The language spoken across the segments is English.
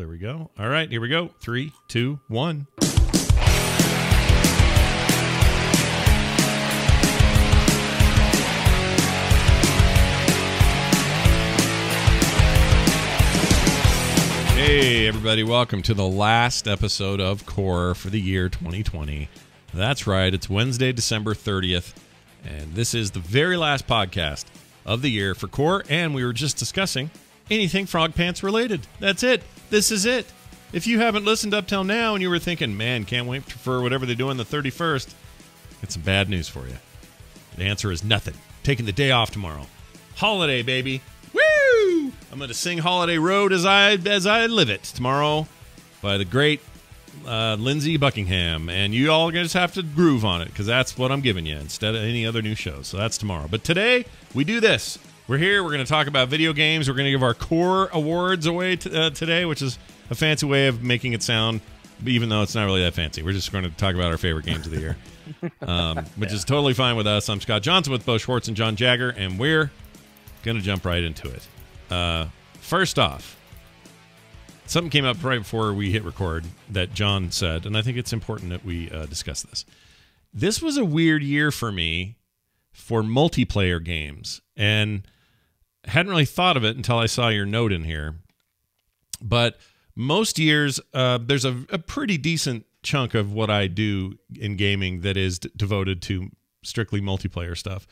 There we go. All right, here we go. 3, 2, 1. Hey, everybody. Welcome to the last episode of Core for the year 2020. That's right. It's Wednesday, December 30th, and this is the very last podcast of the year for Core, and we were just discussing anything Frog Pants related. That's it. This is it. If you haven't listened up till now and you were thinking, man, can't wait for whatever they do on the 31st, it's some bad news for you. The answer is nothing. Taking the day off tomorrow. Holiday, baby. Woo! I'm going to sing Holiday Road as I live it tomorrow by the great Lindsey Buckingham. And you all just have to groove on it because that's what I'm giving you instead of any other new shows. So that's tomorrow. But today, we do this. We're here. We're going to talk about video games. We're going to give our Core Awards away today, which is a fancy way of making it sound, even though it's not really that fancy. We're just going to talk about our favorite games of the year, which is totally fine with us. I'm Scott Johnson with Bo Schwartz and John Jagger, and we're going to jump right into it. First off, something came up right before we hit record that John said, and I think it's important that we discuss this. This was a weird year for me for multiplayer games, and hadn't really thought of it until I saw your note in here. But most years, there's a pretty decent chunk of what I do in gaming that is devoted to strictly multiplayer stuff.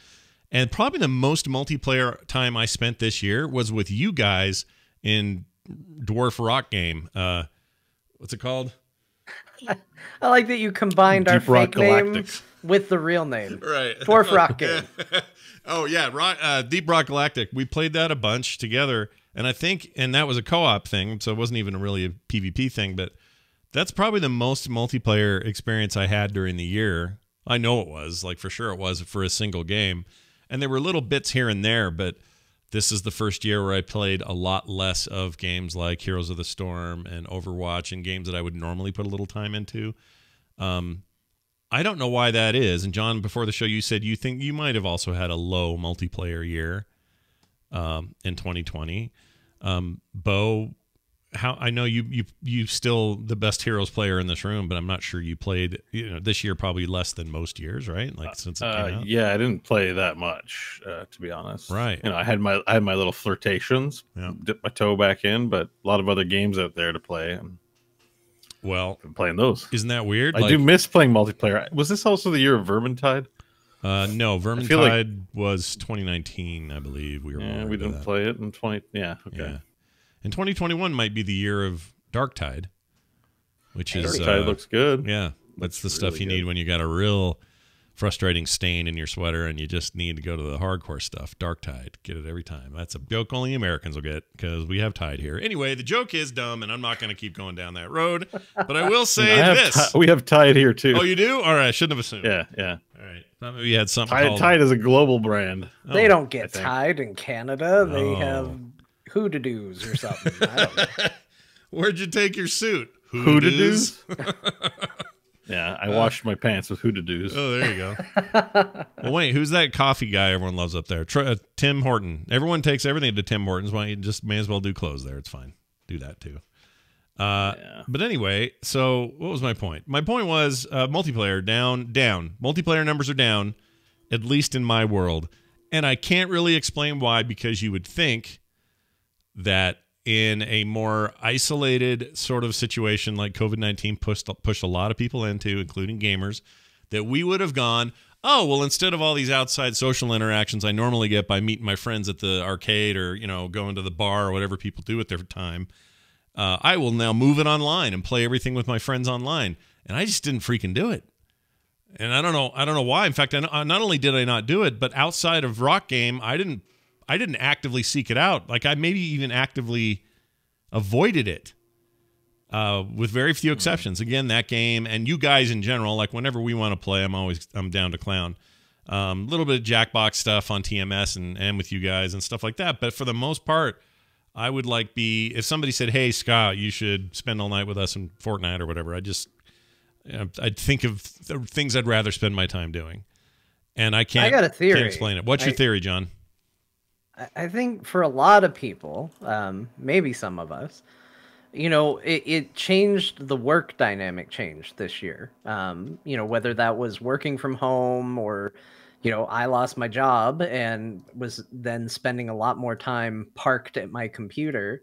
And probably the most multiplayer time I spent this year was with you guys in Dwarf Rock Game. What's it called? I like that you combined Deep our Rock fake name Galactic. with the real name. Right. Dwarf Rock Game. Oh, yeah. Deep Rock Galactic. We played that a bunch together. And I think, and that was a co-op thing, so it wasn't even really a PvP thing, but that's probably the most multiplayer experience I had during the year. I know it was, like for sure it was for a single game. And there were little bits here and there, but this is the first year where I played a lot less of games like Heroes of the Storm and Overwatch and games that I would normally put a little time into. I don't know why that is. And John, before the show, you said you think you might have also had a low multiplayer year in 2020. Bo, how I know you still the best Heroes player in this room, but I'm not sure you played this year probably less than most years, right? Like since it came out. Yeah, I didn't play that much to be honest. Right. I had my little flirtations, dipped my toe back in, but a lot of other games out there to play. And well, I've been playing those. Isn't that weird? I do miss playing multiplayer. Was this also the year of Vermintide? No, Vermintide was 2019, I believe. We didn't play it in 20. Yeah, okay. Yeah. And 2021 might be the year of Darktide, which is Darktide looks good. Yeah, that's the stuff you need when you got a real frustrating stain in your sweater and you just need to go to the hardcore stuff. Darktide, get it every time. That's a joke only Americans will get because we have Tide here. Anyway, the joke is dumb, and I'm not going to keep going down that road. But I will say this: we have Tide here too. Oh, you do? All right, I shouldn't have assumed. Yeah. All right, thought maybe you had something. Tide is a global brand. They don't get Tide in Canada. They have Hoodadoos or something. I don't know. Where'd you take your suit? Hoodadoos? Yeah, I washed my pants with Hoodadoos. Oh, there you go. Well, wait, who's that coffee guy everyone loves up there? Tim Horton. Everyone takes everything to Tim Hortons. Why you just may as well do clothes there. It's fine. Do that too. But anyway, so what was my point? My point was multiplayer down. Multiplayer numbers are down, at least in my world. And I can't really explain why, because you would think that in a more isolated sort of situation like COVID-19 pushed a lot of people into, including gamers, that we would have gone, oh, well, instead of all these outside social interactions I normally get by meeting my friends at the arcade or, going to the bar or whatever people do with their time, I will now move it online and play everything with my friends online. And I just didn't freaking do it. And I don't know why. In fact, not only did I not do it, but outside of Rock Game, I didn't actively seek it out. Like I maybe even actively avoided it, with very few exceptions. Again, that game and you guys in general, like whenever we want to play, I'm down to clown. A little bit of Jackbox stuff on TMS and with you guys and stuff like that. But for the most part, I would if somebody said, "Hey, Scott, you should spend all night with us in Fortnite or whatever," I'd think of things I'd rather spend my time doing. And I got a theory. Can't explain it. What's your theory, John? I think for a lot of people, maybe some of us, It changed, the work dynamic changed this year. Whether that was working from home or, I lost my job and was then spending a lot more time parked at my computer,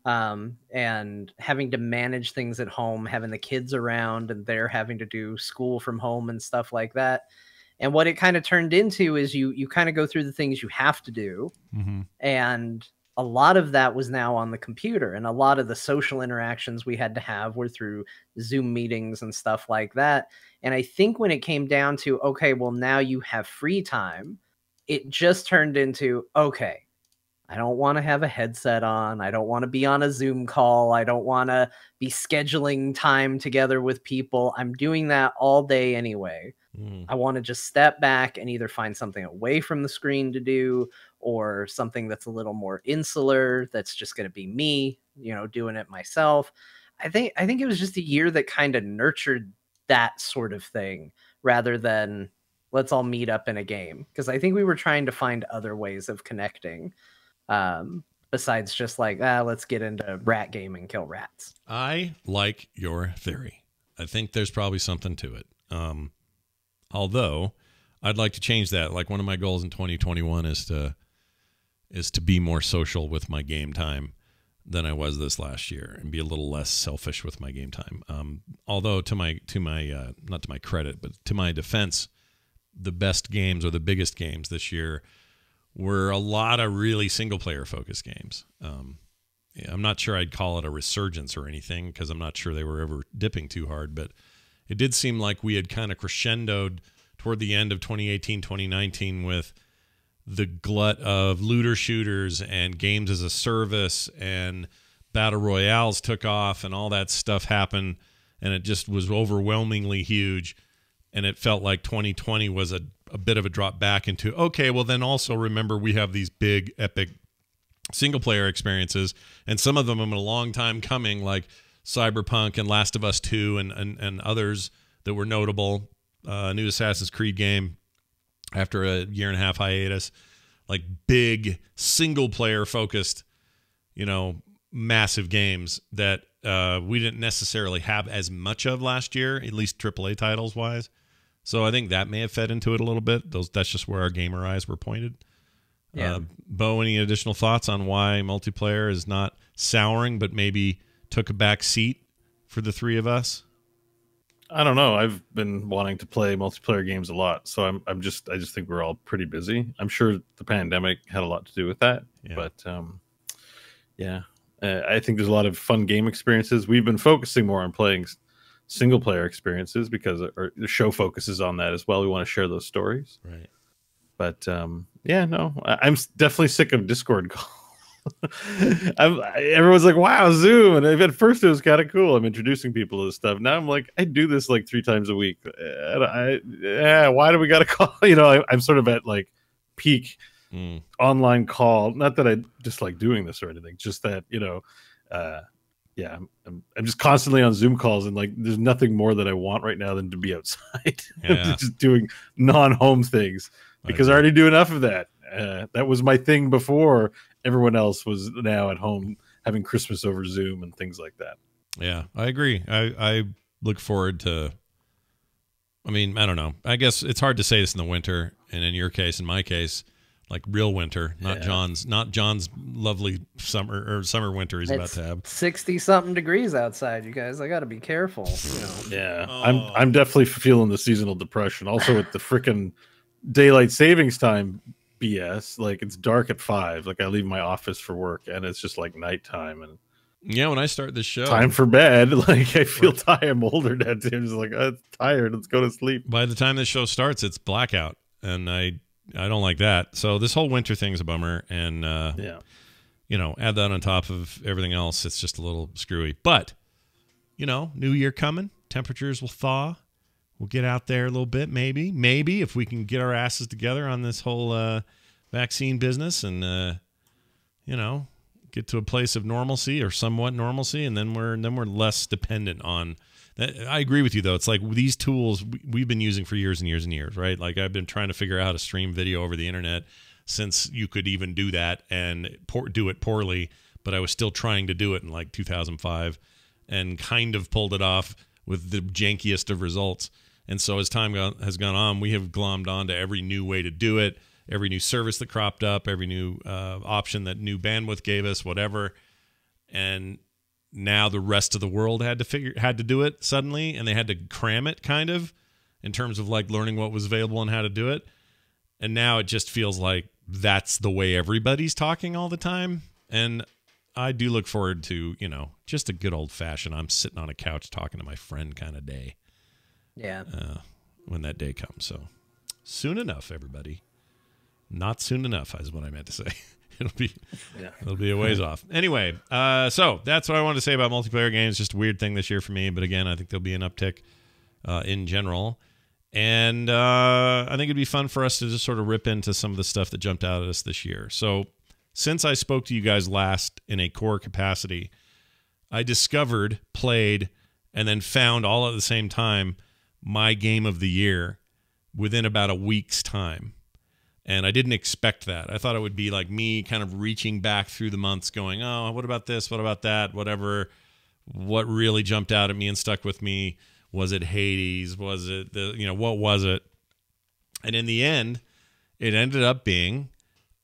and having to manage things at home, having the kids around and they're having to do school from home and stuff like that. And what it kind of turned into is you kind of go through the things you have to do. Mm-hmm. And a lot of that was now on the computer, and a lot of the social interactions we had to have were through Zoom meetings and stuff like that. And I think when it came down to, okay, well, now you have free time, it just turned into, okay, I don't want to have a headset on. I don't want to be on a Zoom call. I don't want to be scheduling time together with people. I'm doing that all day anyway. I want to just step back and either find something away from the screen to do, or something that's a little more insular, that's just going to be me, doing it myself. I think it was just a year that kind of nurtured that sort of thing, rather than let's all meet up in a game. Because I think we were trying to find other ways of connecting, besides just like, let's get into rat game and kill rats. I like your theory. I think there's probably something to it. Although I'd like to change that. Like, one of my goals in 2021 is to be more social with my game time than I was this last year, and be a little less selfish with my game time. Although to my not to my credit, but to my defense, the best games or the biggest games this year were a lot of really single player focused games. I'm not sure I'd call it a resurgence or anything, because I'm not sure they were ever dipping too hard, but it did seem like we had kind of crescendoed toward the end of 2018, 2019 with the glut of looter shooters and games as a service, and battle royales took off and all that stuff happened, and it just was overwhelmingly huge. And it felt like 2020 was a bit of a drop back into, okay, well then also remember we have these big epic single player experiences, and some of them have been a long time coming, like Cyberpunk and Last of Us 2 and others that were notable. New Assassin's Creed game after a 1.5-year hiatus, like big single player focused, massive games that we didn't necessarily have as much of last year, at least AAA titles wise. So I think that may have fed into it a little bit. That's just where our gamer eyes were pointed. Yeah. Bo, any additional thoughts on why multiplayer is not souring, but maybe took a back seat for the three of us? I don't know. I've been wanting to play multiplayer games a lot, so I just think we're all pretty busy. I'm sure the pandemic had a lot to do with that, but I think there's a lot of fun game experiences. We've been focusing more on playing single player experiences because the show focuses on that as well. We want to share those stories, right? But I'm definitely sick of Discord calls. Everyone's like, wow, Zoom, and at first it was kind of cool. I'm introducing people to this stuff. Now I'm like, I do this like 3 times a week. Why do we gotta call? I'm sort of at like peak online call. Not that I dislike doing this or anything, just that I'm just constantly on Zoom calls, and like there's nothing more that I want right now than to be outside. Just doing non-home things, because I already do enough of that. That was my thing before. Everyone else was now at home having Christmas over Zoom and things like that. Yeah, I agree. I look forward to, I don't know. I guess it's hard to say this in the winter, and in your case, in my case, like real winter, not John's lovely summer or summer winter he's about to have. 60-something degrees outside, you guys. I got to be careful. Yeah, I'm definitely feeling the seasonal depression. Also with the frickin' daylight savings time BS, like it's dark at 5. Like I leave my office for work and it's just like nighttime, and when I start this show, time for bed. Like I feel tired. I'm older now too. I'm just like, I'm tired. Let's go to sleep. By the time this show starts, it's blackout, and I don't like that. So this whole winter thing is a bummer, and add that on top of everything else, it's just a little screwy. But new year coming, temperatures will thaw. We'll get out there a little bit, maybe if we can get our asses together on this whole vaccine business, and get to a place of normalcy or somewhat normalcy, and then we're less dependent on that. I agree with you though. It's like these tools we've been using for years and years and years, right? Like I've been trying to figure out how to stream video over the internet since you could even do that and do it poorly but I was still trying to do it in like 2005 and kind of pulled it off with the jankiest of results. And so as time has gone on, we have glommed on to every new way to do it, every new service that cropped up, every new option that new bandwidth gave us, whatever. And now the rest of the world had to do it suddenly, and they had to cram it kind of in terms of like learning what was available and how to do it. And now it just feels like that's the way everybody's talking all the time. And I do look forward to, you know, just a good old fashioned, I'm sitting on a couch talking to my friend kind of day. Yeah. When that day comes. So soon enough, everybody. Not soon enough is what I meant to say. It'll be a ways off. Anyway, so that's what I wanted to say about multiplayer games. Just a weird thing this year for me. But again, I think there'll be an uptick in general. And I think it'd be fun for us to just sort of rip into some of the stuff that jumped out at us this year. So since I spoke to you guys last in a core capacity, I discovered, played, and then found all at the same time my game of the year within about a week's time. And I didn't expect that. I thought it would be like me kind of reaching back through the months going, oh, what about this? What about that? Whatever. What really jumped out at me and stuck with me? Was it Hades? Was it what was it? And in the end, it ended up being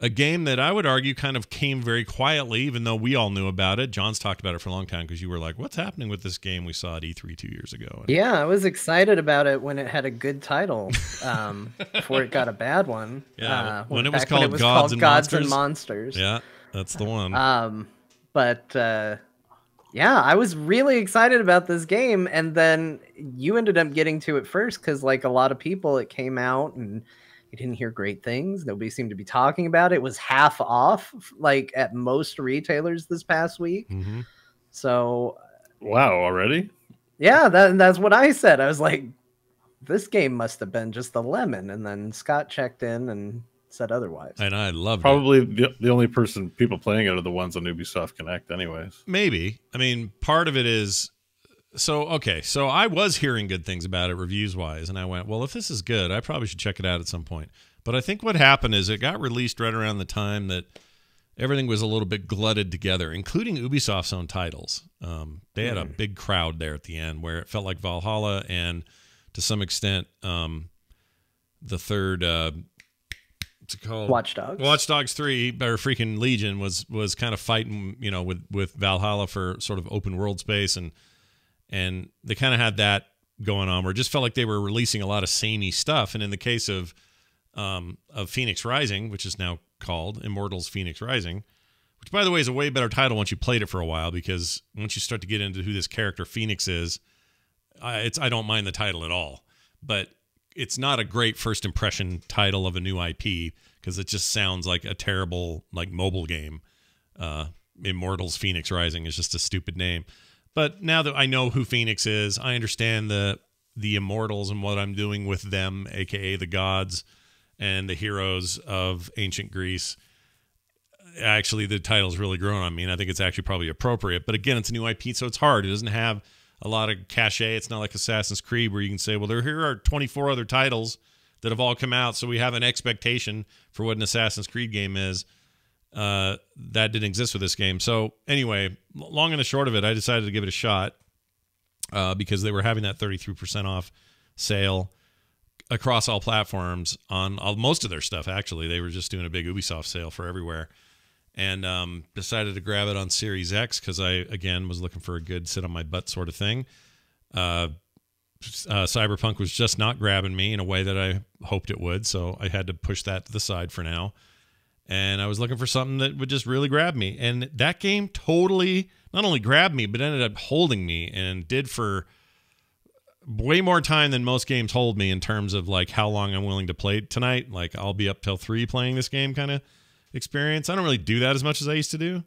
a game that I would argue kind of came very quietly, even though we all knew about it. John's talked about it for a long time because you were like, what's happening with this game we saw at E3 2 years ago? And yeah, I was excited about it when it had a good title before it got a bad one. Yeah, when it was called Gods and Monsters. Yeah, that's the one. Yeah, I was really excited about this game, and then you ended up getting to it first because, like a lot of people, it came out and you didn't hear great things. Nobody seemed to be talking about it. It was half off, like at most retailers this past week. Mm-hmm. So, wow, already? Yeah, that's what I said. I was like, this game must have been just a lemon. And then Scott checked in and said otherwise. And I loved probably the only people playing it are the ones on Ubisoft Connect anyways. Maybe. I mean, part of it is so I was hearing good things about it reviews wise, and I went, well, if this is good, I probably should check it out at some point. But I think what happened is it got released right around the time that everything was a little bit glutted together, including Ubisoft's own titles. They had a big crowd there at the end where it felt like Valhalla and to some extent the third what's it called? Watch Dogs. Watch Dogs 3 or freaking Legion was kind of fighting, you know, with Valhalla for sort of open world space, and they kind of had that going on where it just felt like they were releasing a lot of samey stuff. And in the case of Phoenix Rising, which is now called Immortals Phoenix Rising, which by the way is a way better title once you played it for a while, because once you start to get into who this character Phoenix is, I don't mind the title at all. But it's not a great first impression title of a new IP because it just sounds like a terrible like mobile game. Immortals Phoenix Rising is just a stupid name. But now that I know who Phoenix is, I understand the Immortals and what I'm doing with them, aka the gods and the heroes of ancient Greece. Actually, the title's really grown on me, and I think it's actually probably appropriate. But again, it's a new IP, so it's hard. It doesn't have a lot of cachet. It's not like Assassin's Creed where you can say, well, here are 24 other titles that have all come out, so we have an expectation for what an Assassin's Creed game is. That didn't exist with this game. So anyway, long and the short of it, I decided to give it a shot because they were having that 33% off sale across all platforms on most of their stuff. Actually, they were just doing a big Ubisoft sale for everywhere, and decided to grab it on Series X because I, again, was looking for a good sit on my butt sort of thing. Cyberpunk was just not grabbing me in a way that I hoped it would, so I had to push that to the side for now. And I was looking for something that would just really grab me. And that game totally not only grabbed me, but ended up holding me, and did for way more time than most games hold me in terms of like how long I'm willing to play tonight. Like I'll be up till 3 playing this game kind of experience. I don't really do that as much as I used to do.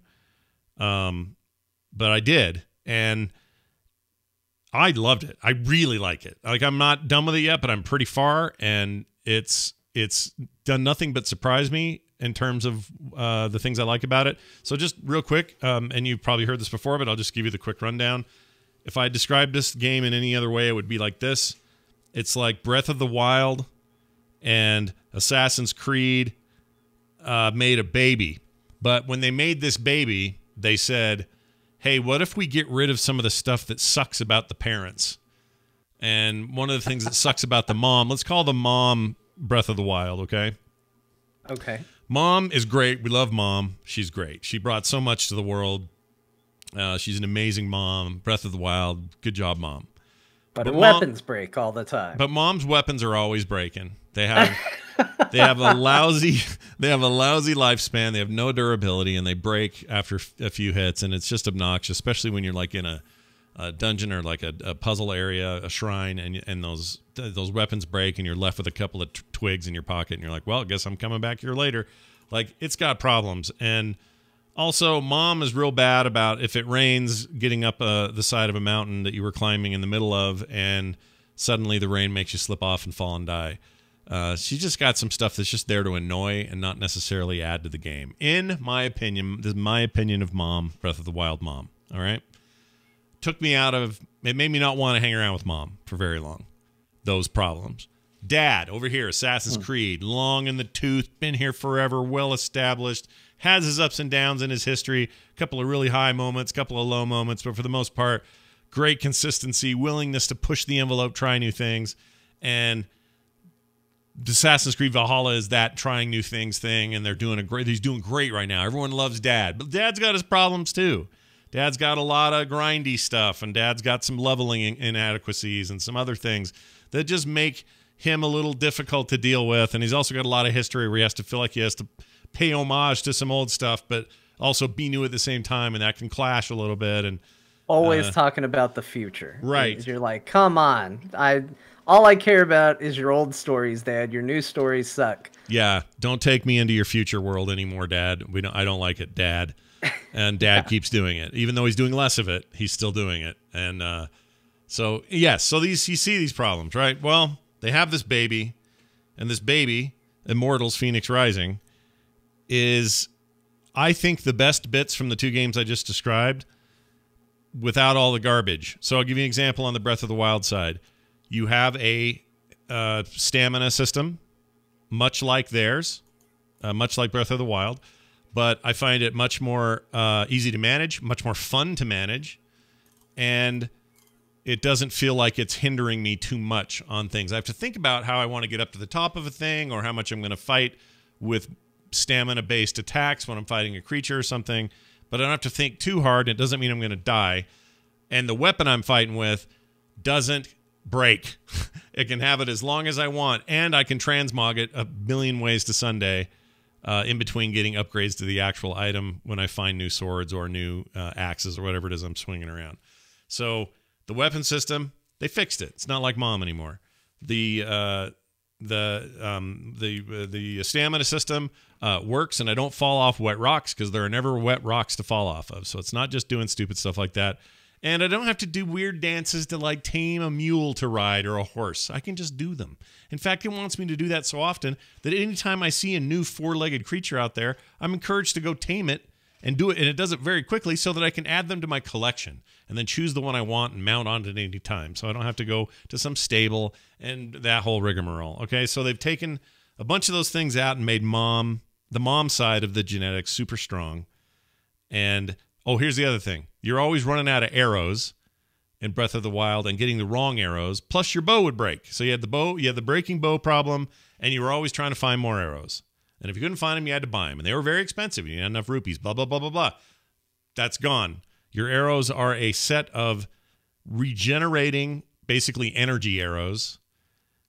But I did. And I loved it. I really like it. Like I'm not done with it yet, but I'm pretty far, and it's done nothing but surprise me in terms of the things I like about it. So just real quick, and you've probably heard this before, but I'll just give you the quick rundown. If I described this game in any other way, it would be like this. It's like Breath of the Wild and Assassin's Creed made a baby. But when they made this baby, they said, hey, what if we get rid of some of the stuff that sucks about the parents? And one of the things that sucks about the mom, let's call the mom Breath of the Wild, okay? Okay. Mom is great. We love Mom. She's great. She brought so much to the world. She's an amazing mom. Breath of the Wild. Good job, Mom. But weapons break all the time. But Mom's weapons are always breaking. They have a lousy lifespan. They have no durability, and they break after a few hits, and it's just obnoxious, especially when you're like in a dungeon or like a puzzle area, a shrine, and those weapons break, and you're left with a couple of twigs in your pocket, and you're like, well, I guess I'm coming back here later. Like, it's got problems. And also, Mom is real bad about if it rains, getting up the side of a mountain that you were climbing in the middle of, and suddenly the rain makes you slip off and fall and die. She just got some stuff that's just there to annoy and not necessarily add to the game. In my opinion, this is my opinion of Mom, Breath of the Wild Mom. All right? It made me not want to hang around with Mom for very long. Those problems. Dad, over here, Assassin's Creed, long in the tooth, been here forever, well established, has his ups and downs in his history, a couple of really high moments, a couple of low moments, but for the most part, great consistency, willingness to push the envelope, try new things, and Assassin's Creed Valhalla is that trying new things thing, and he's doing great right now. Everyone loves Dad, but Dad's got his problems too. Dad's got a lot of grindy stuff, and Dad's got some leveling inadequacies and some other things that just make him a little difficult to deal with. And he's also got a lot of history where he has to feel like he has to pay homage to some old stuff, but also be new at the same time, and that can clash a little bit. And always talking about the future. Right. You're like, come on. All I care about is your old stories, Dad. Your new stories suck. Yeah, don't take me into your future world anymore, Dad. I don't like it, Dad. And Dad keeps doing it. Even though he's doing less of it, he's still doing it. And so you see these problems, right? Well, they have this baby, and this baby, Immortals Phoenix Rising, is, I think, the best bits from the two games I just described without all the garbage. So I'll give you an example on the Breath of the Wild side. You have a stamina system, much like theirs, much like Breath of the Wild, but I find it much more easy to manage, much more fun to manage, and it doesn't feel like it's hindering me too much on things. I have to think about how I want to get up to the top of a thing or how much I'm going to fight with stamina-based attacks when I'm fighting a creature or something, but I don't have to think too hard, and it doesn't mean I'm going to die. And the weapon I'm fighting with doesn't break. It can have it as long as I want, and I can transmog it a million ways to Sunday in between getting upgrades to the actual item when I find new swords or new axes or whatever it is I'm swinging around. So the weapon system, they fixed it. It's not like Mom anymore. The stamina system works, and I don't fall off wet rocks because there are never wet rocks to fall off of. So it's not just doing stupid stuff like that. And I don't have to do weird dances to like tame a mule to ride or a horse. I can just do them. In fact, it wants me to do that so often that anytime I see a new four-legged creature out there, I'm encouraged to go tame it and do it. And it does it very quickly so that I can add them to my collection and then choose the one I want and mount on it at any time. So I don't have to go to some stable and that whole rigmarole. Okay, so they've taken a bunch of those things out and made the mom side of the genetics super strong. And here's the other thing. You're always running out of arrows in Breath of the Wild and getting the wrong arrows. Plus, your bow would break. So you had the breaking bow problem, and you were always trying to find more arrows. And if you couldn't find them, you had to buy them. And they were very expensive. You didn't have enough rupees, blah, blah, blah, blah, blah. That's gone. Your arrows are a set of regenerating, basically energy arrows.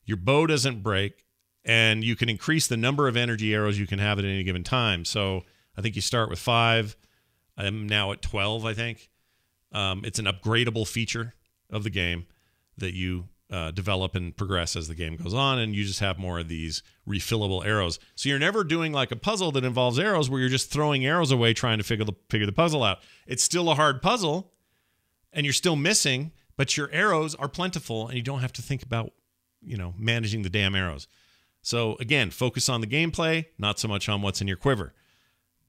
Your bow doesn't break, and you can increase the number of energy arrows you can have at any given time. So I think you start with 5. I'm now at 12, I think. It's an upgradable feature of the game that you develop and progress as the game goes on, and you just have more of these refillable arrows. So you're never doing like a puzzle that involves arrows where you're just throwing arrows away trying to figure the puzzle out. It's still a hard puzzle, and you're still missing, but your arrows are plentiful, and you don't have to think about, managing the damn arrows. So again, focus on the gameplay, not so much on what's in your quiver.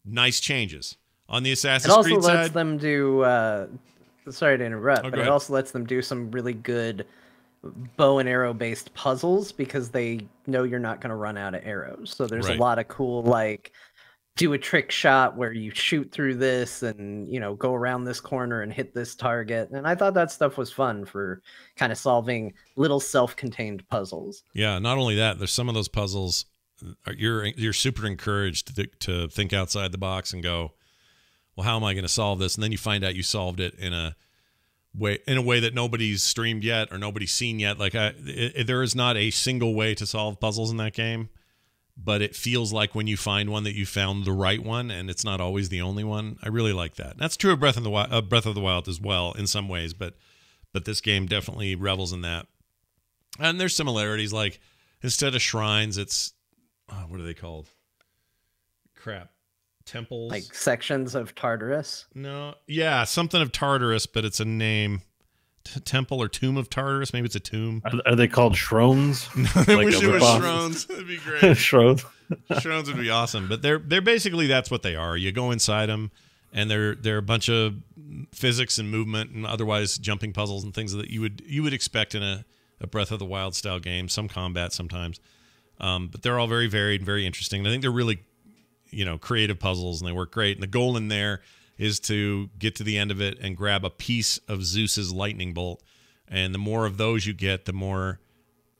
Nice changes. On the Assassin's Creed side, it also lets them do, sorry to interrupt, but it also lets them do some really good bow and arrow based puzzles because they know you're not going to run out of arrows. So there's a lot of cool, like, do a trick shot where you shoot through this and, you know, go around this corner and hit this target. And I thought that stuff was fun for kind of solving little self-contained puzzles. Yeah, not only that, there's some of those puzzles you're super encouraged to think outside the box and go, well, how am I going to solve this? And then you find out you solved it in a way that nobody's streamed yet or nobody's seen yet. Like there is not a single way to solve puzzles in that game, but it feels like when you find one that you found the right one, and it's not always the only one. I really like that. That's true of Breath of the Wild as well in some ways, but this game definitely revels in that. And there's similarities, like instead of shrines, it's what are they called? Crap. Temples, like sections of Tartarus. No, yeah, something of Tartarus, but it's a name. Temple or Tomb of Tartarus. Maybe it's a tomb. Are they called Shrones? I wish it was Shrones. That'd be great. Shrones. Shrones would be awesome. But they're basically, that's what they are. You go inside them, and they're a bunch of physics and movement and otherwise jumping puzzles and things that you would expect in a Breath of the Wild style game. Some combat sometimes, but they're all very varied and very interesting. And I think they're really, creative puzzles, and they work great. And the goal in there is to get to the end of it and grab a piece of Zeus's lightning bolt. And the more of those you get, the more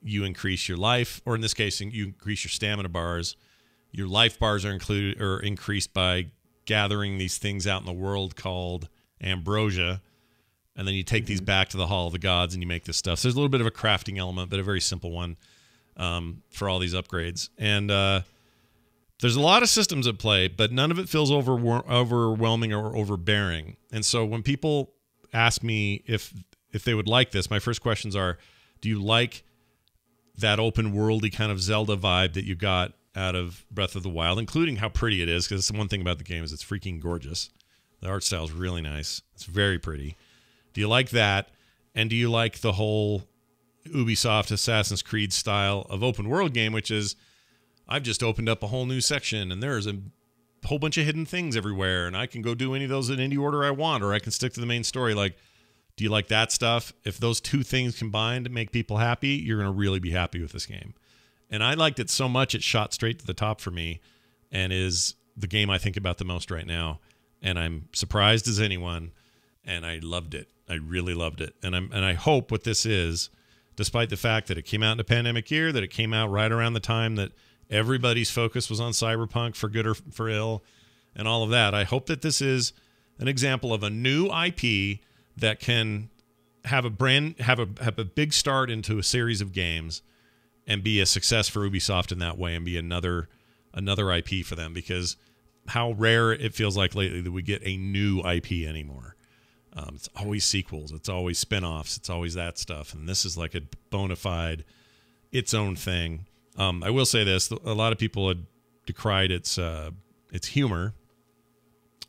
you increase your life, or in this case, you increase your stamina bars. Your life bars are increased by gathering these things out in the world called ambrosia. And then you take these back to the Hall of the Gods and you make this stuff. So there's a little bit of a crafting element, but a very simple one for all these upgrades. And there's a lot of systems at play, but none of it feels overwhelming or overbearing. And so when people ask me if they would like this, my first questions are, do you like that open worldy kind of Zelda vibe that you got out of Breath of the Wild, including how pretty it is? Because one thing about the game is it's freaking gorgeous. The art style is really nice. It's very pretty. Do you like that? And do you like the whole Ubisoft Assassin's Creed style of open world game, which is, I've just opened up a whole new section and there's a whole bunch of hidden things everywhere, and I can go do any of those in any order I want, or I can stick to the main story. Like, do you like that stuff? If those two things combined make people happy, you're going to really be happy with this game. And I liked it so much it shot straight to the top for me, and is the game I think about the most right now. And I'm surprised as anyone, and I loved it. I really loved it. And I hope what this is, despite the fact that it came out in a pandemic year, that it came out right around the time that everybody's focus was on Cyberpunk, for good or for ill, and all of that. I hope that this is an example of a new IP that can have a big start into a series of games and be a success for Ubisoft in that way, and be another IP for them, because how rare it feels like lately that we get a new IP anymore. It's always sequels, it's always spin-offs, it's always that stuff, and this is like a bona fide, its own thing. I will say this: a lot of people had decried its humor,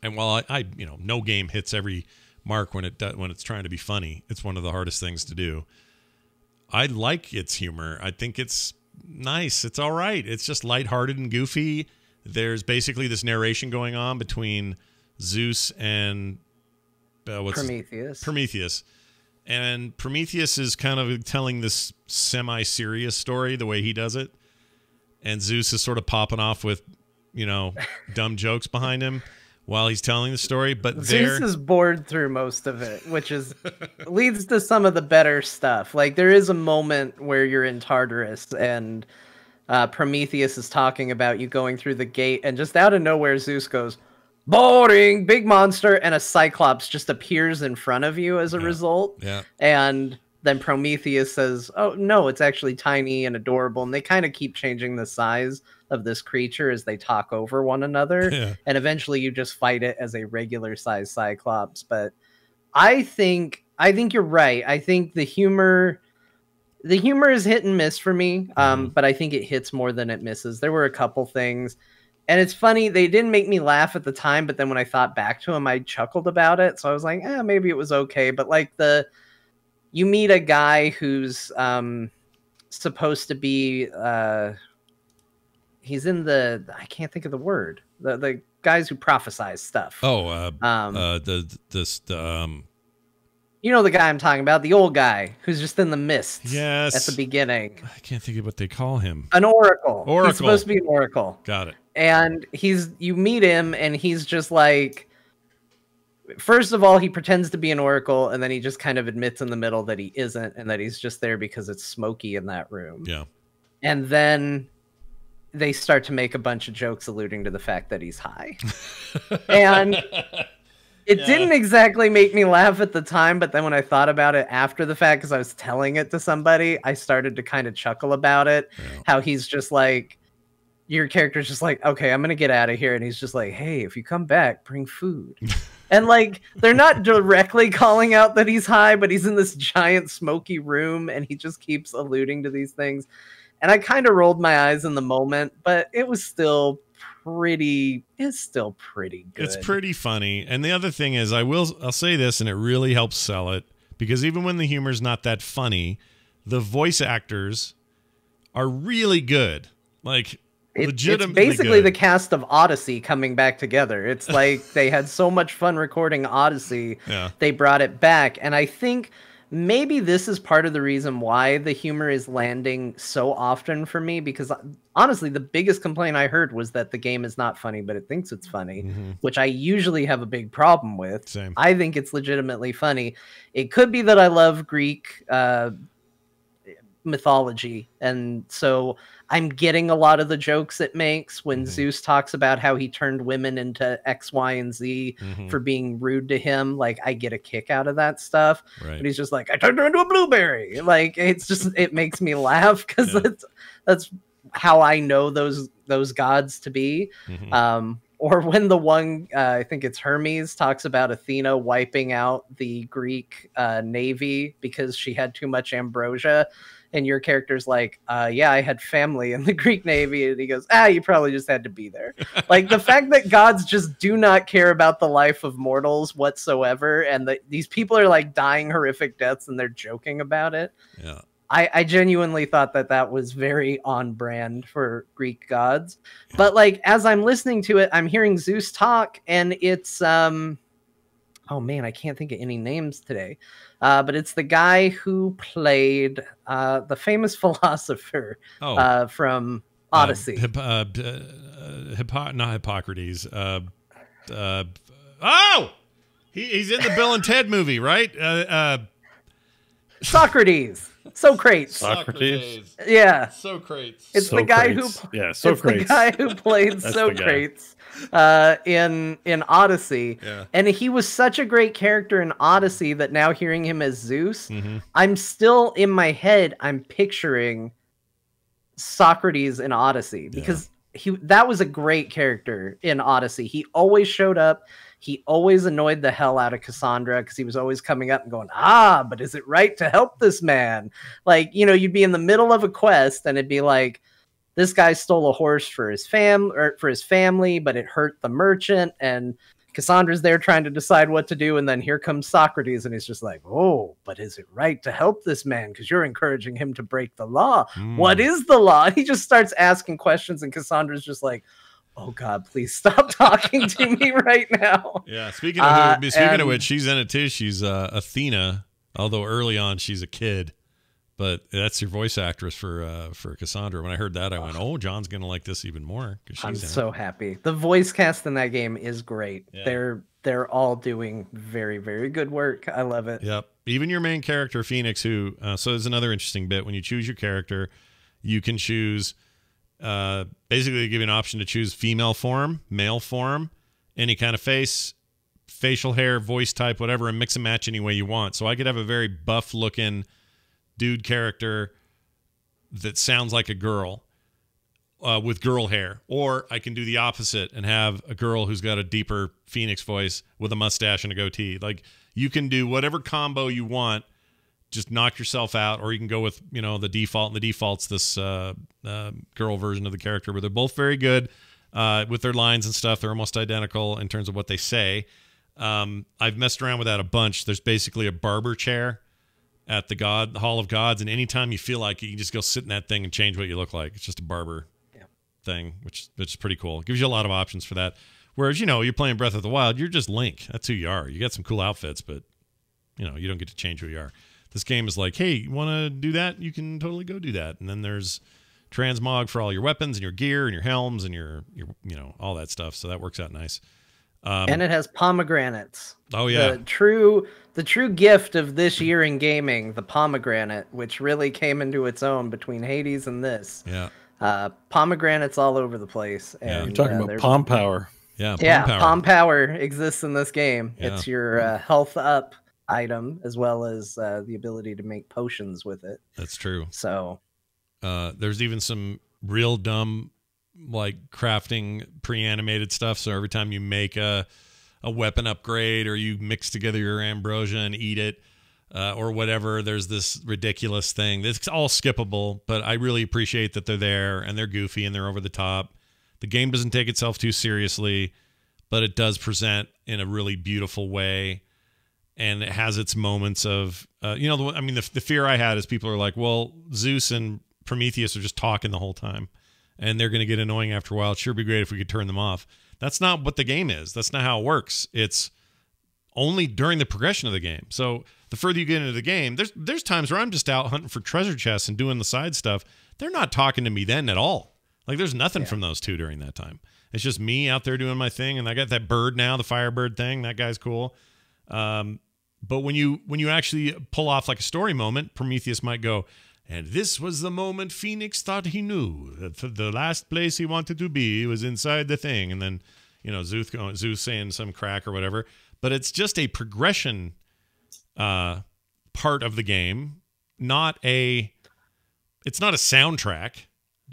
and while I no game hits every mark when it's trying to be funny. It's one of the hardest things to do. I like its humor. I think it's nice. It's all right. It's just lighthearted and goofy. There's basically this narration going on between Zeus and Prometheus. And Prometheus is kind of telling this semi-serious story the way he does it. And Zeus is sort of popping off with, dumb jokes behind him while he's telling the story. But Zeus is bored through most of it, which leads to some of the better stuff. Like, there is a moment where you're in Tartarus and Prometheus is talking about you going through the gate, and just out of nowhere, Zeus goes, "Boring, big monster," and a Cyclops just appears in front of you as a result. Yeah. And then Prometheus says, "Oh, no, it's actually tiny and adorable." And they kind of keep changing the size of this creature as they talk over one another. Yeah. And eventually you just fight it as a regular size Cyclops. But I think you're right. I think the humor is hit and miss for me. But I think it hits more than it misses. There were a couple things. And it's funny, they didn't make me laugh at the time, but then when I thought back to them, I chuckled about it. So I was like, maybe it was okay. But like you meet a guy who's supposed to be he's in I can't think of the word. The guys who prophesize stuff. Oh, you know the guy I'm talking about, the old guy who's just in the mists. Yes. At the beginning. I can't think of what they call him. An oracle. Oracle. He's supposed to be an oracle. Got it. And you meet him and he's just like, first of all, he pretends to be an oracle, and then he just kind of admits in the middle that he isn't, and that he's just there because it's smoky in that room. Yeah. And then they start to make a bunch of jokes alluding to the fact that he's high. And it didn't exactly make me laugh at the time, but then when I thought about it after the fact, because I was telling it to somebody, I started to kind of chuckle about it. Yeah. How he's just like, your character's just like, okay, I'm going to get out of here. And he's just like, hey, if you come back, bring food. And like, they're not directly calling out that he's high, but he's in this giant smoky room and he just keeps alluding to these things. And I kind of rolled my eyes in the moment, but it's still pretty good. It's pretty funny. And the other thing is, I'll say this, and it really helps sell it, because even when the humor's not that funny, the voice actors are really good. Like, it's basically the cast of Odyssey coming back together. It's like they had so much fun recording Odyssey, they brought it back. And I think maybe this is part of the reason why the humor is landing so often for me, because honestly, the biggest complaint I heard was that the game is not funny, but it thinks it's funny, which I usually have a big problem with. Same. I think it's legitimately funny. It could be that I love Greek mythology, and so I'm getting a lot of the jokes it makes when Zeus talks about how he turned women into X, Y, and Z for being rude to him. Like, I get a kick out of that stuff. Right. But he's just like, I turned her into a blueberry. Like, it makes me laugh because that's how I know those gods to be. Or when the one, I think it's Hermes, talks about Athena wiping out the Greek navy because she had too much ambrosia. And your character's like, yeah, I had family in the Greek Navy. And he goes, you probably just had to be there. Like, the fact that gods just do not care about the life of mortals whatsoever. And these people are like dying horrific deaths and they're joking about it. Yeah. I genuinely thought that was very on brand for Greek gods. Yeah. But like, as I'm listening to it, I'm hearing Zeus talk, and it's, oh man, I can't think of any names today. But it's the guy who played the famous philosopher from Odyssey. Not Hippocrates. He's in the Bill and Ted movie, right? Socrates. Socrates. Yeah. Socrates. It's the guy who Socrates. The guy who played Socrates in Odyssey. Yeah. And he was such a great character in Odyssey that now hearing him as Zeus, I'm still in my head, I'm picturing Socrates in Odyssey, because that was a great character in Odyssey. He always showed up. He always annoyed the hell out of Cassandra because he was always coming up and going, but is it right to help this man? Like, you'd be in the middle of a quest and it'd be like, this guy stole a horse for his family, but it hurt the merchant, and Cassandra's there trying to decide what to do, and then here comes Socrates, and he's just like, but is it right to help this man? Because you're encouraging him to break the law. What is the law? And he just starts asking questions, and Cassandra's just like, oh God, please stop talking to me right now. Yeah, speaking of which, she's in it too. She's Athena, although early on she's a kid. But that's your voice actress for Cassandra. When I heard that, I went, "Oh, John's gonna like this even more." I'm so happy. The voice cast in that game is great. Yeah. They're all doing very, very good work. I love it. Yep. Even your main character, Phoenix, who so there's another interesting bit. When you choose your character, you can choose basically they give you an option to choose female form, male form, any kind of face, facial hair, voice type, whatever, and mix and match any way you want. So I could have a very buff looking dude character that sounds like a girl with girl hair, or I can do the opposite and have a girl who's got a deeper Phoenix voice with a mustache and a goatee. Like, you can do whatever combo you want, just knock yourself out, or you can go with the default, and the default's this girl version of the character, but they're both very good with their lines and stuff. They're almost identical in terms of what they say. I've messed around with that a bunch. There's basically a barber chair at the Hall of Gods, and anytime you feel like it, you can just go sit in that thing and change what you look like. It's just a barber thing, which is pretty cool. It gives you a lot of options for that. Whereas, you're playing Breath of the Wild, you're just Link. That's who you are. You got some cool outfits, but you don't get to change who you are. This game is like, hey, you want to do that? You can totally go do that. And then there's transmog for all your weapons and your gear and your helms and your all that stuff. So that works out nice. And it has pomegranates. Oh yeah, the true gift of this year in gaming, the pomegranate, which really came into its own between Hades and this. Yeah, pomegranates all over the place. And, you're talking about Pom Power. Yeah, Pom Power exists in this game. Yeah. It's your health up item as well as the ability to make potions with it. That's true. So there's even some real dumb like crafting pre-animated stuff. So every time you make a weapon upgrade or you mix together your ambrosia and eat it or whatever, there's this ridiculous thing. It's all skippable, but I really appreciate that they're there and they're goofy and they're over the top. The game doesn't take itself too seriously, but it does present in a really beautiful way. And it has its moments of, the fear I had is people are like, well, Zeus and Prometheus are just talking the whole time and they're going to get annoying after a while. It'd sure be great if we could turn them off. That's not what the game is. That's not how it works. It's only during the progression of the game. So the further you get into the game, there's times where I'm just out hunting for treasure chests and doing the side stuff. They're not talking to me then at all. Like there's nothing from those two during that time. It's just me out there doing my thing. And I got that bird now, the Firebird thing. That guy's cool. But when you actually pull off like a story moment, Prometheus might go, and this was the moment Phoenix thought he knew that the last place he wanted to be was inside the thing. And then, Zeus saying some crack or whatever. But it's just a progression part of the game, it's not a soundtrack.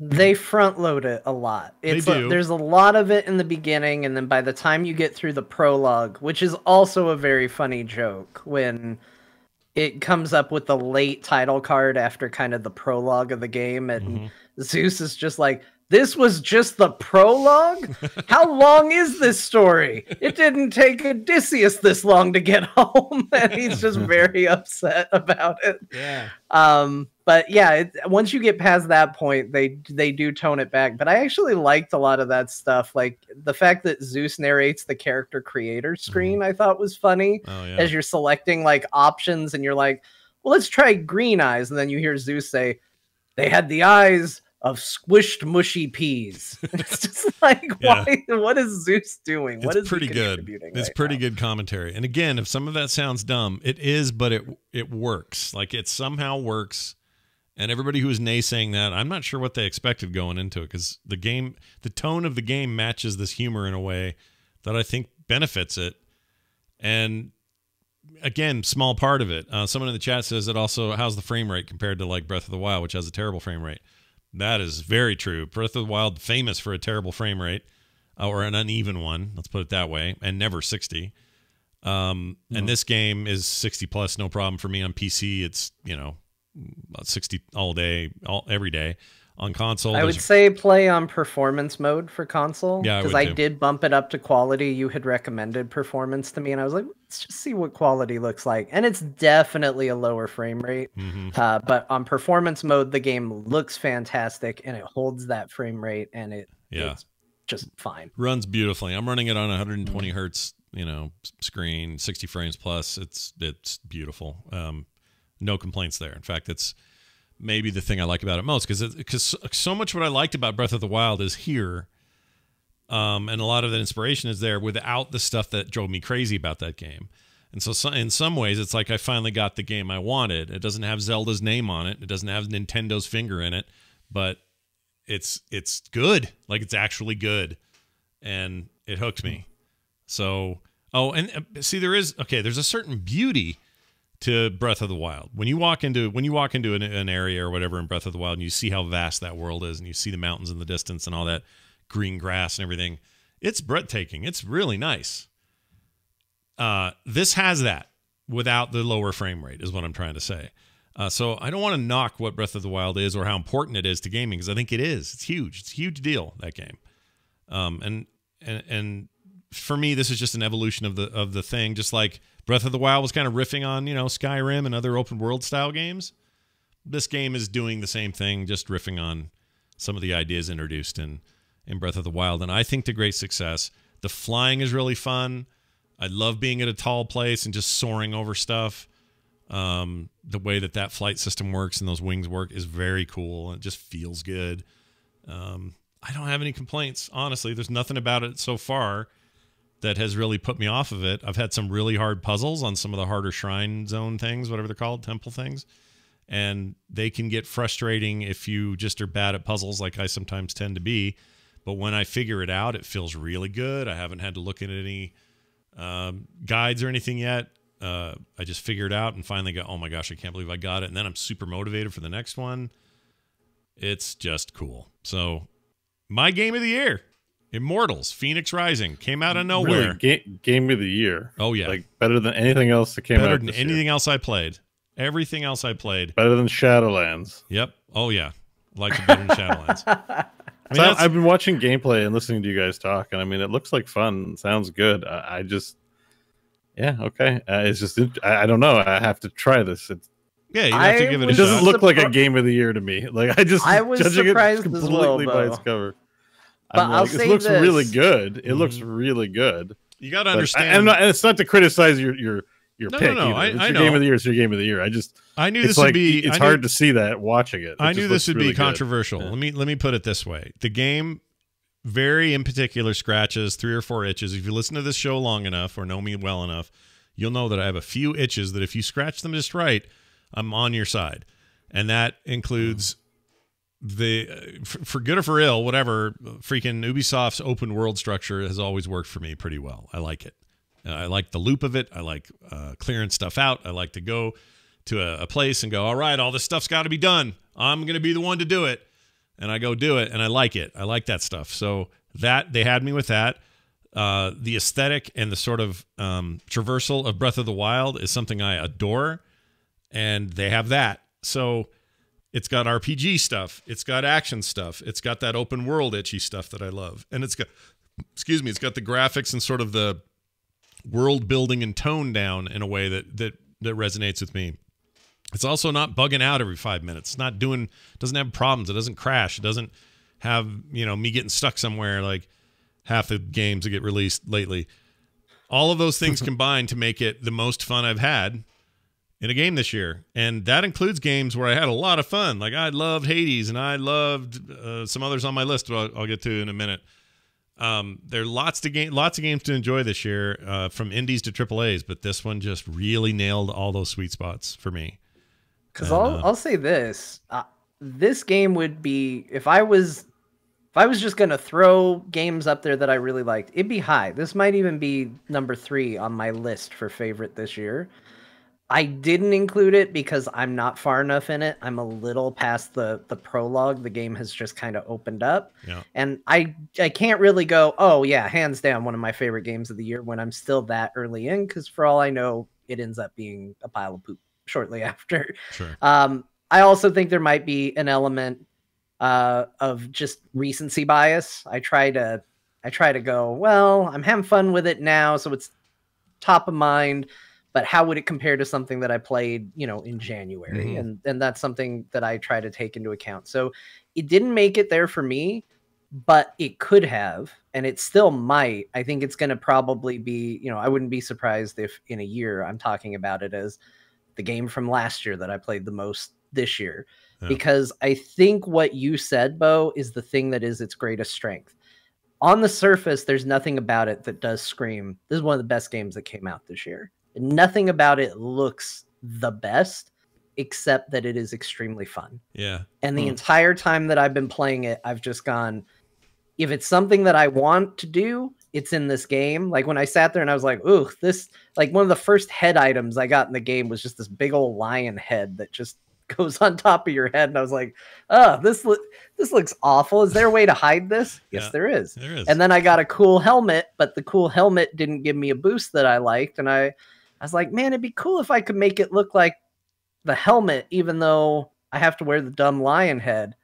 They front load it a lot. There's a lot of it in the beginning, and then by the time you get through the prologue, which is also a very funny joke, when it comes up with the late title card after kind of the prologue of the game, and Zeus is just like, this was just the prologue? How long is this story? It didn't take Odysseus this long to get home. And he's just very upset about it. Yeah. But yeah, once you get past that point, they do tone it back. But I actually liked a lot of that stuff. Like the fact that Zeus narrates the character creator screen, I thought was funny. Oh, yeah. As you're selecting like options and you're like, well, let's try green eyes. And then you hear Zeus say, they had the eyes of squished mushy peas. It's just like, why? What is Zeus doing? What is pretty good. It's pretty good commentary. And again, if some of that sounds dumb, it is, but it works. Like it somehow works. And everybody who is naysaying that, I'm not sure what they expected going into it, because the tone of the game matches this humor in a way that I think benefits it. And again, small part of it. Someone in the chat says that also, how's the frame rate compared to like Breath of the Wild, which has a terrible frame rate? That is very true. Breath of the Wild, famous for a terrible frame rate, or an uneven one, let's put it that way, and never 60. And this game is 60 plus, no problem for me on PC. It's, 60 all day, every day. On console, I would say play on performance mode for console. Yeah, because I did bump it up to quality. You had recommended performance to me, and I was like, let's just see what quality looks like. And it's definitely a lower frame rate. But on performance mode, the game looks fantastic, and it holds that frame rate, and it's just fine. Runs beautifully. I'm running it on 120 hertz, screen, 60 frames plus. It's beautiful. No complaints there. In fact, it's maybe the thing I like about it most, because so much what I liked about Breath of the Wild is here, and a lot of the inspiration is there without the stuff that drove me crazy about that game. And so in some ways, it's like I finally got the game I wanted. It doesn't have Zelda's name on it. It doesn't have Nintendo's finger in it, but it's good. Like, it's actually good, and it hooked me. So, see, there's a certain beauty to Breath of the Wild. When you walk into an area or whatever in Breath of the Wild, and you see how vast that world is, and you see the mountains in the distance and all that green grass and everything, it's breathtaking. It's really nice. This has that without the lower frame rate, is what I'm trying to say. So I don't want to knock what Breath of the Wild is or how important it is to gaming, because I think it is. It's huge. It's a huge deal, that game. And for me, this is just an evolution of the thing. Just like Breath of the Wild was kind of riffing on, Skyrim and other open world style games. This game is doing the same thing, just riffing on some of the ideas introduced in Breath of the Wild. And I think to great success. The flying is really fun. I love being at a tall place and just soaring over stuff. The way that flight system works and those wings work is very cool. It just feels good. I don't have any complaints. Honestly, there's nothing about it so far that has really put me off of it. I've had some really hard puzzles on some of the harder shrine zone things, whatever they're called, temple things. And they can get frustrating if you just are bad at puzzles like I sometimes tend to be. But when I figure it out, it feels really good. I haven't had to look at any guides or anything yet. I just figured it out and finally got, oh my gosh, I can't believe I got it. And then I'm super motivated for the next one. It's just cool. So my game of the year, Immortals, Phoenix Rising, came out of nowhere. Really, game of the year. Oh, yeah. Like better than anything else that came out Better than anything year. else I played. Everything else I played. Better than Shadowlands. Yep. Oh, yeah. Like it better than Shadowlands. I mean, so I've been watching gameplay and listening to you guys talk, and I mean, it looks like fun. Sounds good. I just, yeah, okay. It's just, I don't know. I have to try this. Yeah, you have to give it a shot. It doesn't look like a surpri- game of the year to me. Like I was judging surprised it as well, completely by its cover. But I'm I'll like, say it looks this. really good. It looks really good. You got to But understand. and it's not to criticize your No, pick. no, either. It's I your know. game of the year. It's your game of the year. I knew it's this like, would be. It's hard to see that watching it. I knew this would really be controversial. Yeah. Let me put it this way: the game, very in particular, scratches 3 or 4 itches. If you listen to this show long enough or know me well enough, you'll know that I have a few itches that if you scratch them just right, I'm on your side, and that includes the for good or for ill, whatever. Freaking Ubisoft's open world structure has always worked for me pretty well. I like it. I like the loop of it. I like clearing stuff out. I like to go to a place and go, all right, all this stuff's got to be done. I'm going to be the one to do it. And I go do it, and I like it. I like that stuff. So that they had me with that. The aesthetic and the sort of traversal of Breath of the Wild is something I adore, and they have that. So it's got RPG stuff. It's got action stuff. It's got that open world itchy stuff that I love. And it's got, it's got the graphics and sort of the world building and tone down in a way that resonates with me. It's also not bugging out every 5 minutes. It's not doesn't have problems. It doesn't crash. It doesn't have, me getting stuck somewhere like half the games that get released lately. All of those things combined to make it the most fun I've had in a game this year. And that includes games where I had a lot of fun. Like I loved Hades and I loved some others on my list, but I'll get to in a minute. There are lots of games to enjoy this year, from indies to AAAs, but this one just really nailed all those sweet spots for me. Because I'll say this: this game would be, if I was just gonna throw games up there that I really liked, it'd be high. This might even be number 3 on my list for favorite this year. I didn't include it because I'm not far enough in it. I'm a little past the prologue. The game has just kind of opened up. Yeah. And I can't really go, oh yeah, hands down, one of my favorite games of the year when I'm still that early in, because for all I know, it ends up being a pile of poop shortly after. Sure. I also think there might be an element of just recency bias. I try to go, well, I'm having fun with it now, so it's top of mind. But how would it compare to something that I played, in January? Mm-hmm. And that's something that I try to take into account. So it didn't make it there for me, but it could have, and it still might. I think it's going to probably be, I wouldn't be surprised if in a year I'm talking about it as the game from last year that I played the most this year. Yeah. Because I think what you said, Bo, is the thing that is its greatest strength. On the surface, there's nothing about it that does scream, this is one of the best games that came out this year. Nothing about it looks the best, except that it is extremely fun. Yeah. And the entire time that I've been playing it, I've just gone, if it's something that I want to do, it's in this game. Like when I sat there and I was like, ooh, this, like one of the first head items I got in the game was just this big old lion head that just goes on top of your head. And I was like, oh, this looks awful. Is there a way to hide this? Yes, there is. There is. And then I got a cool helmet, but the cool helmet didn't give me a boost that I liked. And I was like, man, it'd be cool if I could make it look like the helmet, even though I have to wear the dumb lion head.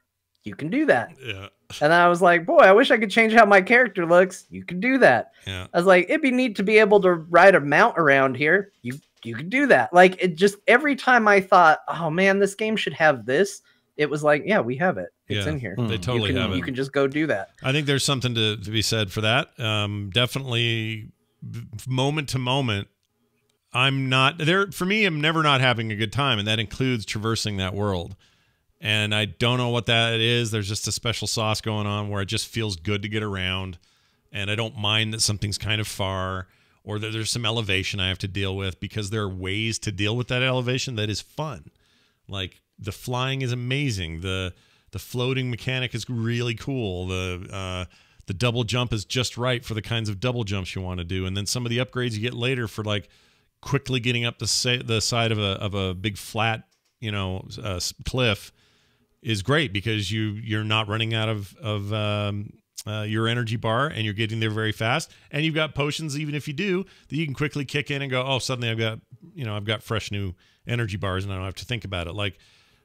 You can do that. Yeah. And then I was like, boy, I wish I could change how my character looks. You can do that. Yeah. I was like, it'd be neat to be able to ride a mount around here. You can do that. Like, it just, every time I thought, oh man, this game should have this, it was like, yeah, we have it. It's in here. They totally have it. You can just go do that. I think there's something to be said for that. Definitely moment to moment, I'm not there. For me, I'm never not having a good time. And that includes traversing that world. And I don't know what that is. There's just a special sauce going on where it just feels good to get around. And I don't mind that something's kind of far or that there's some elevation I have to deal with, because there are ways to deal with that elevation that is fun. Like the flying is amazing. The floating mechanic is really cool. The double jump is just right for the kinds of double jumps you want to do. And then some of the upgrades you get later for like quickly getting up the side of a big flat, cliff is great, because you're not running out of your energy bar, and you're getting there very fast. And you've got potions, even if you do, that you can quickly kick in and go, oh, suddenly I've got fresh new energy bars, and I don't have to think about it. Like,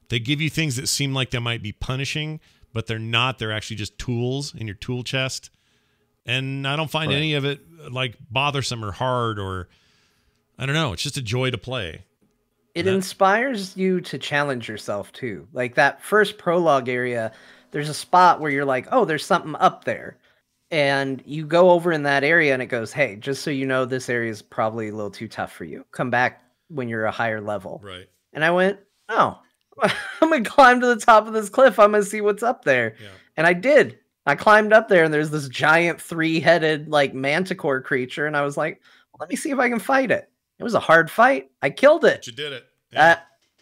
they give you things that seem like they might be punishing, but they're not. They're actually just tools in your tool chest. And I don't find any of it like bothersome or hard, or I don't know. It's just a joy to play. It inspires you to challenge yourself too. Like that first prologue area, there's a spot where you're like, oh, there's something up there. And you go over in that area and it goes, hey, just so you know, this area is probably a little too tough for you. Come back when you're a higher level. Right. And I went, oh, I'm going to climb to the top of this cliff. I'm going to see what's up there. Yeah. And I did. I climbed up there and there's this giant 3-headed like manticore creature. And I was like, well, let me see if I can fight it. It was a hard fight. I killed it. But you did it. Yeah.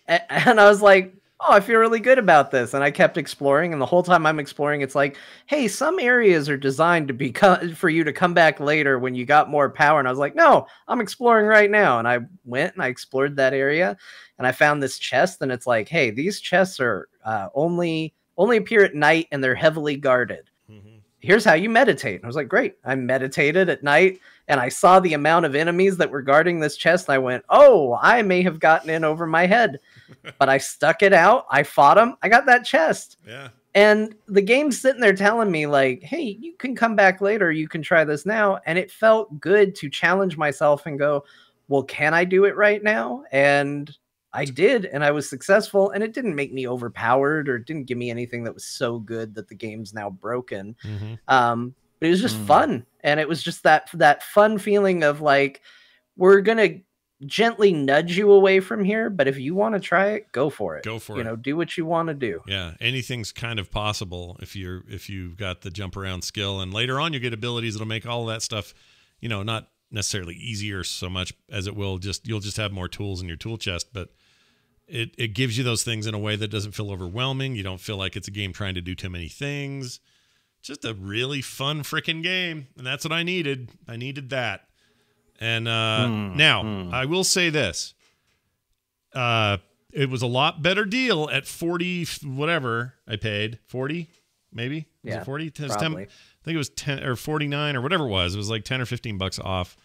And I was like, oh, I feel really good about this. And I kept exploring. And the whole time I'm exploring, it's like, hey, some areas are designed to be for you to come back later when you got more power. And I was like, no, I'm exploring right now. And I went and I explored that area. And I found this chest. And it's like, hey, these chests are only appear at night, and they're heavily guarded. Mm-hmm. Here's how you meditate. And I was like, great. I meditated at night. And I saw the amount of enemies that were guarding this chest. And I went, oh, I may have gotten in over my head. But I stuck it out. I fought them. I got that chest. Yeah. And the game's sitting there telling me like, hey, you can come back later. You can try this now. And it felt good to challenge myself and go, well, can I do it right now? And I did. And I was successful. And it didn't make me overpowered, or it didn't give me anything that was so good that the game's now broken. Mm-hmm. But it was just fun. And it was just that fun feeling of like, we're going to gently nudge you away from here, but if you want to try it, go for it. Go for it. Do what you want to do. Yeah, anything's kind of possible if you've got the jump around skill, and later on you get abilities that'll make all of that stuff, not necessarily easier so much as it will you'll just have more tools in your tool chest, but it gives you those things in a way that doesn't feel overwhelming. You don't feel like it's a game trying to do too many things. Just a really fun freaking game, and that's what I needed. I needed that. And now, I will say this. It was a lot better deal at 40, whatever I paid. 40, maybe? Was it 40? Probably. I think it was 10 or 49 or whatever it was. It was like 10 or 15 bucks off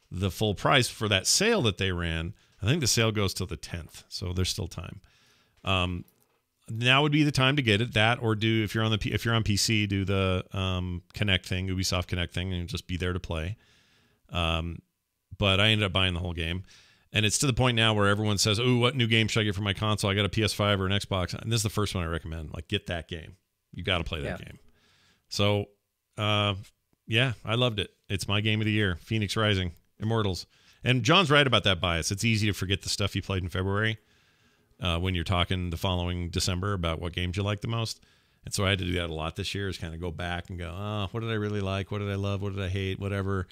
the full price for that sale that they ran. I think the sale goes till the 10th, so there's still time. Now would be the time to get it. That, or if you're on PC, do the Connect thing, Ubisoft Connect thing, and just be there to play. But I ended up buying the whole game, and it's to the point now where everyone says, "Ooh, what new game should I get for my console? I got a PS5 or an Xbox," and this is the first one I recommend. Like, get that game. You got to play that game. So, yeah, I loved it. It's my game of the year. Phoenix Rising, Immortals, and John's right about that bias. It's easy to forget the stuff you played in February when you're talking the following December about what games you like the most. And so I had to do that a lot this year, is kind of go back and go, oh, what did I really like? What did I love? What did I hate? Whatever.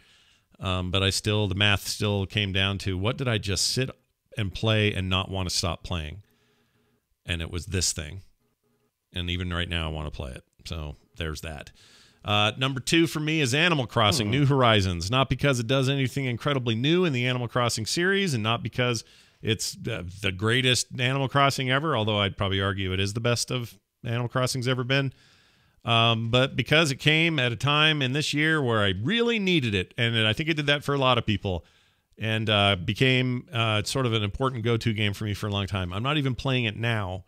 But the math still came down to, what did I just sit and play and not want to stop playing? And it was this thing. And even right now I want to play it. So there's that. Number 2 for me is Animal Crossing New Horizons. Not because it does anything incredibly new in the Animal Crossing series, and not because it's the greatest Animal Crossing ever, although I'd probably argue it is the best of Animal Crossing's ever been. But because it came at a time in this year where I really needed it, and I think it did that for a lot of people, and became sort of an important go-to game for me for a long time. I'm not even playing it now,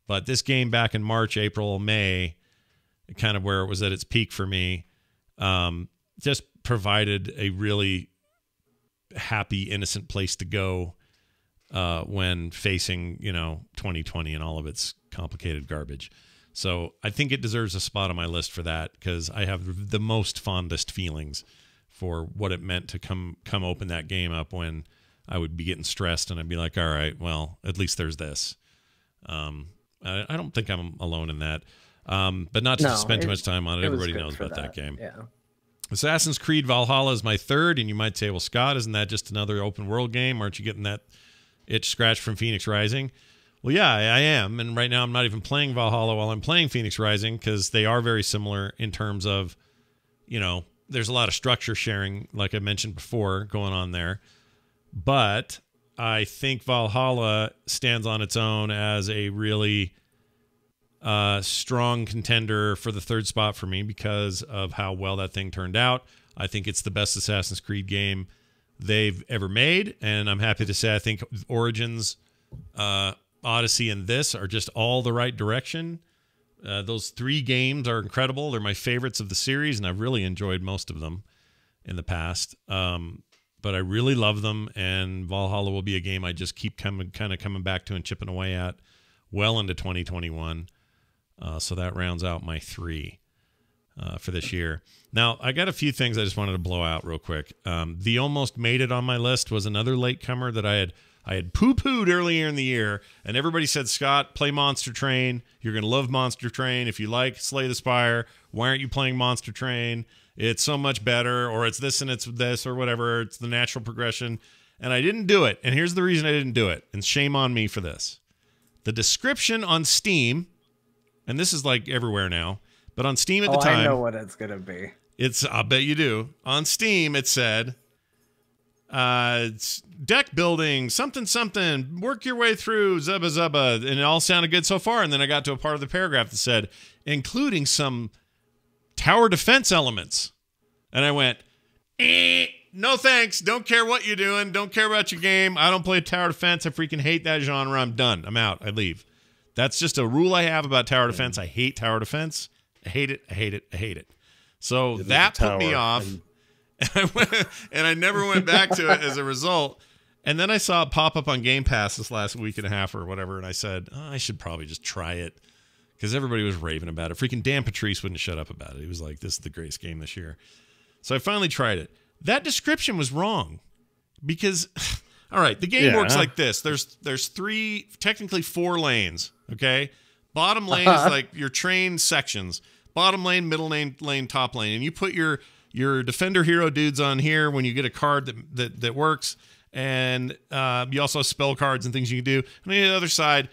but this game back in March, April, May, kind of where it was at its peak for me, just provided a really happy, innocent place to go when facing, 2020 and all of its complicated garbage. So I think it deserves a spot on my list for that, because I have the most fondest feelings for what it meant to come open that game up when I would be getting stressed, and I'd be like, all right, well, at least there's this. I don't think I'm alone in that. But not to spend too much time on it. Everybody knows about that game. Yeah. Assassin's Creed Valhalla is my third, and you might say, well, Scott, isn't that just another open world game? Aren't you getting that itch scratched from Phoenix Rising? Well, yeah, I am. And right now I'm not even playing Valhalla while I'm playing Phoenix Rising because they are very similar in terms of, there's a lot of structure sharing, like I mentioned before, going on there. But I think Valhalla stands on its own as a really strong contender for the third spot for me because of how well that thing turned out. I think it's the best Assassin's Creed game they've ever made, and I'm happy to say I think Origins, Odyssey, and this are just all the right direction. Those 3 games are incredible. They're my favorites of the series, and I've really enjoyed most of them in the past. But I really love them, and Valhalla will be a game I just keep coming back to and chipping away at well into 2021. So that rounds out my 3 for this year. Now, I got a few things I just wanted to blow out real quick. The Almost Made It on my list was another latecomer that I had poo-pooed earlier in the year, and everybody said, Scott, play Monster Train. You're going to love Monster Train. If you like Slay the Spire, why aren't you playing Monster Train? It's so much better, or it's this and it's this, or whatever. It's the natural progression. And I didn't do it, and here's the reason I didn't do it, and shame on me for this. The description on Steam, and this is like everywhere now, but on Steam at the time... I know what it's going to be. I'll bet you do. On Steam, it said... it's deck building, something, work your way through, zubba zubba, and it all sounded good so far. And then I got to a part of the paragraph that said, including some tower defense elements. And I went, no thanks, don't care what you're doing, don't care about your game, I don't play tower defense, I freaking hate that genre, I'm done, I'm out, I leave. That's just a rule I have about tower defense. I hate tower defense. I hate it. So that put me off. And I never went back to it as a result. And then I saw it pop up on Game Pass this last week and a half or whatever, and I said, I should probably just try it because everybody was raving about it. Freaking Dan Patrice wouldn't shut up about it. He was like, this is the greatest game this year. So I finally tried it. That description was wrong because, all right, the game works like this. There's 3, technically 4 lanes, okay? Bottom lane is like your train sections. Bottom lane, middle lane, top lane. And you put your defender hero dudes on here when you get a card that works, and you also have spell cards and things you can do. And on the other side,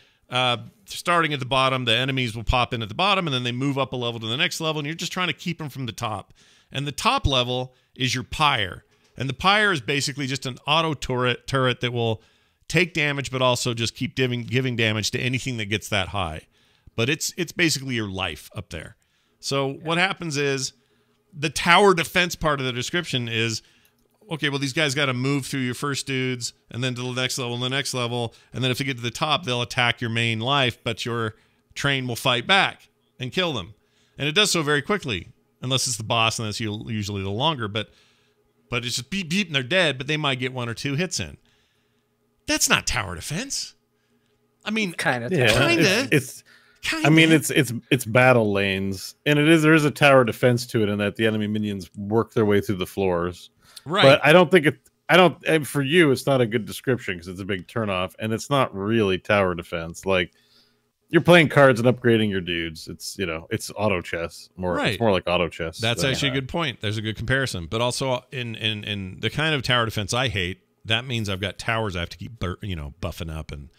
starting at the bottom, the enemies will pop in at the bottom, and then they move up a level to the next level, and you're just trying to keep them from the top. And the top level is your pyre, and the pyre is basically just an auto turret that will take damage, but also just keep giving damage to anything that gets that high. But it's basically your life up there. So what happens is, the tower defense part of the description is, okay, well, these guys got to move through your first dudes and then to the next level and the next level. And then if they get to the top, they'll attack your main life, but your train will fight back and kill them. And it does so very quickly, unless it's the boss, and that's usually the longer. But it's just beep, beep, and they're dead, but they might get 1 or 2 hits in. That's not tower defense. I mean, kind of. It's battle lanes, and there is a tower defense to it, in that the enemy minions work their way through the floors. Right. But I don't think for you, it's not a good description because it's a big turnoff, and it's not really tower defense. Like, you're playing cards and upgrading your dudes. It's it's auto chess more. Right. It's more like auto chess. That's actually a good point. There's a good comparison. But also in the kind of tower defense I hate, that means I've got towers I have to keep buffing up and.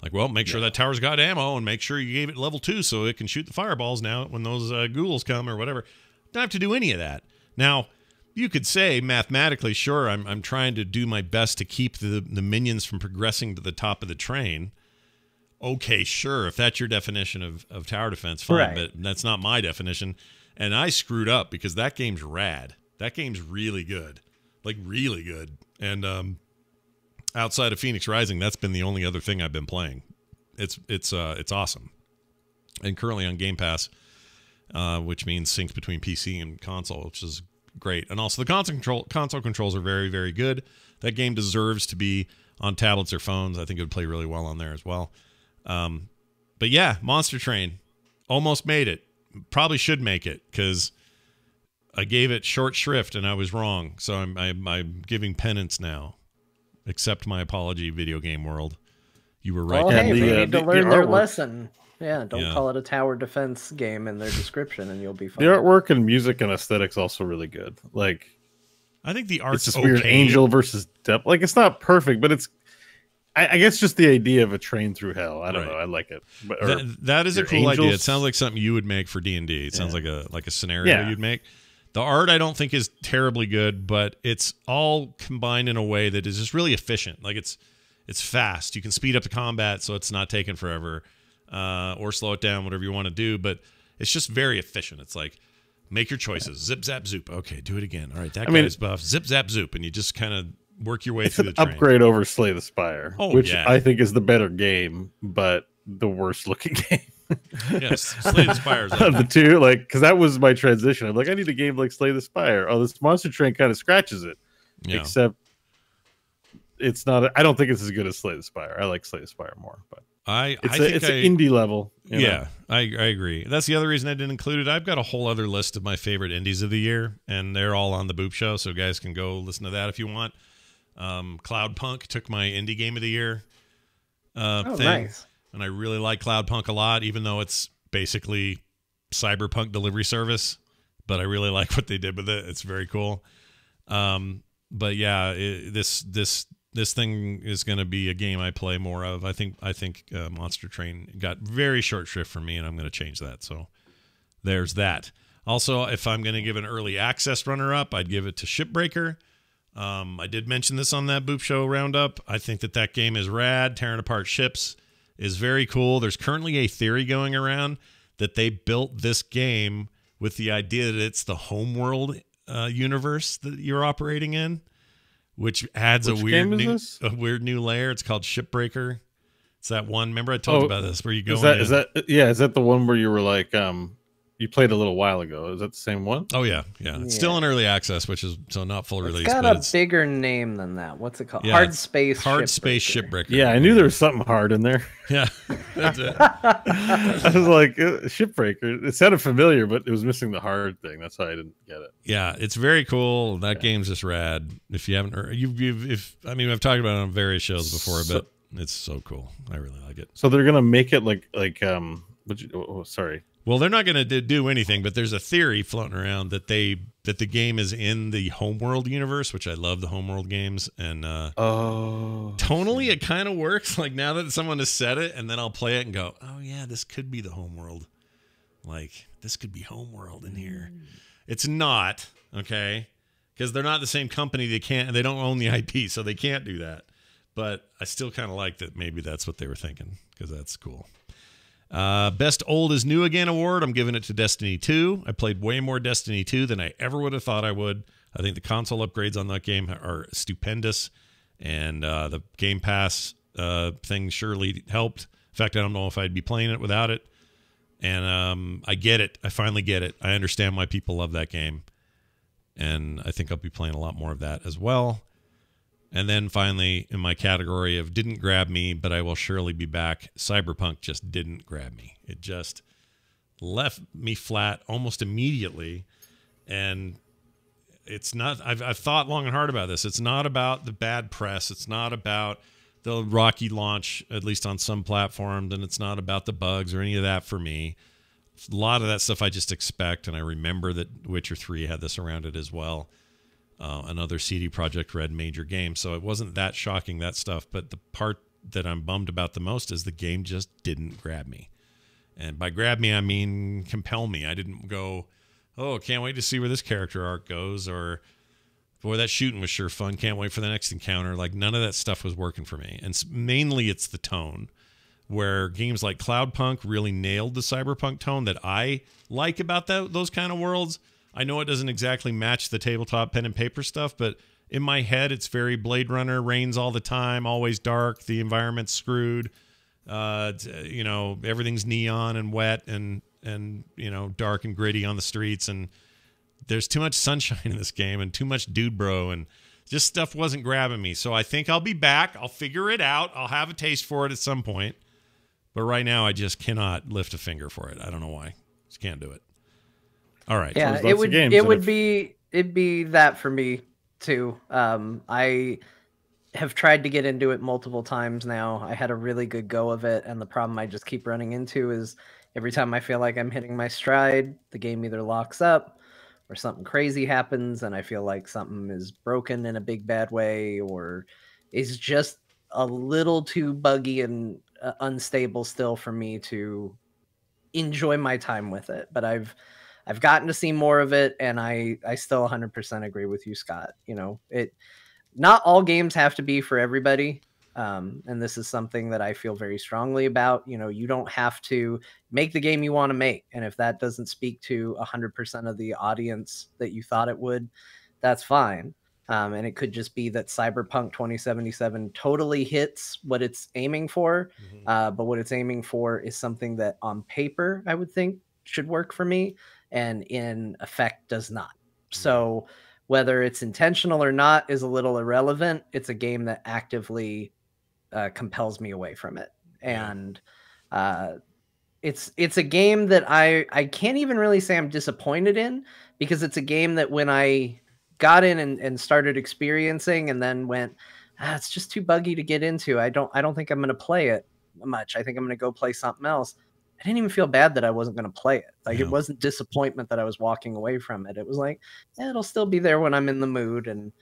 Like, well, make sure that tower's got ammo and make sure you gave it level 2 so it can shoot the fireballs now when those ghouls come or whatever. Don't have to do any of that. Now, you could say mathematically, sure, I'm trying to do my best to keep the minions from progressing to the top of the train. Okay, sure, if that's your definition of tower defense, fine, right. But that's not my definition. And I screwed up because that game's rad. That game's really good. Like, really good. And, outside of Phoenix Rising, that's been the only other thing I've been playing. It's awesome, and currently on Game Pass, which means syncs between PC and console, which is great. And also the console controls are very, very good. That game deserves to be on tablets or phones. I think it would play really well on there as well. But yeah, Monster Train almost made it. Probably should make it because I gave it short shrift and I was wrong. So I'm giving penance now. Accept my apology, video game world. You were right. Well, hey, they need to learn their lesson. Yeah, don't call it a tower defense game in their description, and you'll be fine. The artwork and music and aesthetics also really good. Like, I think the art's it's this weird angel versus devil. Like, it's not perfect, but it's. I guess just the idea of a train through hell. I don't know. I like it. But, that is a cool idea. It sounds like something you would make for D&D. It sounds like a scenario you'd make. The art I don't think is terribly good, but it's all combined in a way that is just really efficient. Like it's fast. You can speed up the combat so it's not taking forever, or slow it down, whatever you want to do. But it's just very efficient. It's like make your choices. Zip zap zoop. Okay, do it again. All right, that guy's buff. Zip zap zoop, and you just kind of work your way through the train. Upgrade over Slay the Spire, which I think is the better game, but the worst looking game. Yes, Slay the Spire. The two, like, because that was my transition. I'm like, I need a game like Slay the Spire. Oh, this Monster Train kind of scratches it, except it's not. I don't think it's as good as Slay the Spire. I like Slay the Spire more, but it's an indie level. Yeah, I agree. That's the other reason I didn't include it. I've got a whole other list of my favorite indies of the year, and they're all on the Boop Show, so guys can go listen to that if you want. Cloudpunk took my indie game of the year thing, nice. And I really like Cloudpunk a lot, even though it's basically Cyberpunk delivery service. But I really like what they did with it. It's very cool. But yeah, this thing is going to be a game I play more of. I think Monster Train got very short shrift for me, and I'm going to change that. So there's that. Also, if I'm going to give an early access runner-up, I'd give it to Shipbreaker. I did mention this on that Boop Show roundup. I think that game is rad. Tearing apart ships is very cool. There's currently a theory going around that they built this game with the idea that it's the homeworld universe that you're operating in, which adds a weird new layer. It's called Shipbreaker. It's that one. Remember I told you about this where you go. Is that the one where you were like you played a little while ago? Is that the same one? Oh yeah. It's still in early access, which is so not full release. It's got a bigger name than that. What's it called? Hard Space Shipbreaker. Yeah, I knew there was something hard in there. Yeah, that's it. I was like Shipbreaker. It sounded familiar, but it was missing the hard thing. That's why I didn't get it. Yeah, it's very cool. That game's just rad. If you haven't heard, I've talked about it on various shows before, but it's so cool. I really like it. So they're gonna make it like sorry. Well, they're not going to do anything, but there's a theory floating around that the game is in the Homeworld universe, which I love the Homeworld games, and tonally it kind of works. Like now that someone has said it, and then I'll play it and go, oh yeah, this could be the Homeworld. Like this could be Homeworld in here. It's not, okay, because they're not the same company. They don't own the IP, so they can't do that. But I still kind of like that. Maybe that's what they were thinking, because that's cool. Best Old is New Again award. I'm giving it to Destiny 2. I played way more Destiny 2 than I ever would have thought I would. I think the console upgrades on that game are stupendous, and the Game Pass thing surely helped. In fact, I don't know if I'd be playing it without it. And I get it. I finally get it. I understand why people love that game, and I think I'll be playing a lot more of that as well. And then finally, in my category of didn't grab me, but I will surely be back, Cyberpunk just didn't grab me. It just left me flat almost immediately. And it's not, I've thought long and hard about this. It's not about the bad press. It's not about the rocky launch, at least on some platforms. And it's not about the bugs or any of that for me. A lot of that stuff I just expect. And I remember that Witcher 3 had this around it as well. Another CD Projekt Red major game. So it wasn't that shocking, that stuff. But the part that I'm bummed about the most is the game just didn't grab me. And by grab me, I mean compel me. I didn't go, oh, can't wait to see where this character arc goes. Or, boy, that shooting was sure fun. Can't wait for the next encounter. Like, none of that stuff was working for me. And mainly it's the tone. Where games like Cloudpunk really nailed the cyberpunk tone that I like about those kind of worlds. I know it doesn't exactly match the tabletop pen and paper stuff, but in my head, it's very Blade Runner, rains all the time, always dark, the environment's screwed, everything's neon and wet and dark and gritty on the streets, and there's too much sunshine in this game and too much dude bro, and just stuff wasn't grabbing me. So I think I'll be back. I'll figure it out. I'll have a taste for it at some point, but right now I just cannot lift a finger for it. I don't know why. Just can't do it. All right. Yeah, it'd be that for me too. have tried to get into it multiple times now. I had a really good go of it, and the problem I just keep running into is every time I feel like I'm hitting my stride, the game either locks up or something crazy happens, and I feel like something is broken in a big bad way, or is just a little too buggy and unstable still for me to enjoy my time with it. But I've gotten to see more of it, and I still 100% agree with you, Scott. You know, not all games have to be for everybody. And this is something that I feel very strongly about. You know, you don't have to make the game you want to make. And if that doesn't speak to 100% of the audience that you thought it would, that's fine. And it could just be that Cyberpunk 2077 totally hits what it's aiming for. But what it's aiming for is something that on paper, I would think should work for me, and in effect does not. So whether it's intentional or not is a little irrelevant. It's a game that actively compels me away from it. And it's a game that I can't even really say I'm disappointed in, because it's a game that when I got in and started experiencing and then went, it's just too buggy to get into. I don't think I'm going to play it much. I think I'm going to go play something else. I didn't even feel bad that I wasn't going to play it. Like, it wasn't disappointment that I was walking away from it. It was like, it'll still be there when I'm in the mood, and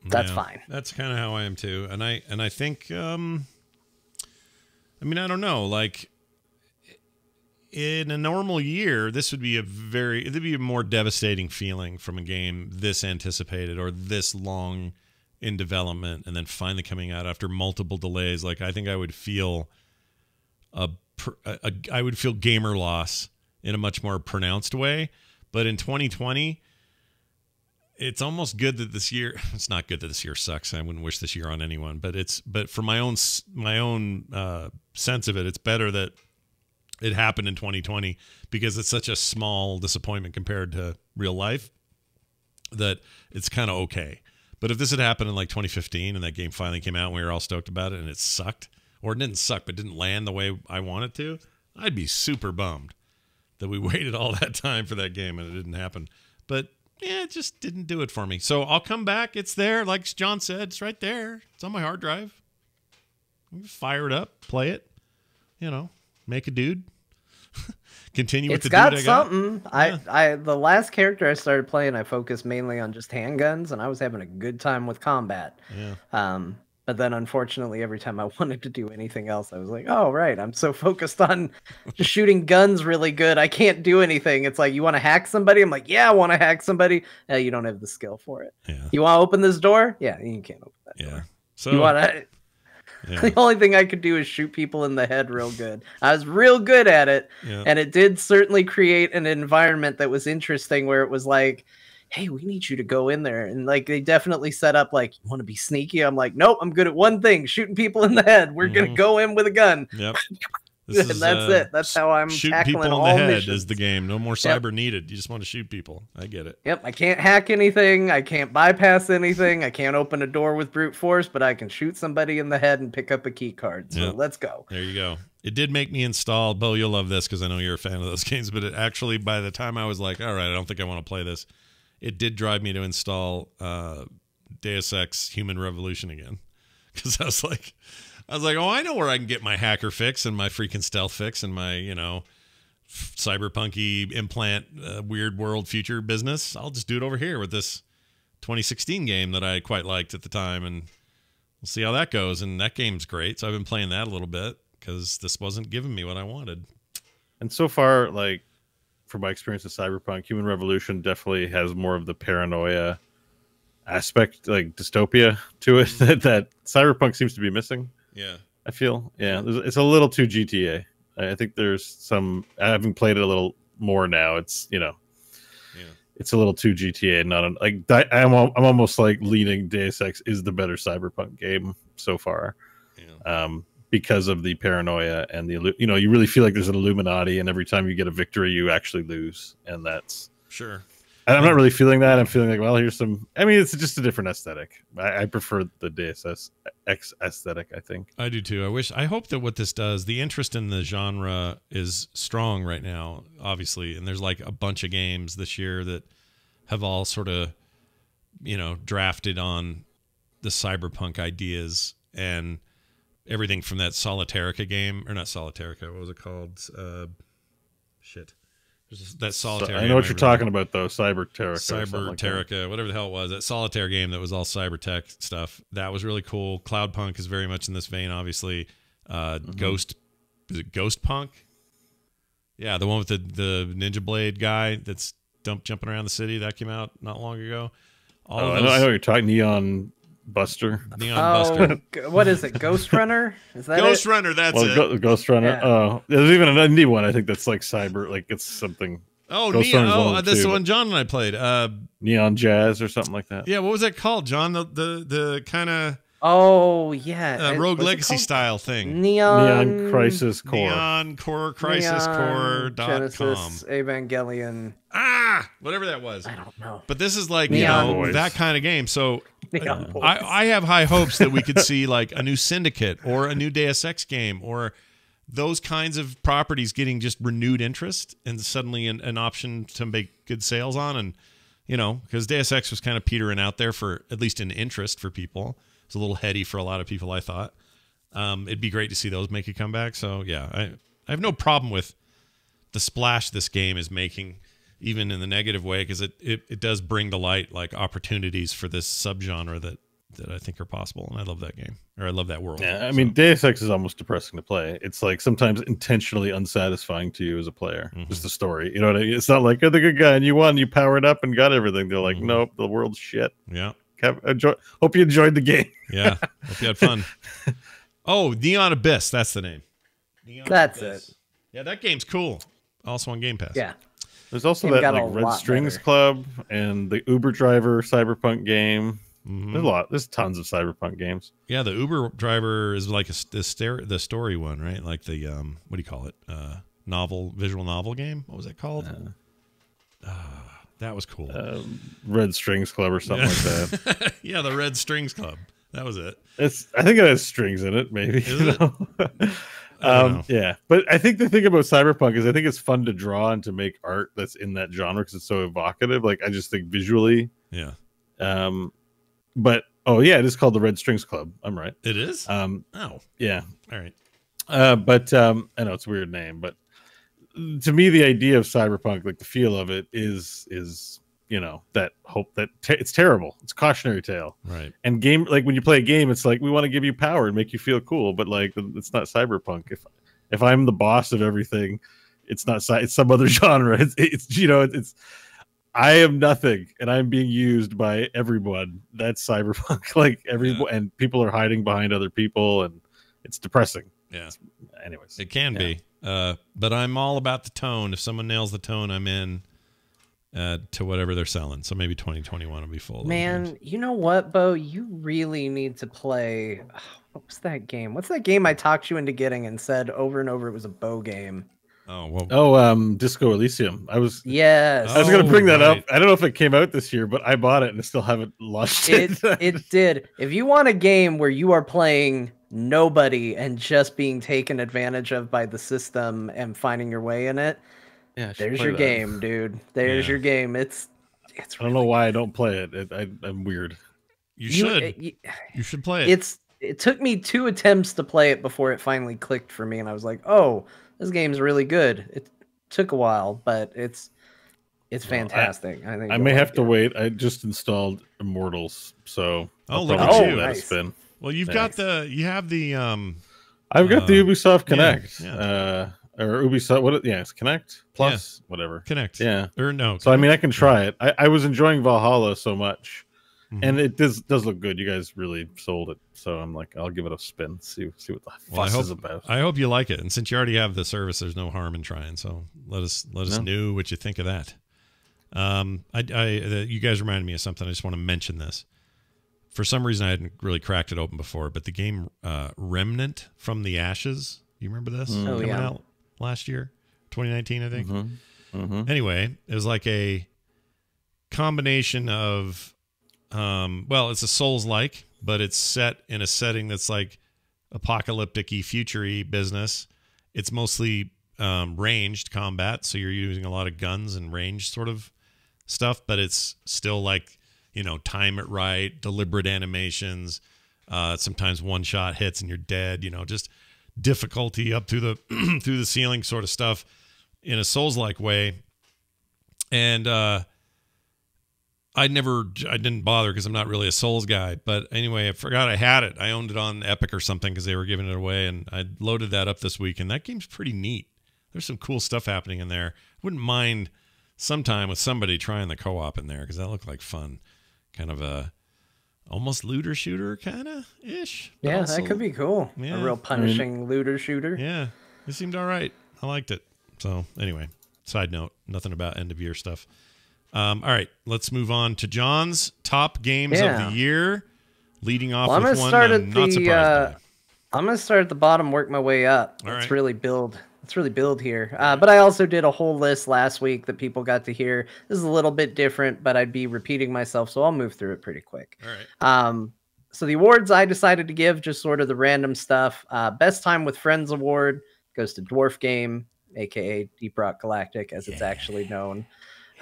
that's fine. That's kind of how I am too. And I think, I mean, I don't know, like in a normal year, this would be it'd be a more devastating feeling from a game this anticipated or this long in development and then finally coming out after multiple delays. Like, I think I would feel I would feel gamer loss in a much more pronounced way. But in 2020, it's almost good that this year, it's not good that this year sucks. I wouldn't wish this year on anyone, but for my own sense of it, it's better that it happened in 2020 because it's such a small disappointment compared to real life that it's kind of okay. But if this had happened in like 2015 and that game finally came out and we were all stoked about it and it sucked, or it didn't suck but didn't land the way I wanted to, I'd be super bummed that we waited all that time for that game and it didn't happen. But yeah, it just didn't do it for me. So I'll come back. It's there. Like John said, it's right there. It's on my hard drive. Fire it up, play it, you know, make a dude. Continue with the dude I got. It's got something. Yeah. The last character I started playing, I focused mainly on just handguns, and I was having a good time with combat. Yeah. But then, unfortunately, every time I wanted to do anything else, I was like, oh, right, I'm so focused on just shooting guns really good, I can't do anything. It's like, you want to hack somebody? I'm like, yeah, I want to hack somebody. You don't have the skill for it. Yeah. You want to open this door? Yeah, you can't open that door. So you want to... Yeah. The only thing I could do is shoot people in the head real good. I was real good at it, and it did certainly create an environment that was interesting where it was like, hey, we need you to go in there. And like, they definitely set up like, you want to be sneaky? I'm like, nope, I'm good at one thing, shooting people in the head. We're going to go in with a gun. Yep. And that's it. That's how I'm tackling people all in the head missions. Is the game. No more cyber needed. You just want to shoot people. I get it. Yep. I can't hack anything. I can't bypass anything. I can't open a door with brute force, but I can shoot somebody in the head and pick up a key card. So let's go. There you go. It did make me install, Bo, you'll love this because I know you're a fan of those games, but it actually, by the time I was like, all right, I don't think I want to play this, it did drive me to install Deus Ex Human Revolution again. Because I was like, oh, I know where I can get my hacker fix and my freaking stealth fix and my, you know, cyberpunky implant weird world future business. I'll just do it over here with this 2016 game that I quite liked at the time, and we'll see how that goes. And that game's great, so I've been playing that a little bit because this wasn't giving me what I wanted. And so far, like, from my experience with Cyberpunk, Human Revolution definitely has more of the paranoia aspect, like dystopia to it, that Cyberpunk seems to be missing. Yeah, I feel. Yeah, it's a little too GTA. I think there's some. Having played it a little more now, it's, you know, it's a little too GTA. Not like I'm almost like leaning Deus Ex is the better Cyberpunk game so far, because of the paranoia and the, you know, you really feel like there's an Illuminati, and every time you get a victory, you actually lose, and that's sure. And I'm not really feeling that. I'm feeling like, well, here's some. I mean, it's just a different aesthetic. I prefer the Deus Ex aesthetic, I think. I do too. I hope that what this does, the interest in the genre is strong right now, obviously. And there's like a bunch of games this year that have all sort of, you know, drafted on the cyberpunk ideas and everything from that Solitarica game, or not Solitarica, what was it called? Shit. That Solitaire. I know what you're talking about, though. Cyberterica. Cyberterica, whatever the hell it was. That Solitaire game that was all cybertech stuff. That was really cool. Cloudpunk is very much in this vein, obviously. Ghost, is it Ghost Punk? Yeah, the one with the Ninja Blade guy that's jumping around the city. That came out not long ago. I know what you're talking. Neon Buster. Buster. What is it? Ghost Runner? Is that Ghost it? Runner? That's it. Ghost Runner. Yeah. Oh, there's even an indie one. I think that's like cyber, like it's something. Oh, Ghost Neon. Runner's Oh, one that's too, the one John and I played. Neon Jazz or something like that. Yeah, what was that called, John? The kind of Oh yeah, Rogue Legacy style thing. Neon Crisis Core. Neon Core Crisis Core Genesis Evangelion. Whatever that was. I don't know. But this is like Neon that kind of game. So Neon Boys. I have high hopes that we could see like a new Syndicate or a new Deus Ex game or those kinds of properties getting just renewed interest and suddenly an option to make good sales on. And because Deus Ex was kind of petering out there for at least an interest for people. It's a little heady for a lot of people, I thought. It'd be great to see those make a comeback. So, yeah, I have no problem with the splash this game is making, even in the negative way, because it does bring to light like opportunities for this subgenre that I think are possible. And I love that game, or I love that world. Yeah, I mean, Deus Ex is almost depressing to play. It's like sometimes intentionally unsatisfying to you as a player. Just the story. You know what I mean? It's not like, you're the good guy and you won, you powered up and got everything. They're like, nope, the world's shit. Yeah. Hope you enjoyed the game. Yeah. Hope you had fun. Oh, Neon Abyss. That's the name. That's it. Yeah, that game's cool. Also on Game Pass. Yeah. There's also Game that got like a Red lot Strings better. Club and the Uber Driver Cyberpunk game. There's tons of Cyberpunk games. Yeah, the Uber driver is like the story one, right? Like the what do you call it? Visual novel game. What was it called? That was cool. Red Strings Club or something like that. Yeah, the Red Strings Club. That was it. I think it has strings in it, maybe. Is it? I don't know. Yeah, but I think the thing about Cyberpunk is I think it's fun to draw and to make art that's in that genre because it's so evocative. Like I just think visually. Yeah. But it is called the Red Strings Club. I'm right. It is. Oh. Yeah. All right. But I know it's a weird name, but to me, the idea of Cyberpunk, like the feel of it, is that hope that it's terrible. It's a cautionary tale. Right. And game, like when you play a game, it's like we want to give you power and make you feel cool, but like it's not Cyberpunk. If I'm the boss of everything, it's not. It's some other genre. It's I am nothing, and I'm being used by everyone. That's Cyberpunk. Like everyone, and people are hiding behind other people, and it's depressing. Yeah. Anyways, It can be. But I'm all about the tone. If someone nails the tone, I'm in to whatever they're selling. So maybe 2021 will be full. Man, you know what, Bo? You really need to play. What was that game? What's that game I talked you into getting and said over and over it was a Bo game? Oh, well. Disco Elysium. Yes. I was going to bring that right. up. I don't know if it came out this year, but I bought it and I still haven't launched it. It did. If you want a game where you are playing nobody and just being taken advantage of by the system and finding your way in it, there's your game, dude. There's your game. It's. I don't know why I don't play it. I'm weird. You should. You should play it. It took me 2 attempts to play it before it finally clicked for me, and I was like, "Oh, this game's really good." It took a while, but it's fantastic. I think I may have to wait. I just installed Immortals, so look at you. Nice. Spin. Well, you've got the. You have the. I've got the Ubisoft Connect. Yeah. Or Ubisoft. It's Connect Plus, whatever. Connect. Yeah. Or no. So I mean, I can try it. I was enjoying Valhalla so much, and it does look good. You guys really sold it, so I'm like, I'll give it a spin. See what the fuss is about. I hope you like it, and since you already have the service, there's no harm in trying. So let us know what you think of that. You guys reminded me of something. I just want to mention this. For some reason, I hadn't really cracked it open before, but the game Remnant from the Ashes. You remember this coming out last year, 2019, I think. Anyway, it was like a combination of, it's a Souls-like, but it's set in a setting that's like apocalyptic-y, future-y business. It's mostly ranged combat, so you're using a lot of guns and range sort of stuff, but it's still like, time it right, deliberate animations. Sometimes one shot hits and you're dead. Just difficulty up through the through the ceiling sort of stuff in a Souls-like way. And I didn't bother because I'm not really a Souls guy. But anyway, I forgot I had it. I owned it on Epic or something because they were giving it away, and I loaded that up this week. And that game's pretty neat. There's some cool stuff happening in there. I wouldn't mind sometime with somebody trying the co-op in there because that looked like fun. Kind of a almost looter shooter kind of ish. Yeah, also, that could be cool. Yeah, a real punishing looter shooter. Yeah, it seemed all right. I liked it. So anyway, side note, nothing about end of year stuff. All right, let's move on to John's top games of the year. Leading off with one I'm not surprised by. I'm going to start at the bottom, work my way up. Let's really build here. But I also did a whole list last week that people got to hear. This is a little bit different, but I'd be repeating myself, so I'll move through it pretty quick. All right. So the awards I decided to give, just sort of the random stuff. Best Time with Friends award goes to Dwarf Game, aka Deep Rock Galactic, as it's actually known.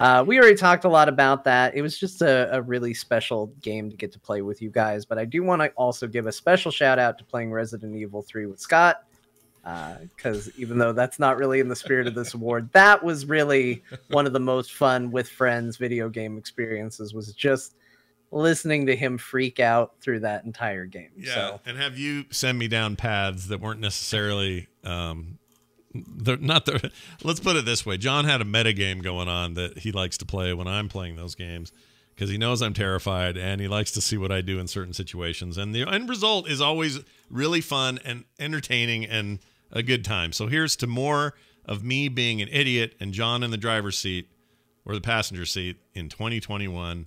We already talked a lot about that. It was just a really special game to get to play with you guys. But I do want to also give a special shout out to playing Resident Evil 3 with Scott. Because even though that's not really in the spirit of this award, that was really one of the most fun with friends video game experiences, was just listening to him freak out through that entire game. Yeah, so. And have you send me down paths that weren't necessarily... let's put it this way. John had a meta game going on that he likes to play when I'm playing those games because he knows I'm terrified and he likes to see what I do in certain situations. And the end result is always really fun and entertaining and a good time. So here's to more of me being an idiot and John in the driver's seat or the passenger seat in 2021,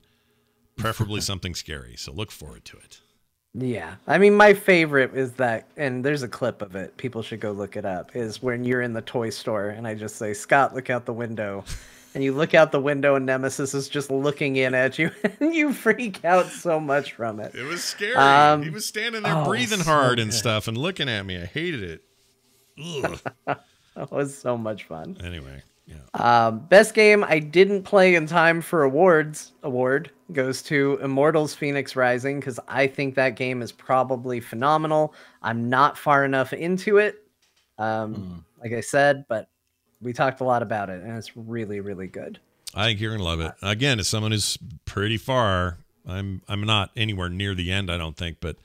preferably something scary. So look forward to it. Yeah, I mean, my favorite is that, and there's a clip of it, people should go look it up, is when you're in the toy store and I just say, Scott, look out the window. And you look out the window and Nemesis is just looking in at you and you freak out so much from it. It was scary. He was standing there breathing hard and good. stuff and looking at me. I hated it. Ugh. It was so much fun. Anyway, yeah. Best game I didn't play in time for award goes to Immortals Phoenix Rising, because I think that game is probably phenomenal. I'm not far enough into it, like I said, but we talked a lot about it, and it's really, really good. I think you're going to love it. Again, as someone who's pretty far, I'm not anywhere near the end, I don't think, but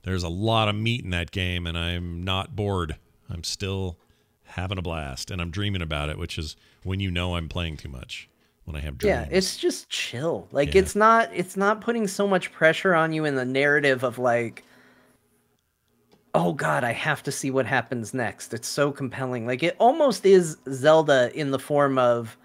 there's a lot of meat in that game, and I'm not bored. I'm still having a blast, and I'm dreaming about it, which is when I'm playing too much, when I have dreams. Yeah, it's just chill. Like, it's not putting so much pressure on you in the narrative of like, oh God, I have to see what happens next. It's so compelling. Like, it almost is Zelda in the form of,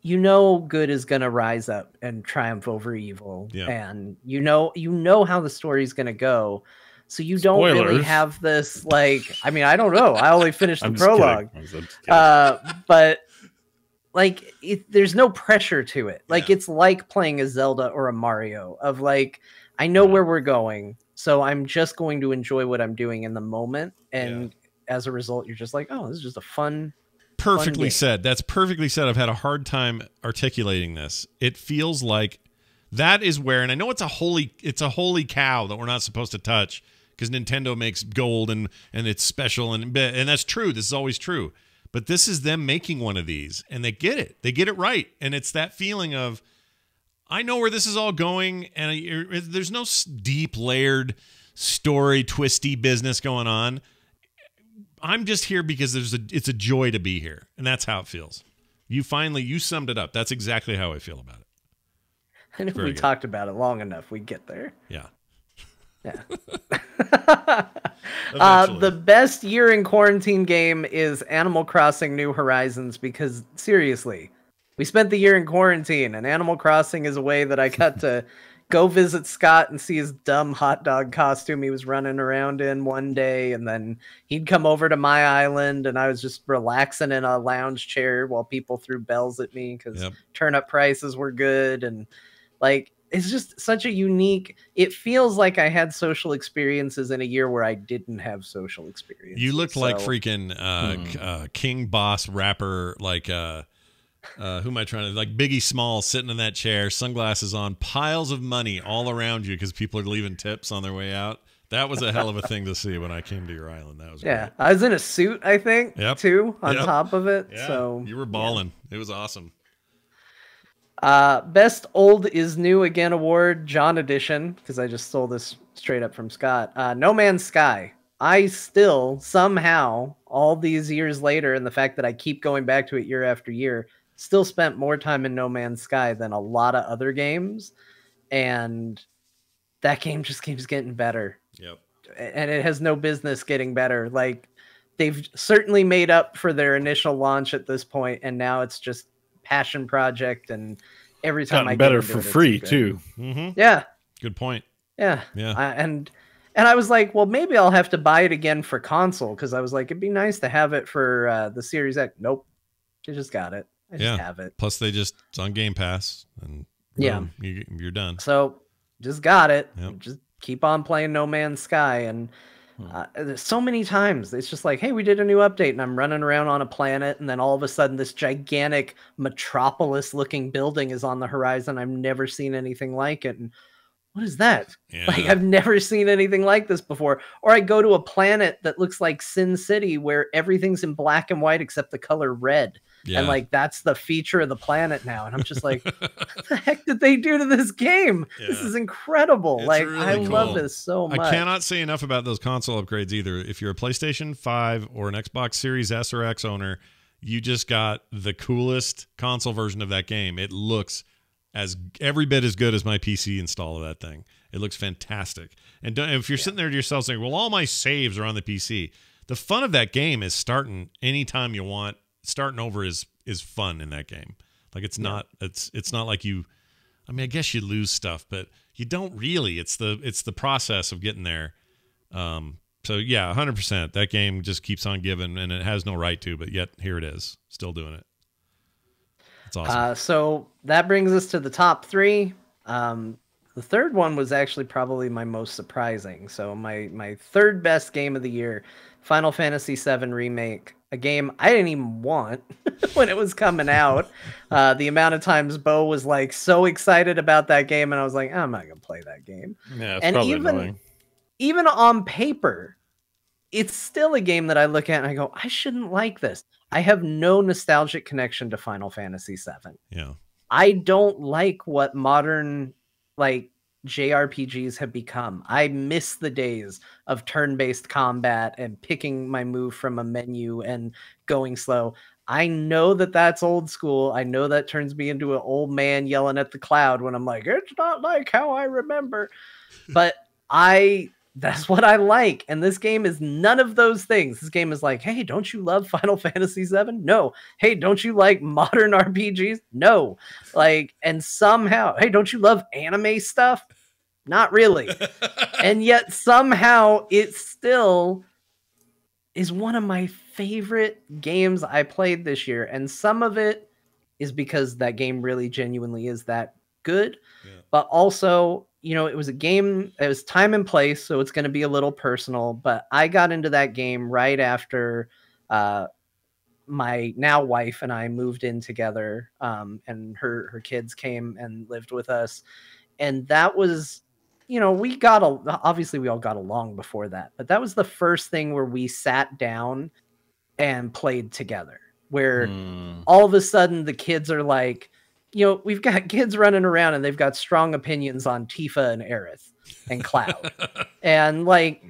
good is going to rise up and triumph over evil. Yeah. And you know how the story's going to go. So you don't really have this, like, I mean, I don't know. I only finished the prologue. But like, there's no pressure to it. Like, it's like playing a Zelda or a Mario of like, I know where we're going, so I'm just going to enjoy what I'm doing in the moment. And as a result, you're just like, oh, this is just a fun. Perfectly said. That's perfectly said. I've had a hard time articulating this. It feels like that is where, and I know it's a holy cow that we're not supposed to touch because Nintendo makes gold and it's special and that's true. This is always true. But this is them making one of these, and they get it. They get it right, and it's that feeling of, I know where this is all going, and there's no deep layered story, twisty business going on. I'm just here because it's a joy to be here, and that's how it feels. You summed it up. That's exactly how I feel about it. And if we talked about it long enough, we'd get there. Yeah. Yeah. The best year in quarantine game is Animal Crossing New Horizons, because seriously, we spent the year in quarantine, and Animal Crossing is a way that I got to go visit Scott and see his dumb hot dog costume he was running around in one day, and then he'd come over to my island, and I was just relaxing in a lounge chair while people threw bells at me because turnip prices were good, and like, it's just such a unique, it feels like I had social experiences in a year where I didn't have social experiences. You looked like freaking King Boss rapper, like Who am I trying to like? Biggie Small sitting in that chair, sunglasses on, piles of money all around you because people are leaving tips on their way out. That was a hell of a thing to see when I came to your island. That was great. I was in a suit, I think, too, on top of it. Yeah. So you were balling. It was awesome. Best Old is New Again award, John edition, because I just stole this straight up from Scott. No Man's Sky. I still somehow, all these years later, and the fact that I keep going back to it year after year, still spent more time in No Man's Sky than a lot of other games. And that game just keeps getting better. Yep. And it has no business getting better. Like, they've certainly made up for their initial launch at this point, and now it's just passion project, and every time I get better into for it, free good. too. Mm-hmm. Yeah. Good point. Yeah. Yeah. And I was like, well, maybe I'll have to buy it again for console, because I was like, it'd be nice to have it for the Series X. Nope. I just got it. I just have it. Plus, it's on Game Pass, and boom, you're done. So just got it. Yep. Just keep on playing No Man's Sky. And there's so many times it's just like, hey, we did a new update, and I'm running around on a planet, and then all of a sudden this gigantic metropolis looking building is on the horizon. I've never seen anything like it. And what is that? Yeah. Like, I've never seen anything like this before. Or I go to a planet that looks like Sin City, where everything's in black and white except the color red. Yeah. And like, that's the feature of the planet now. And I'm just like, what the heck did they do to this game? Yeah. This is incredible. It's like, really I cool. love this so much. I cannot say enough about those console upgrades either. If you're a PlayStation 5 or an Xbox Series S or X owner, you just got the coolest console version of that game. It looks every bit as good as my PC install of that thing. It looks fantastic. And if you're sitting there to yourself saying, well, all my saves are on the PC, the fun of that game is starting anytime you want. Starting over is fun in that game. Like, it's not like you, I mean, I guess you lose stuff, but you don't really. It's the process of getting there. So yeah, 100%. That game just keeps on giving, and it has no right to, but yet here it is, still doing it. It's awesome. So that brings us to the top three. The third one was actually probably my most surprising. So my third best game of the year, Final Fantasy VII Remake, a game I didn't even want when it was coming out. The amount of times Bo was like so excited about that game, and I was like, I'm not gonna play that game. Yeah, it's and probably annoying. Even on paper, it's still a game that I look at and I go, I shouldn't like this. I have no nostalgic connection to Final Fantasy VII. Yeah. I don't like what modern like JRPGs have become. I miss the days of turn-based combat and picking my move from a menu and going slow. I know that that's old school. I know that turns me into an old man yelling at the cloud when I'm like, it's not like how I remember. But that's what I like. And this game is none of those things. This game is like, hey, don't you love Final Fantasy VII? No. Hey, don't you like modern RPGs? No. Like, and somehow, hey, don't you love anime stuff? Not really. And yet somehow it still is one of my favorite games I played this year. And some of it is because that game really genuinely is that good. Yeah. But also, you know, it was a game, it was time and place, so it's going to be a little personal, but I got into that game right after my now wife and I moved in together, and her kids came and lived with us. And that was, you know, obviously we all got along before that, but that was the first thing where we sat down and played together, where all of a sudden the kids are like, you know, we've got kids running around and they've got strong opinions on Tifa and Aerith and Cloud. And like,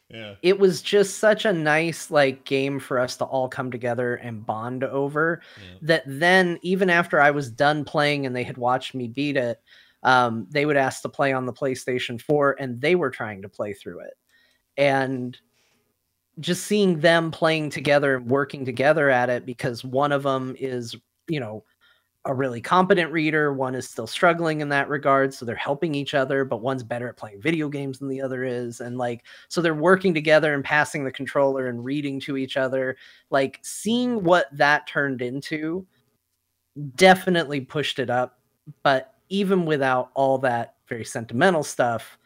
yeah, it was just such a nice like game for us to all come together and bond over, that then even after I was done playing and they had watched me beat it, they would ask to play on the PlayStation 4 and they were trying to play through it. And just seeing them playing together and working together at it, because one of them is, you know, a really competent reader, one is still struggling in that regard, so they're helping each other, but one's better at playing video games than the other is, and like, so they're working together and passing the controller and reading to each other. Like, seeing what that turned into definitely pushed it up. But even without all that very sentimental stuff,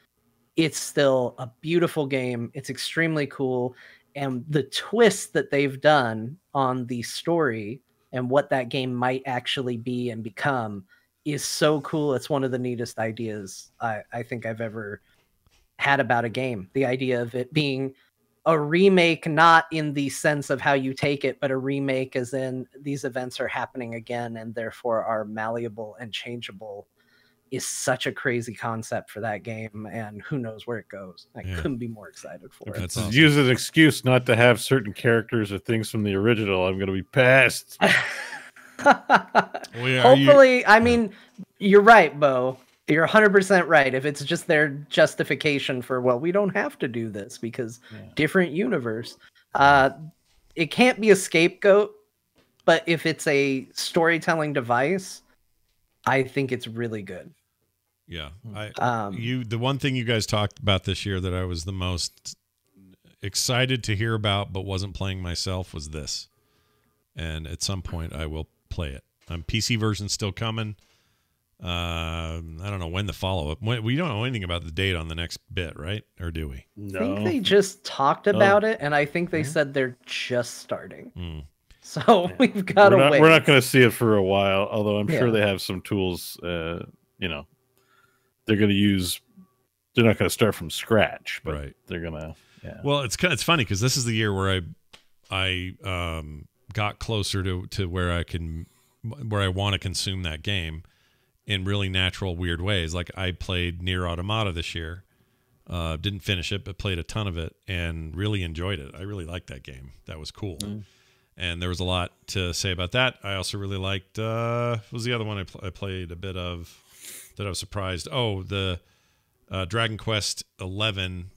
it's still a beautiful game. It's extremely cool, and the twist that they've done on the story and what that game might actually be and become is so cool. It's one of the neatest ideas I think I've ever had about a game. The idea of it being a remake, not in the sense of how you take it, but a remake as in these events are happening again and therefore are malleable and changeable, is such a crazy concept for that game, and who knows where it goes. I couldn't be more excited for it. Awesome. Use an excuse not to have certain characters or things from the original. I'm going to be pissed. Hopefully, I mean, you're right, Bo. You're 100% right. If it's just their justification for, well, we don't have to do this because different universe. It can't be a scapegoat, but if it's a storytelling device, I think it's really good. Yeah. The one thing you guys talked about this year that I was the most excited to hear about but wasn't playing myself was this. And at some point I will play it. PC version's still coming. I don't know when the follow-up. We don't know anything about the date on the next bit, right? Or do we? No. I think they just talked about it, and I think they said they're just starting. So we've got to wait. We're not going to see it for a while, although I'm sure they have some tools, they're going to use. They're not going to start from scratch, but they're going to. Yeah. Well, it's funny because this is the year where I got closer to where I want to consume that game in really natural, weird ways. Like I played Nier Automata this year. Didn't finish it, but played a ton of it and really enjoyed it. I really liked that game. That was cool. And there was a lot to say about that. I also really liked, what was the other one I played a bit of that I was surprised? Oh, the Dragon Quest 11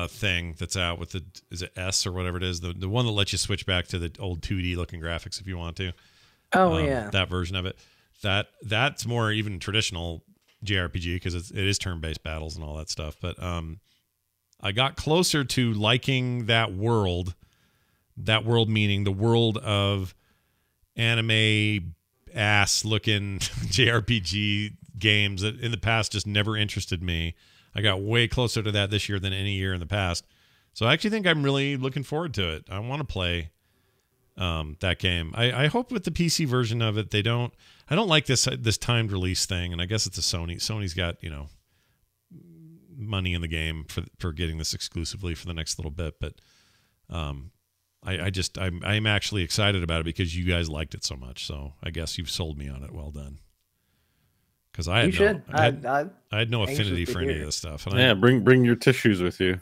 thing that's out with is it S or whatever it is? The one that lets you switch back to the old 2D looking graphics if you want to. Oh, yeah. That version of it. That's more even traditional JRPG because it is turn-based battles and all that stuff. But I got closer to liking that world. That world meaning the world of anime ass-looking JRPG games that in the past just never interested me. I got way closer to that this year than any year in the past. So I actually think I'm really looking forward to it. I want to play that game. I hope with the PC version of it, I don't like this timed release thing, and I guess it's a Sony. Sony's got, money in the game for getting this exclusively for the next little bit, but I'm actually excited about it because you guys liked it so much. So I guess you've sold me on it. Well done. Because I had no affinity for any of this stuff. And bring your tissues with you.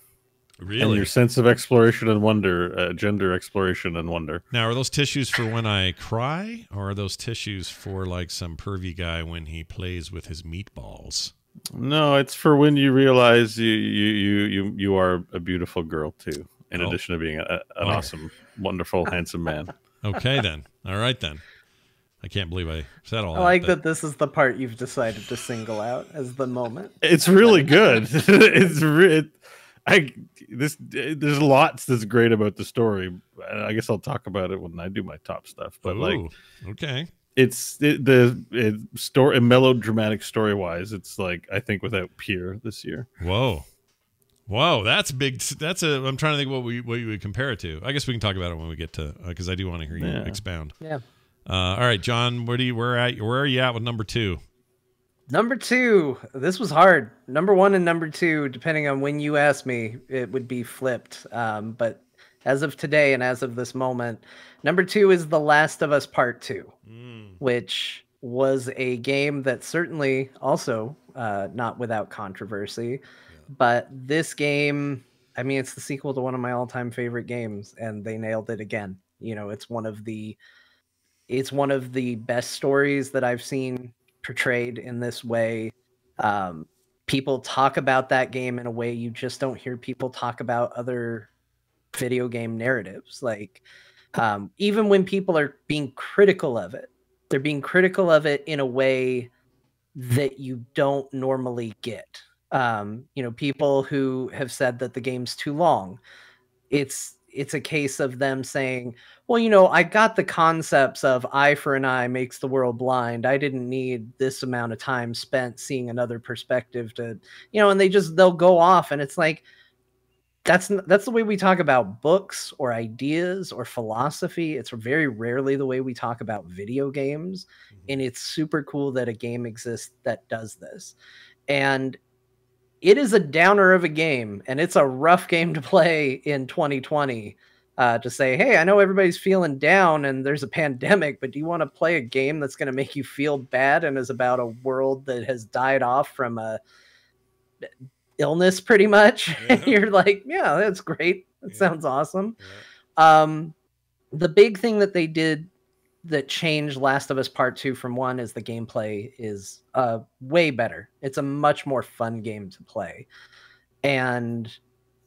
Really? And your sense of exploration and wonder, gender exploration and wonder. Now, are those tissues for when I cry, or are those tissues for like some pervy guy when he plays with his meatballs? No, it's for when you realize you are a beautiful girl too. In addition to being an awesome, wonderful, handsome man. Okay, then. All right, then. I can't believe I said all that. I like that this is the part you've decided to single out as the moment. It's really good. There's lots that's great about the story. I guess I'll talk about it when I do my top stuff. But okay. The story, melodramatic story wise, it's like I think without peer this year. Whoa, that's big. I'm trying to think what you would compare it to. I guess we can talk about it when we get to because I do want to hear you expound. Yeah. All right, John, where are you at with number 2? Number 2, this was hard. Number 1 and number 2, depending on when you ask me, it would be flipped. But as of today and as of this moment, number 2 is The Last of Us Part 2, which was a game that certainly also not without controversy. But this game, I mean, it's the sequel to one of my all-time favorite games, and they nailed it again. It's one of the best stories that I've seen portrayed in this way. People talk about that game in a way you just don't hear people talk about other video game narratives. Like, even when people are being critical of it, they're being critical of it in a way that you don't normally get. People who have said that the game's too long. It's a case of them saying, well, I got the concepts of eye for an eye makes the world blind. I didn't need this amount of time spent seeing another perspective to, and they'll go off, and it's like, that's the way we talk about books or ideas or philosophy. It's very rarely the way we talk about video games. And it's super cool that a game exists that does this. And it is a downer of a game, and it's a rough game to play in 2020. To say, hey, I know everybody's feeling down and there's a pandemic, but do you want to play a game that's going to make you feel bad and is about a world that has died off from a illness pretty much? Yeah. You're like, yeah, that's great. That sounds awesome. Yeah. The big thing that they did that changed Last of Us Part 2 from 1 is the gameplay is way better. It's a much more fun game to play. And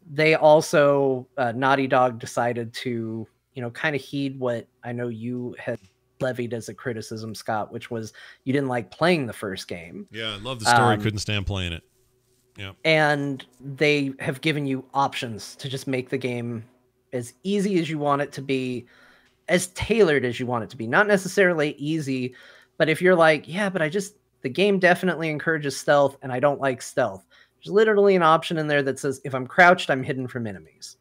they also, Naughty Dog decided to, kind of heed what I know you had levied as a criticism, Scott, which was you didn't like playing the first game. Yeah, I love the story. Couldn't stand playing it. Yeah. And they have given you options to just make the game as easy as you want it to be, as tailored as you want it to be. Not necessarily easy, but if you're like, yeah, but the game definitely encourages stealth and I don't like stealth. There's literally an option in there that says, if I'm crouched, I'm hidden from enemies.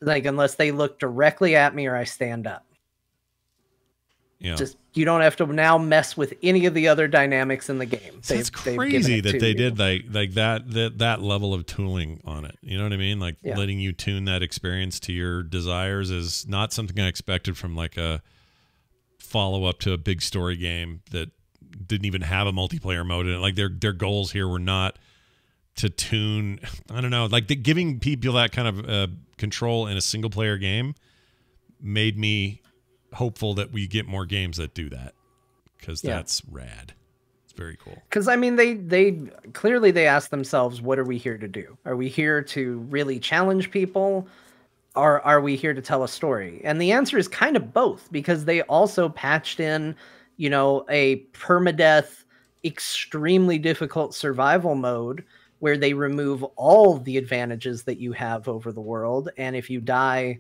Like, unless they look directly at me or I stand up. Yeah. Just, you don't have to now mess with any of the other dynamics in the game. It's crazy that they did like that level of tooling on it. You know what I mean? Like letting you tune that experience to your desires is not something I expected from like a follow-up to a big story game that didn't even have a multiplayer mode in it. Like their goals here were not to tune, I don't know, like giving people that kind of control in a single player game made me hopeful that we get more games that do that, because that's rad. It's very cool. Because I mean, they clearly they asked themselves, what are we here to do? Are we here to really challenge people, or are we here to tell a story? And the answer is kind of both, because they also patched in, a permadeath, extremely difficult survival mode where they remove all the advantages that you have over the world. And if you die,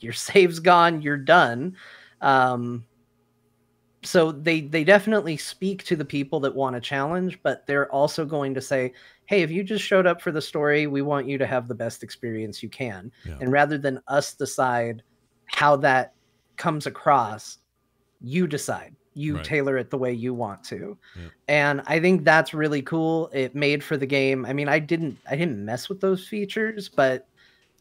your save's gone, you're done. So they definitely speak to the people that want a challenge, but they're also going to say, hey, if you just showed up for the story, we want you to have the best experience you can. Yeah. And rather than us decide how that comes across, you decide. You tailor it the way you want to. Yeah. And I think that's really cool. It made for the game. I mean, I didn't mess with those features, but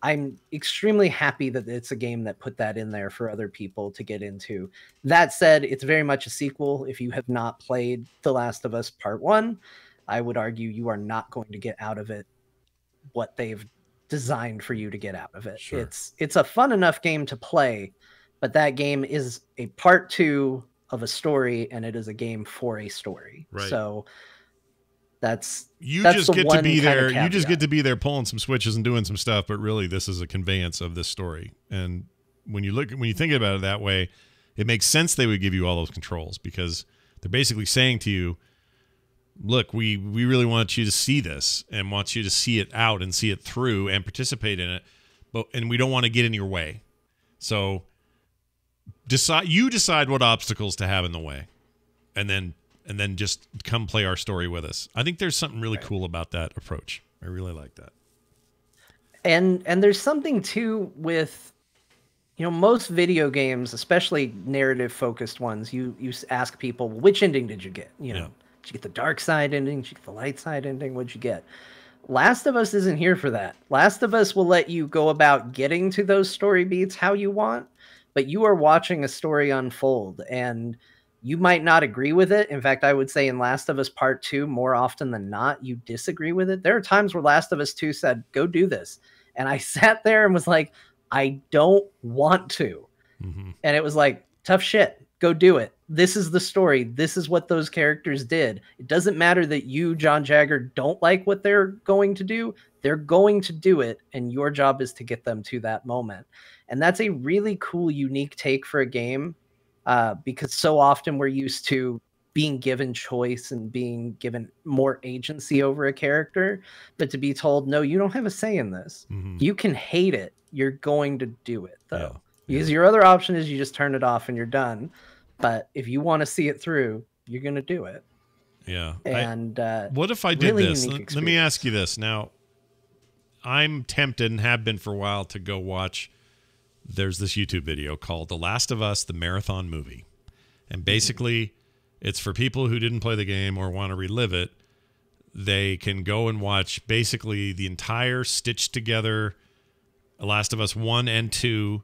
I'm extremely happy that it's a game that put that in there for other people to get into. That said, it's very much a sequel. If you have not played The Last of Us Part 1, I would argue you are not going to get out of it what they've designed for you to get out of it. Sure. It's a fun enough game to play, but that game is a part 2 of a story, and it is a game for a story. Right. So that's just get to be there. You just get to be there pulling some switches and doing some stuff, but really this is a conveyance of this story. And when you think about it that way, it makes sense they would give you all those controls, because they're basically saying to you, look, we really want you to see this and want you to see it out and see it through and participate in it, and we don't want to get in your way. So decide what obstacles to have in the way, and then just come play our story with us. I think there's something really cool about that approach. I really like that. And there's something too with, most video games, especially narrative focused ones, you ask people, which ending did you get? Did you get the dark side ending? Did you get the light side ending? What'd you get? Last of Us isn't here for that. Last of Us will let you go about getting to those story beats how you want, but you are watching a story unfold, and you might not agree with it. In fact, I would say in Last of Us Part 2, more often than not, you disagree with it. There are times where Last of Us 2 said, go do this. And I sat there and was like, I don't want to. Mm-hmm. And it was like, tough shit. Go do it. This is the story. This is what those characters did. It doesn't matter that you, John Jagger, don't like what they're going to do. They're going to do it, and your job is to get them to that moment. And that's a really cool, unique take for a game, because so often we're used to being given choice and being given more agency over a character, but to be told, no, you don't have a say in this. Mm-hmm. You can hate it. You're going to do it, though. Yeah. Because your other option is you just turn it off and you're done. But if you want to see it through, you're going to do it. Yeah. And what if I did really this? Let me ask you this. Now, I'm tempted and have been for a while to go watch. There's this YouTube video called The Last of Us, the Marathon Movie. And basically, it's for people who didn't play the game or want to relive it. They can go and watch basically the entire stitched together Last of Us 1 and 2,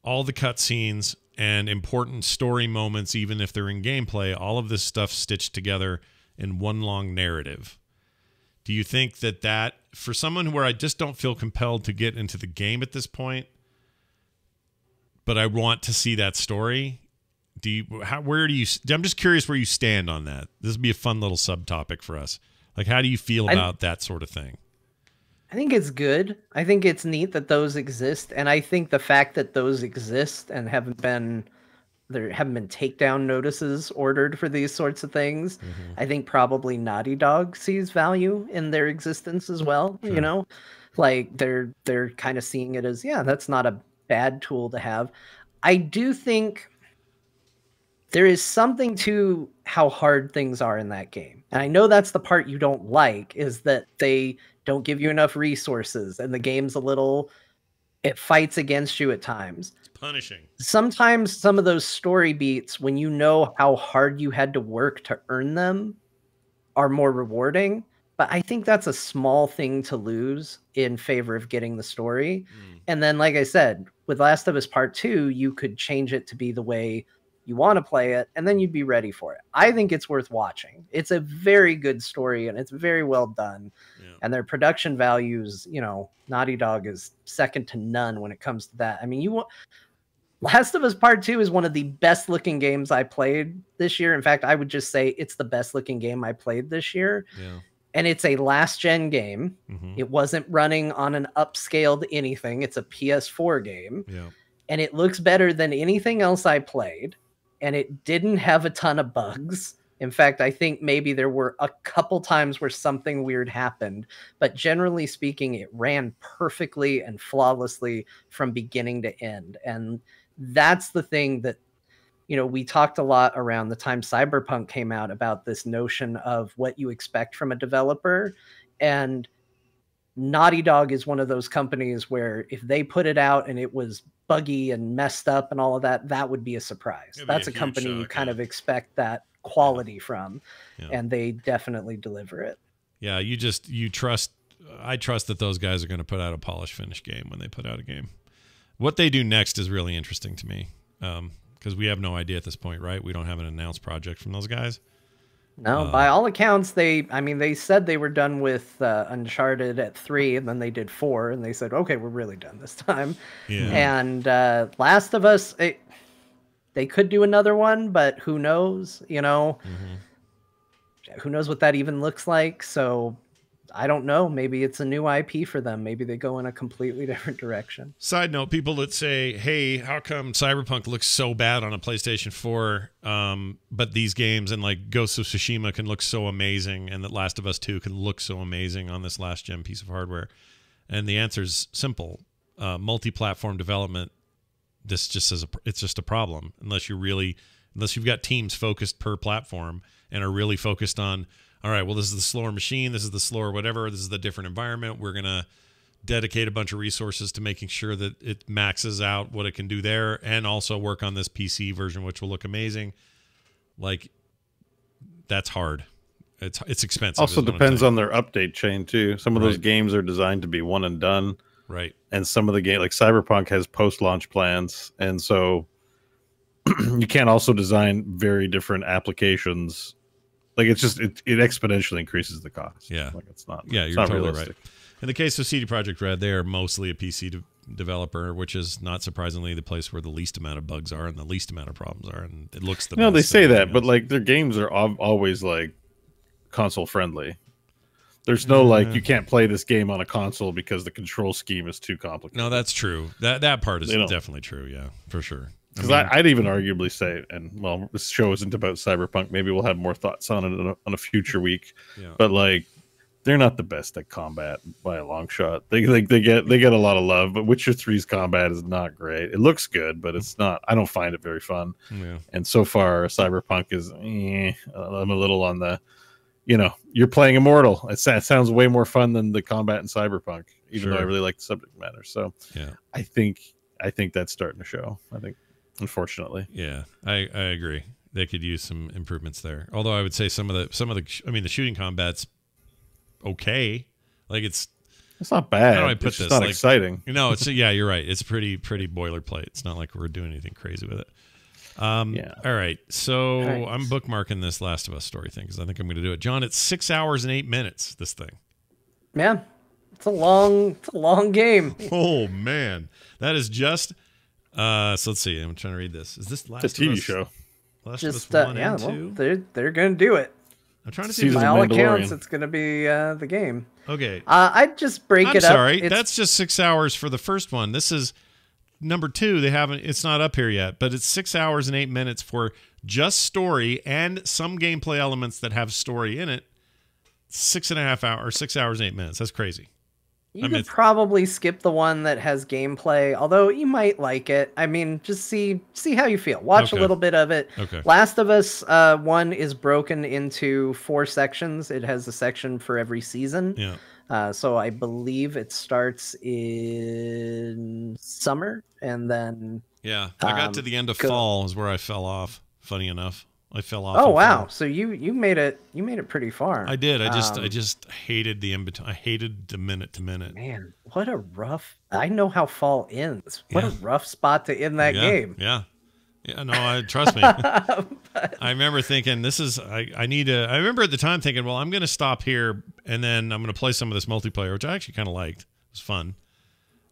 all the cutscenes and important story moments, even if they're in gameplay, all of this stuff stitched together in one long narrative. Do you think that for someone where I just don't feel compelled to get into the game at this point, but I want to see that story, I'm just curious where you stand on that. This would be a fun little subtopic for us. Like, how do you feel about that sort of thing? I think it's good. I think it's neat that those exist, and I think the fact that those exist and there haven't been takedown notices ordered for these sorts of things. I think probably Naughty Dog sees value in their existence as well. Sure. You know, like they're kind of seeing it as, yeah, that's not a bad tool to have. I do think there is something to how hard things are in that game. And I know that's the part you don't like, is that they don't give you enough resources and the game's it fights against you at times. It's punishing. Sometimes some of those story beats, when you know how hard you had to work to earn them, are more rewarding. But I think that's a small thing to lose in favor of getting the story. And then, like I said, with Last of Us Part 2, you could change it to be the way you want to play it, and then you'd be ready for it. I think it's worth watching. It's a very good story, and it's very well done. Yeah. And their production values, you know, Naughty Dog is second to none when it comes to that. I mean, Last of Us Part 2 is one of the best looking games I played this year. In fact, I would just say it's the best looking game I played this year. Yeah. And it's a last gen game. It wasn't running on an upscaled anything. It's a PS4 game. Yeah. And it looks better than anything else I played. And it didn't have a ton of bugs. In fact, I think maybe there were a couple times where something weird happened, but generally speaking, it ran perfectly and flawlessly from beginning to end. And that's the thing that, you know, we talked a lot around the time Cyberpunk came out about this notion of what you expect from a developer. And Naughty Dog is one of those companies where if they put it out and it was buggy and messed up and all of that, that would be a surprise. That's a company you kind of expect that quality from, and they definitely deliver it. Yeah, I trust that those guys are going to put out a polished, finished game when they put out a game. What they do next is really interesting to me, because we have no idea at this point, right? We don't have an announced project from those guys. No, by all accounts, they said they were done with Uncharted at 3, and then they did 4, and they said, okay, we're really done this time. Yeah. And Last of Us, they could do another one, but who knows, you know? Who knows what that even looks like? So I don't know. Maybe it's a new IP for them. Maybe they go in a completely different direction. Side note, people that say, hey, how come Cyberpunk looks so bad on a PlayStation 4, but these games and like Ghost of Tsushima can look so amazing, and that Last of Us 2 can look so amazing on this last-gen piece of hardware? And the answer is simple. Multi-platform development, it's just a problem unless you've got teams focused per platform and are really focused on, all right, well, this is the slower machine, this is the slower whatever, this is the different environment. We're going to dedicate a bunch of resources to making sure that it maxes out what it can do there, and also work on this PC version, which will look amazing. Like, that's hard. It's expensive. Also depends on their update chain, too. Some of those games are designed to be one and done. Right. And some of the game, like Cyberpunk, has post-launch plans. And so you can't also design very different applications. Like, it's just it exponentially increases the cost. Yeah, like it's not. Yeah, you're totally realistic. Right. In the case of CD Projekt Red, they are mostly a PC developer, which is not surprisingly the place where the least amount of bugs are and the least amount of problems are, and it looks the best. No, they say that, but like their games are always like console friendly. There's no like you can't play this game on a console because the control scheme is too complicated. No, that's true. That part is definitely true. Yeah, for sure. Because I'd even arguably say, and well, this show isn't about Cyberpunk. Maybe we'll have more thoughts on it on a future week. Yeah. But like, they're not the best at combat by a long shot. They get a lot of love, but Witcher 3's combat is not great. It looks good, but it's not. I don't find it very fun. Yeah. And so far, Cyberpunk is. I'm a little on the. you know, you're playing Immortal. It sounds way more fun than the combat in Cyberpunk, even though I really like the subject matter. So yeah, I think that's starting to show. I think, unfortunately. Yeah, I agree. They could use some improvements there. Although I would say some of the I mean, the shooting combat's okay. Like it's not bad. How do I put this? It's not like, exciting. No, it's yeah, you're right. It's pretty boilerplate. It's not like we're doing anything crazy with it. Yeah. All right. So I'm bookmarking this Last of Us story thing because I think I'm going to do it. John, it's 6 hours and 8 minutes. This thing. Yeah, it's a long game. Oh man, that is just. So let's see. I'm trying to read this. Is this Last It's a TV of Us? show? Last of Us 1 and 2? Well, they're gonna do it. I'm trying to see. By all accounts, it's gonna be the game. Okay. I'd just break it up. I'm sorry. That's just 6 hours for the first one. This is number 2. They haven't. It's not up here yet, but it's 6 hours and 8 minutes for just story and some gameplay elements that have story in it. 6.5 hours, 6 hours and 8 minutes. That's crazy. You could probably skip the one that has gameplay, although you might like it. I mean, just see how you feel. Watch a little bit of it. Okay. Last of Us 1 is broken into 4 sections. It has a section for every season. Yeah. So I believe it starts in summer and then. Yeah, I got to the end of fall is where I fell off. Funny enough, I fell off. Oh wow! So you made it pretty far. I did. I just hated the in between. I hated the minute to minute. Man, what a rough! I know how fall ends. What a rough spot to end that game. Yeah. Yeah, no, trust me. I remember thinking this is I need to. I remember at the time thinking, well, I'm going to stop here and then I'm going to play some of this multiplayer, which I actually kind of liked. It was fun.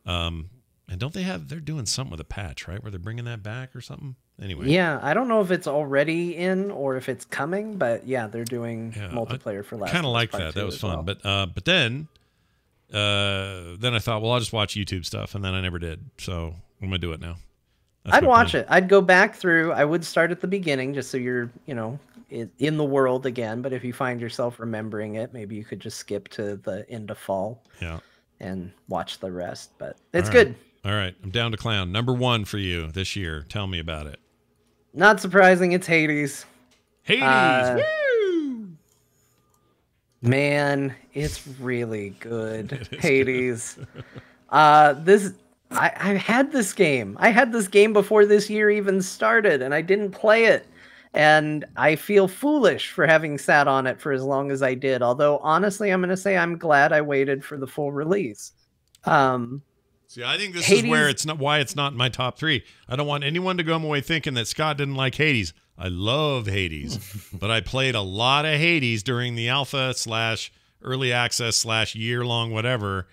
And don't they have? They're doing something with a patch, right? Where they're bringing that back or something. Anyway. Yeah, I don't know if it's already in or if it's coming, but yeah, they're doing multiplayer for Last. Kind of like that. That was fun. Well. But then I thought, well, I'll just watch YouTube stuff, and then I never did. So I'm gonna do it now. I'd watch it. I'd go back through. I would start at the beginning just so you're, in the world again. But if you find yourself remembering it, maybe you could just skip to the end of fall. Yeah. And watch the rest. But it's good. All right. I'm down to clown. Number 1 for you this year. Tell me about it. Not surprising. It's Hades. Hades. Woo! Man, it's really good. Hades. I had this game. I had this game before this year even started, and I didn't play it. And I feel foolish for having sat on it for as long as I did. Although, honestly, I'm going to say I'm glad I waited for the full release. See, I think this is where why it's not in my top 3. I don't want anyone to go away thinking that Scott didn't like Hades. I love Hades, but I played a lot of Hades during the alpha / early access / year-long whatever.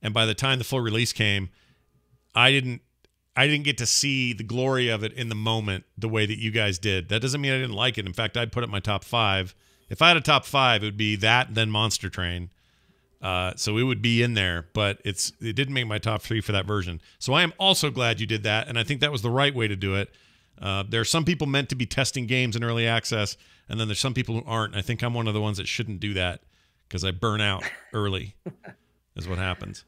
And by the time the full release came, I didn't get to see the glory of it in the moment the way that you guys did. That doesn't mean I didn't like it. In fact, I'd put it in my top 5. If I had a top 5, it would be that, then Monster Train. So it would be in there, but it didn't make my top 3 for that version. So I am also glad you did that, and I think that was the right way to do it. There are some people meant to be testing games in early access, and then there's some people who aren't. I think I'm one of the ones that shouldn't do that because I burn out early is what happens.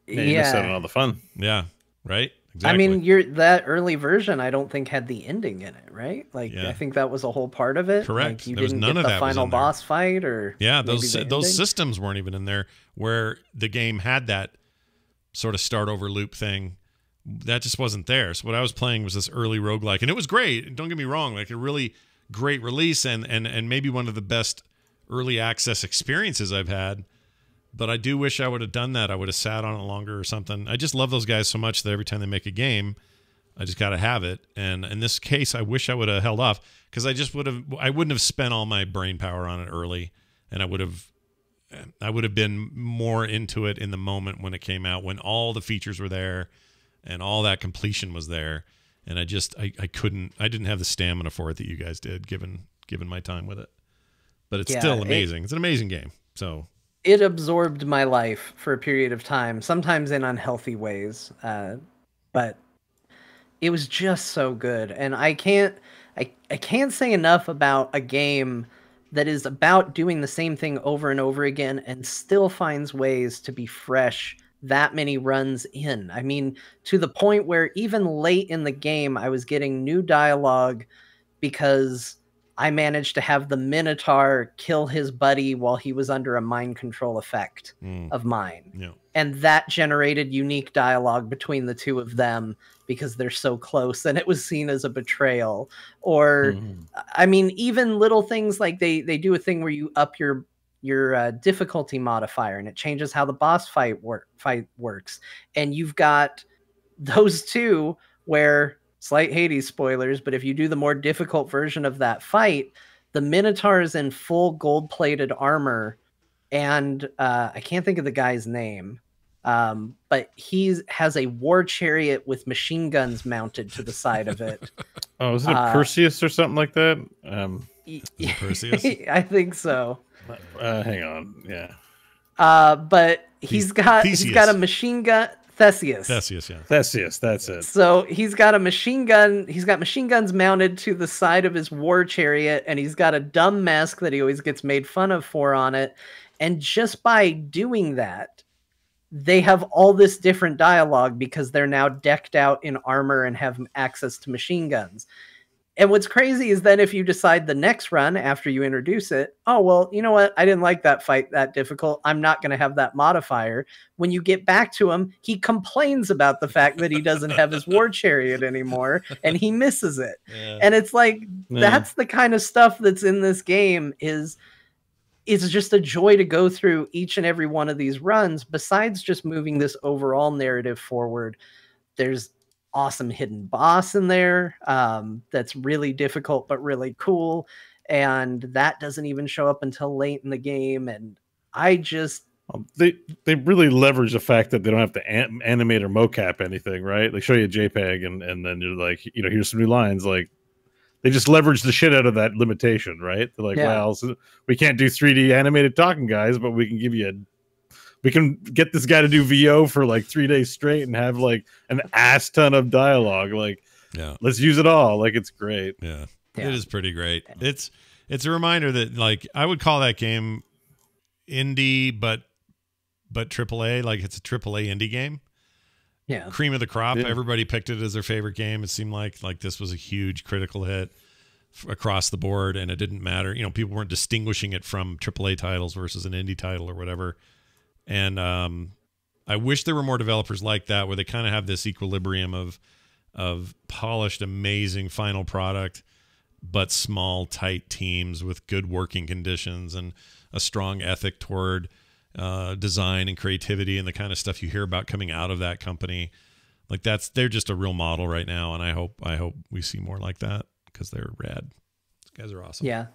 Yeah, you miss out on all the fun. Yeah, right? Exactly. I mean, that early version, I don't think had the ending in it, right? Like, I think that was a whole part of it. Correct. Like, you didn't get the final boss fight, or those systems weren't even in there where the game had that sort of start over loop thing. That just wasn't there. So what I was playing was this early roguelike, and it was great. Don't get me wrong, like a really great release and maybe one of the best early access experiences I've had. But I do wish I would have done that. I would have sat on it longer or something. I just love those guys so much that every time they make a game, I just got to have it. And in this case, I wish I would have held off because I wouldn't have spent all my brain power on it early, and I would have been more into it in the moment when it came out, when all the features were there and all that completion was there. And I didn't have the stamina for it that you guys did, given my time with it. But it's still amazing. It's an amazing game. So. It absorbed my life for a period of time, sometimes in unhealthy ways, but it was just so good. And I can't say enough about a game that is about doing the same thing over and over again and still finds ways to be fresh that many runs in. I mean, to the point where even late in the game, I was getting new dialogue because I managed to have the Minotaur kill his buddy while he was under a mind control effect of mine. Yeah. And that generated unique dialogue between the two of them because they're so close, and it was seen as a betrayal. Or, I mean, even little things like they do a thing where you up your difficulty modifier, and it changes how the boss fight works. And you've got those two where, slight Hades spoilers, but if you do the more difficult version of that fight, the Minotaur is in full gold-plated armor, and I can't think of the guy's name, but he has a war chariot with machine guns mounted to the side of it. Oh, is it Perseus or something like that? Perseus? I think so. Hang on, yeah. But he's got a machine gun. Theseus, yeah. Theseus, that's it. So he's got a machine gun. He's got machine guns mounted to the side of his war chariot, and he's got a dumb mask that he always gets made fun of for on it. And just by doing that, they have all this different dialogue because they're now decked out in armor and have access to machine guns. And what's crazy is then if you decide the next run after you introduce it, oh, well, you know what? I didn't like that fight that difficult. I'm not going to have that modifier. When you get back to him, he complains about the fact that he doesn't have his war chariot anymore and he misses it. Yeah. And it's like, that's the kind of stuff that's in this game it's just a joy to go through each and every one of these runs. Besides just moving this overall narrative forward, there's awesome hidden boss in there that's really difficult but really cool, and that doesn't even show up until late in the game. And I just they really leverage the fact that they don't have to animate or mocap anything, right? They show you a JPEG and then you're like, you know, here's some new lines. Like, they just leverage the shit out of that limitation, right? They're like, well, so we can't do 3D animated talking guys, but we can give you we can get this guy to do VO for like 3 days straight and have like an ass ton of dialogue. Like, let's use it all. Like, it's great. Yeah. It is pretty great. It's a reminder that, like, I would call that game indie, but AAA. Like, it's a AAA indie game. Yeah. Cream of the crop. Yeah. Everybody picked it as their favorite game. It seemed like this was a huge critical hit across the board, and it didn't matter. You know, people weren't distinguishing it from AAA titles versus an indie title or whatever. And I wish there were more developers like that, where they kind of have this equilibrium of polished, amazing final product, but small, tight teams with good working conditions and a strong ethic toward design and creativity and the kind of stuff you hear about coming out of that company. Like, they're just a real model right now, and I hope we see more like that because they're rad. These guys are awesome. Yeah.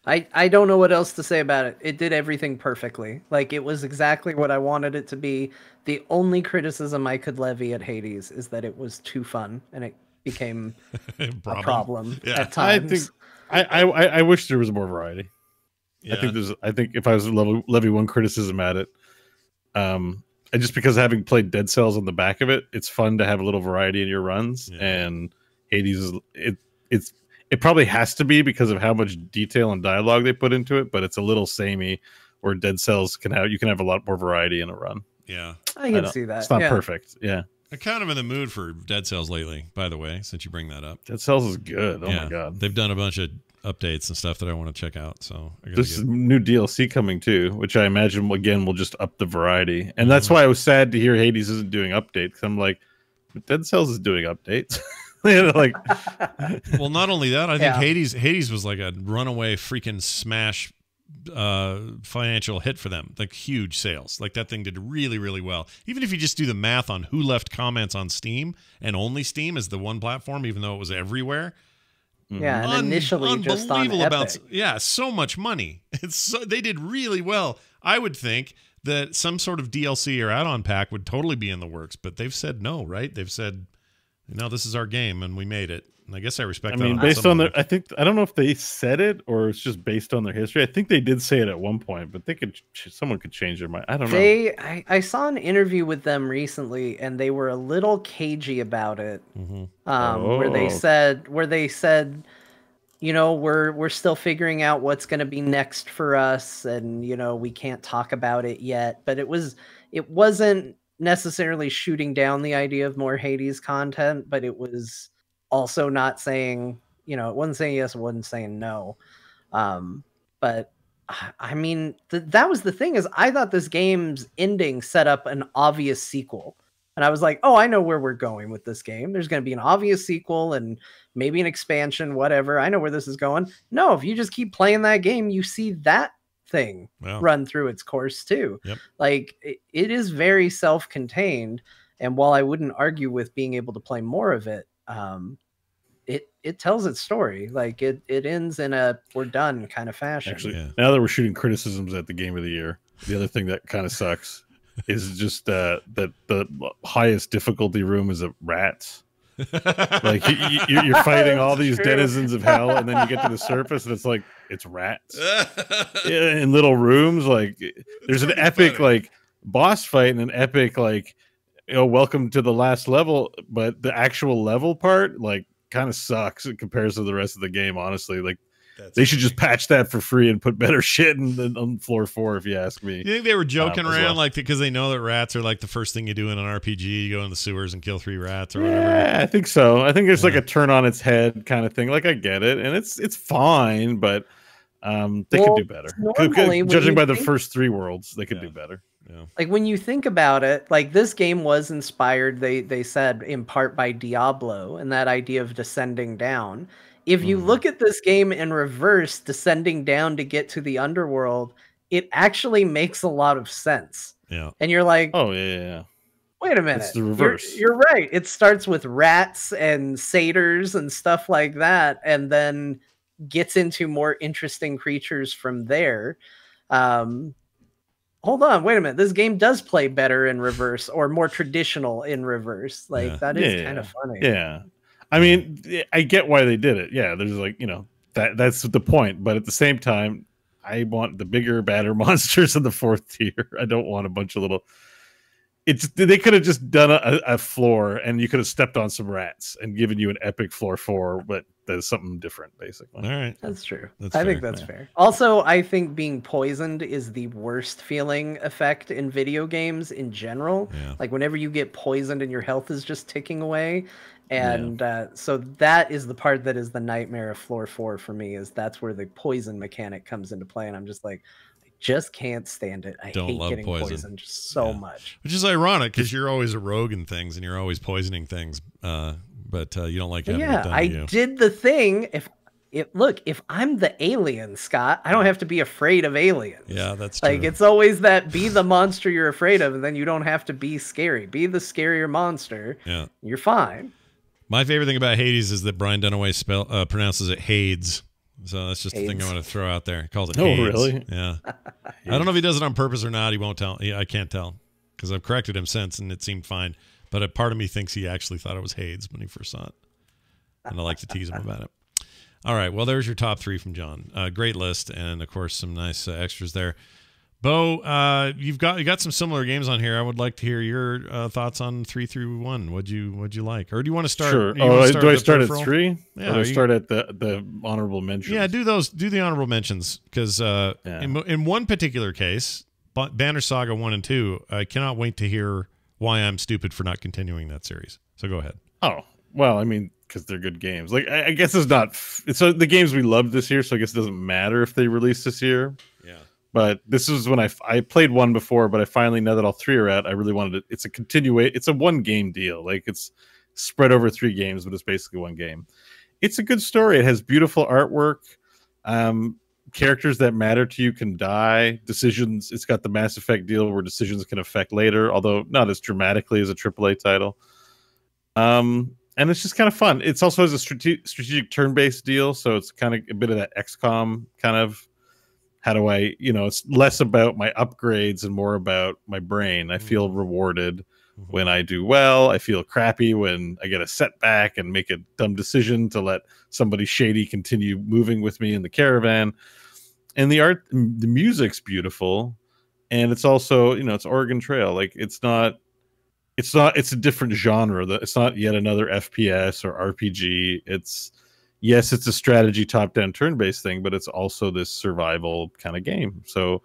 I don't know what else to say about it. It did everything perfectly. Like, it was exactly what I wanted it to be. The only criticism I could levy at Hades is that it was too fun, and it became a problem at times. I wish there was more variety. Yeah. I think if I was to levy one criticism at it, and just because having played Dead Cells on the back of it, it's fun to have a little variety in your runs. Yeah. And Hades it probably has to be because of how much detail and dialogue they put into it, but it's a little samey, where Dead Cells you can have a lot more variety in a run. Yeah. I can see that. It's not perfect. Yeah. I'm kind of in the mood for Dead Cells lately, by the way, since you bring that up. Dead Cells is good. Oh my God. They've done a bunch of updates and stuff that I want to check out. So there's new DLC coming too, which I imagine again will just up the variety. And that's why I was sad to hear Hades isn't doing updates. I'm like, but Dead Cells is doing updates. Like, well, not only that, I think Hades was like a runaway freaking smash financial hit for them. Like, huge sales. Like, that thing did really, really well. Even if you just do the math on who left comments on Steam, and only Steam is the one platform, even though it was everywhere. Yeah, and initially just on Epic. So much money. They did really well. I would think that some sort of DLC or add-on pack would totally be in the works, but they've said no, right? They've said, no, this is our game, and we made it. And I guess I respect that. I mean, based on I don't know if they said it or it's just based on their history. I think they did say it at one point, but someone could change their mind. I don't know. I saw an interview with them recently, and they were a little cagey about it. Where they said, you know, we're still figuring out what's going to be next for us, and, you know, we can't talk about it yet. But it wasn't necessarily shooting down the idea of more Hades content, but it was also not saying, you know, it wasn't saying yes, it wasn't saying no. But I mean, that was the thing, is I thought this game's ending set up an obvious sequel. And I was like, oh, I know where we're going with this game. There's going to be an obvious sequel and maybe an expansion, whatever. I know where this is going. No, if you just keep playing that game, you see that thing run through its course too. Yep. Like it is very self-contained. And while I wouldn't argue with being able to play more of it, it tells its story. Like it ends in a we're done kind of fashion. Actually, now that we're shooting criticisms at the game of the year, the other thing that kind of sucks is just that the highest difficulty room is a rats. Like you're fighting all these denizens of hell, and then you get to the surface, and it's like it's rats in little rooms. Like there's an epic like boss fight and an epic like, you know, welcome to the last level, but the actual level part like kind of sucks in comparison to the rest of the game. Honestly, like they should just patch that for free and put better shit on floor 4, if you ask me. You think they were joking around like because they know that rats are like the first thing you do in an RPG? You go in the sewers and kill 3 rats or whatever. Yeah, I think so. I think there's like a turn on its head kind of thing. Like I get it, and it's fine, but they could do better. Judging by the first 3 worlds, they could do better. Yeah. Like when you think about it, like this game was inspired, they said, in part by Diablo and that idea of descending down. If you look at this game in reverse, descending down to get to the underworld, it actually makes a lot of sense. Yeah. And you're like, oh yeah. Wait a minute. It's the reverse. You're right. It starts with rats and satyrs and stuff like that, and then gets into more interesting creatures from there. Hold on, wait a minute. This game does play better in reverse, or more traditional in reverse. Like that is kind of funny. Yeah. I mean, I get why they did it. Yeah, there's like, you know, that's the point. But at the same time, I want the bigger, badder monsters in the 4th tier. I don't want a bunch of little. They could have just done a floor, and you could have stepped on some rats and given you an epic floor 4, but there's something different, basically. All right, that's true. I think that's fair. Also, I think being poisoned is the worst feeling effect in video games in general. Yeah. Like whenever you get poisoned and your health is just ticking away. And so that is the part that is the nightmare of floor 4 for me, is that's where the poison mechanic comes into play. And I'm just like, I just can't stand it. I hate getting poisoned so much. Which is ironic because you're always a rogue in things and you're always poisoning things. But you don't like having it done to you. I did the thing. If I'm the alien, Scott, I don't have to be afraid of aliens. Yeah, that's true. Like it's always that be the monster you're afraid of, and then you don't have to be scary. Be the scarier monster. Yeah, you're fine. My favorite thing about Hades is that Brian Dunaway pronounces it Hades. So that's just the thing I want to throw out there. He calls it Hades. Oh, really? Yeah. I don't know if he does it on purpose or not. He won't tell. I can't tell because I've corrected him since, and it seemed fine. But a part of me thinks he actually thought it was Hades when he first saw it. And I like to tease him about it. All right. Well, there's your top 3 from John. Great list. And, of course, some nice extras there. Bo, you got some similar games on here. I would like to hear your thoughts on 3 through 1. What'd you like? Or do you want to start? Sure. Do I start at 3? Yeah. Or do I start at the honorable mentions? Yeah, do the honorable mentions. Because in one particular case, Banner Saga 1 and 2, I cannot wait to hear why I'm stupid for not continuing that series. So go ahead. Oh, well, I mean, because they're good games. Like, I guess it's not. So the games we loved this year, so I guess it doesn't matter if they release this year. Yeah. But this is when I played 1 before, but I finally, now that all 3 are out, I really wanted it. It's a it's a 1 game deal. Like it's spread over 3 games, but it's basically 1 game. It's a good story. It has beautiful artwork. Characters that matter to you can die. Decisions. It's got the Mass Effect deal where decisions can affect later, although not as dramatically as a AAA title. And it's just kind of fun. It's also has a strategic turn-based deal, so it's kind of a bit of that XCOM kind of. How do I, it's less about my upgrades and more about my brain. I feel rewarded when I do well. I feel crappy when I get a setback and make a dumb decision to let somebody shady continue moving with me in the caravan. And the music's beautiful. And it's also, it's Oregon Trail. Like it's a different genre. It's not yet another FPS or RPG. Yes, it's a strategy top-down turn-based thing, but it's also this survival kind of game. So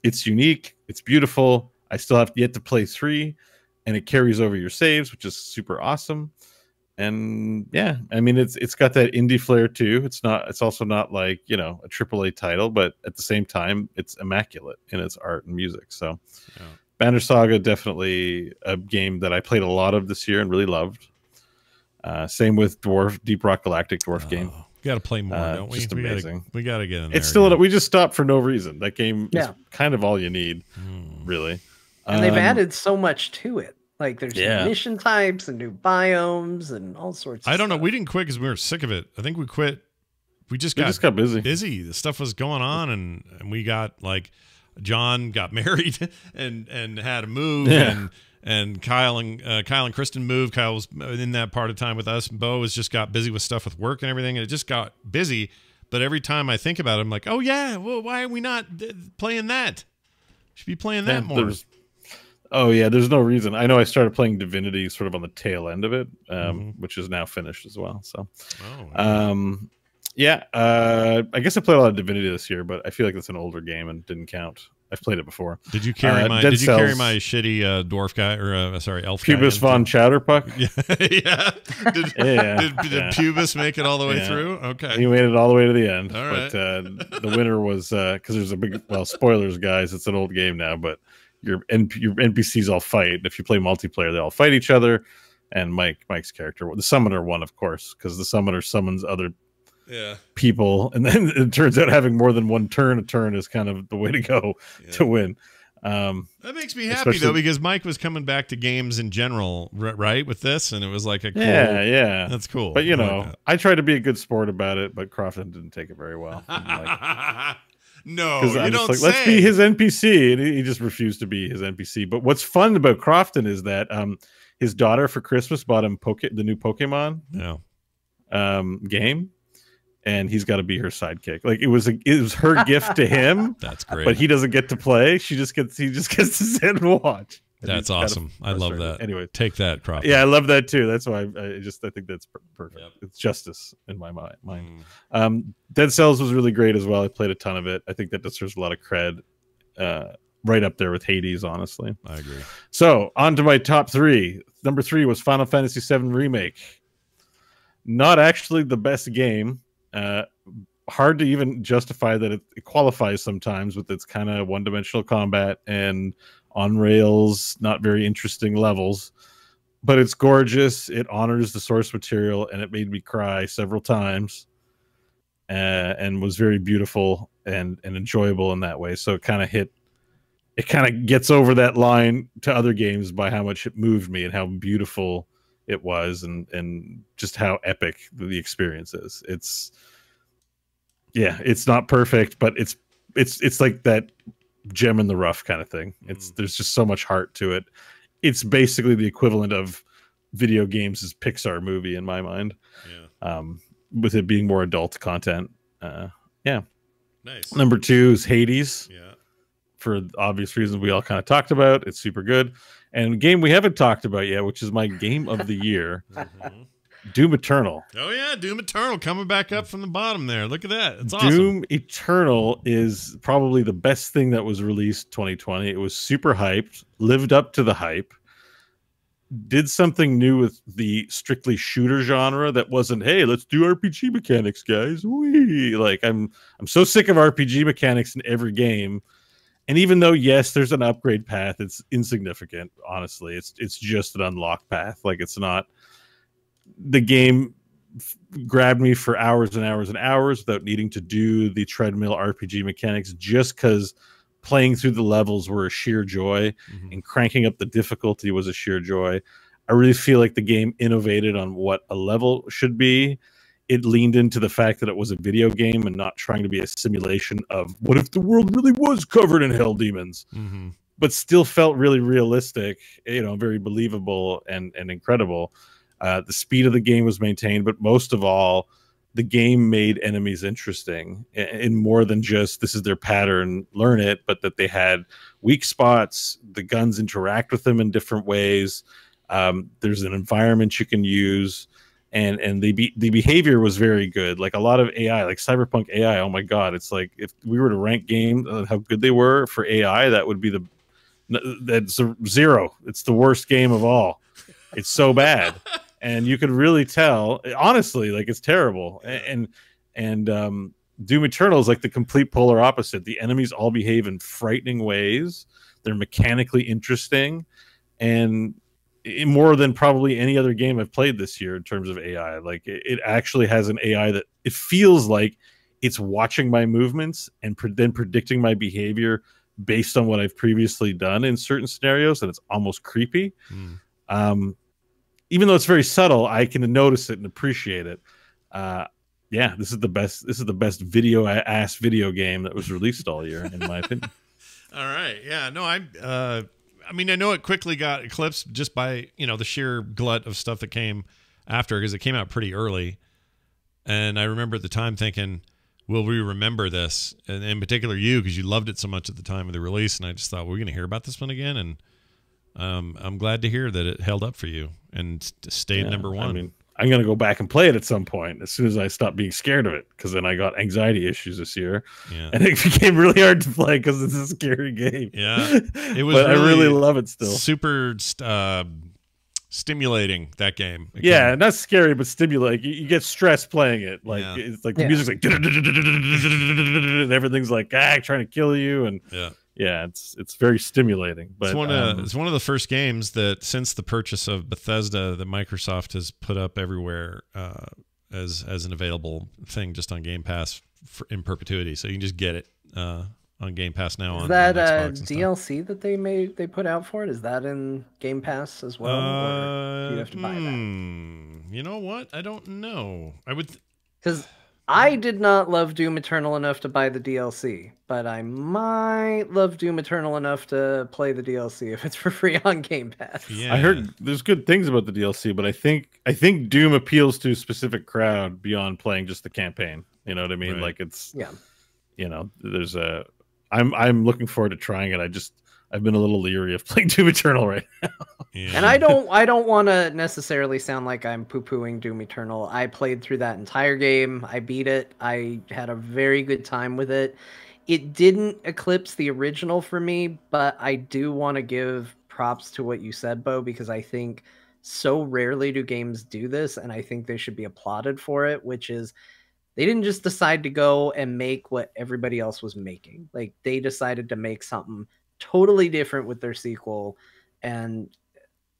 it's unique. It's beautiful. I still have yet to play 3, and it carries over your saves, which is super awesome. And yeah, I mean it's got that indie flair too. It's also not like, you know, a AAA title, but at the same time it's immaculate in its art and music. So yeah. Banner Saga, definitely a game that I played a lot of this year and really loved. Same with Deep Rock Galactic dwarf game. Got to play more, don't we? Just amazing. We got to get in there. It's still we just stopped for no reason. That game is kind of all you need, really. And they've added so much to it. Like there's new mission types and new biomes and all sorts of I don't know. stuff. We didn't quit because we were sick of it. I think we quit. We just got busy. The stuff was going on, and we got like John got married and had to move, and Kyle and Kristen moved. Kyle was in that part of time with us. Bo just got busy with stuff with work and everything, and it just got busy. But every time I think about it, I'm like, oh yeah, well, why are we not playing that? Should be playing that more. Oh yeah, there's no reason. I know I started playing Divinity sort of on the tail end of it, which is now finished as well. So, I guess I played a lot of Divinity this year, but I feel like it's an older game and didn't count. I've played it before. Did you carry my shitty dwarf guy or elf Pubis von Chowderpuck? Did Pubis make it all the way through? Okay, he made it all the way to the end. All right. But the winner was because there's a big spoilers, guys. It's an old game now, but your NPCs all fight. If you play multiplayer, they all fight each other. And Mike's character, the summoner, won, of course, because the summoner summons other people, and then it turns out having more than one turn a turn is kind of the way to go to win. That makes me happy though, because Mike was coming back to games in general, right, with this, and it was like a cool, that's cool. But you know, I tried to be a good sport about it, but Crofton didn't take it very well. No, you don't say. Let's be his NPC, and he just refused to be his NPC. But what's fun about Crofton is that his daughter for Christmas bought him the new Pokemon game, and he's got to be her sidekick. Like it was her gift to him. That's great. But he doesn't get to play. He just gets to sit and watch. That's awesome. I love that. Anyway, take that, Crofton. Yeah, I love that too. That's why I think that's perfect. Yep. It's justice in my mind. Dead Cells was really great as well. I played a ton of it. I think that deserves a lot of cred. Right up there with Hades, honestly. I agree. So on to my top 3. Number 3 was Final Fantasy VII Remake. Not actually the best game. Hard to even justify that it qualifies sometimes with its kind of one-dimensional combat and on rails, not very interesting levels, but it's gorgeous. It honors the source material, and it made me cry several times, and was very beautiful and enjoyable in that way. So it kind of gets over that line to other games by how much it moved me and how beautiful it was, and just how epic the experience is. It's not perfect, but it's like that gem in the rough kind of thing. There's just so much heart to it. It's basically the equivalent of video games' Pixar movie in my mind. With it being more adult content. Nice. Number 2 is Hades. For obvious reasons we all kind of talked about. It's super good. And a game we haven't talked about yet, which is my game of the year, Doom Eternal. Oh yeah, Doom Eternal coming back up from the bottom there. Look at that. It's awesome. Doom Eternal is probably the best thing that was released 2020. It was super hyped, lived up to the hype, did something new with the strictly shooter genre that wasn't, hey, let's do RPG mechanics, guys. Whee! Like I'm so sick of RPG mechanics in every game. And even though, yes, there's an upgrade path, it's insignificant, honestly. It's just an unlock path. Like, it's not... The game grabbed me for hours and hours and hours without needing to do the treadmill RPG mechanics, just because playing through the levels were a sheer joy, and cranking up the difficulty was a sheer joy. I really feel like the game innovated on what a level should be. It leaned into the fact that it was a video game and not trying to be a simulation of what if the world really was covered in hell demons, but still felt really realistic, very believable and incredible. The speed of the game was maintained, but most of all, the game made enemies interesting in more than just this is their pattern, learn it, but that they had weak spots. The guns interact with them in different ways. There's an environment you can use. And the behavior was very good. Like a lot of AI, like Cyberpunk AI. Oh my God. It's like, if we were to rank games how good they were for AI, that would be that's a 0. It's the worst game of all. It's so bad. and you could really tell, honestly, like it's terrible. And Doom Eternal is like the complete polar opposite. The enemies all behave in frightening ways. They're mechanically interesting, and more than probably any other game I've played this year in terms of AI. Like it actually has an AI that it feels like it's watching my movements and then predicting my behavior based on what I've previously done in certain scenarios, and it's almost creepy. Even though it's very subtle, I can notice it and appreciate it. Yeah, this is the best. This is the best video game that was released all year, in my opinion. All right, yeah, no, I mean, I know it quickly got eclipsed just by the sheer glut of stuff that came after, because it came out pretty early, and I remember at the time thinking, will we remember this? And in particular, you, because you loved it so much at the time of the release, and I just thought, we're going to hear about this one again, and I'm glad to hear that it held up for you and stayed number one. I mean, I'm going to go back and play it at some point as soon as I stop being scared of it, because then I got anxiety issues this year, and it became really hard to play because it's a scary game. Yeah, it was. But I really love it still. Super stimulating, that game. Yeah, not scary, but stimulating. You get stressed playing it. Like it's like the music's like and everything's like trying to kill you, and it's very stimulating. But it's one of the first games that, since the purchase of Bethesda, that Microsoft has put up everywhere as an available thing just on Game Pass in perpetuity. So you can just get it on Game Pass now. Is that DLC that they put out for it? Is that in Game Pass as well, or do you have to buy that? You know what? I don't know. I would, because I did not love Doom Eternal enough to buy the DLC, but I might love Doom Eternal enough to play the DLC if it's for free on Game Pass. Yeah. I heard there's good things about the DLC, but I think Doom appeals to a specific crowd beyond playing just the campaign. You know what I mean? Right. Like it's there's a. I'm looking forward to trying it. I've been a little leery of playing Doom Eternal right now. Yeah. And I don't want to necessarily sound like I'm poo-pooing Doom Eternal. I played through that entire game. I beat it. I had a very good time with it. It didn't eclipse the original for me, but I do want to give props to what you said, Bo, because I think so rarely do games do this, and I think they should be applauded for it, which is they didn't just decide to go and make what everybody else was making. Like, they decided to make something totally different with their sequel, and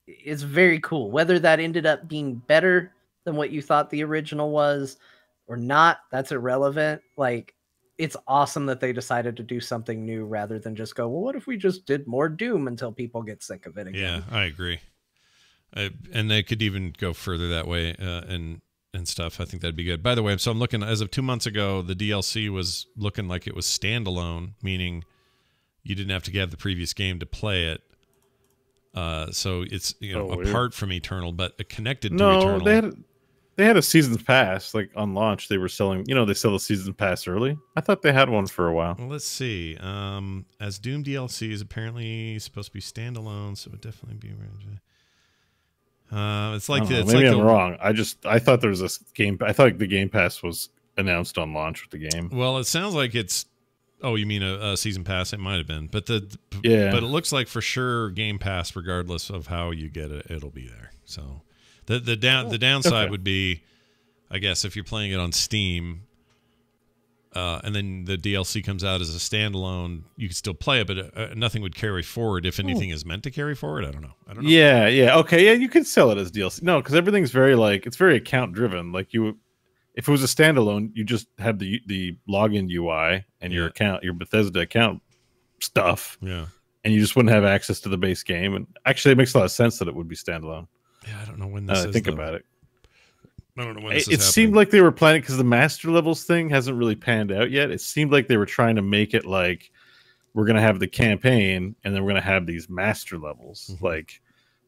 it's very cool. Whether that ended up being better than what you thought the original was or not, that's irrelevant. Like, it's awesome that they decided to do something new rather than just go, well, what if we just did more Doom until people get sick of it again? Yeah, I agree. And they could even go further that way and stuff. I think that'd be good. By the way, so I'm looking, as of 2 months ago, the DLC was looking like it was standalone, meaning you didn't have to have the previous game to play it. So it's apart from Eternal, but connected to Eternal. No, they had a season's pass. Like on launch, they were selling. They sell the season's pass early. I thought they had one for a while. Well, let's see. As Doom DLC is apparently supposed to be standalone, so it would definitely be. It's like maybe I'm wrong. I thought there was a game. I thought the Game Pass was announced on launch with the game. Well, it sounds like it's. Oh, you mean a season pass? It might have been, but but it looks like for sure Game Pass, regardless of how you get it, it'll be there. So the downside would be, I guess, if you're playing it on Steam, and then the DLC comes out as a standalone, you can still play it, but nothing would carry forward. If anything is meant to carry forward, I don't know. Yeah, okay, yeah, you could sell it as DLC. No, because everything's it's very account driven. Like if it was a standalone, you just have the login UI and your account, your Bethesda account stuff. Yeah. And you just wouldn't have access to the base game. And actually, it makes a lot of sense that it would be standalone. Yeah, I don't know when this is. Think about it. I don't know when this is It seemed like they were planning, because the Master Levels thing hasn't really panned out yet. It seemed like they were trying to make it like, we're going to have the campaign and then we're going to have these Master Levels. Mm-hmm. Like,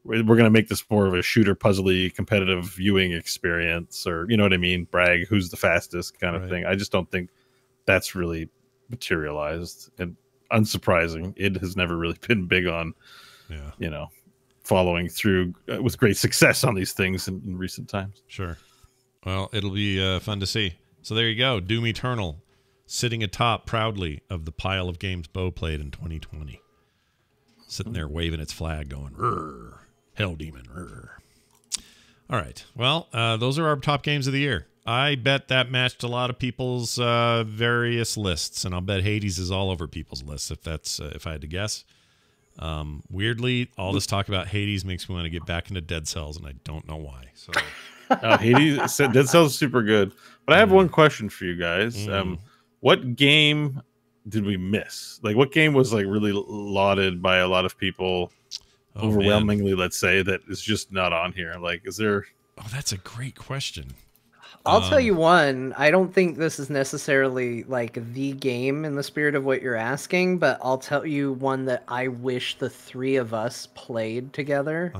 we're going to make this more of a shooter puzzly competitive viewing experience, or you know what I mean, brag who's the fastest kind of thing. I just don't think that's really materialized, and unsurprising, it has never really been big on following through with great success on these things in recent times. Sure. Well, it'll be fun to see. So there you go, Doom Eternal sitting atop proudly of the pile of games Bo played in 2020, sitting there waving its flag going, "Rrr. Hell Demon." Rrr. All right. Well, those are our top games of the year. I bet that matched a lot of people's various lists, and I'll bet Hades is all over people's lists if I had to guess. Weirdly, all this talk about Hades makes me want to get back into Dead Cells, and I don't know why. So, Hades, Dead Cells is super good. But I have one question for you guys. What game did we miss? Like, what game was like really lauded by a lot of people, overwhelmingly, let's say, that is just not on here? Like, is there? Oh, that's a great question. I'll tell you one. I don't think this is necessarily like the game in the spirit of what you're asking, but I'll tell you one that I wish the three of us played together.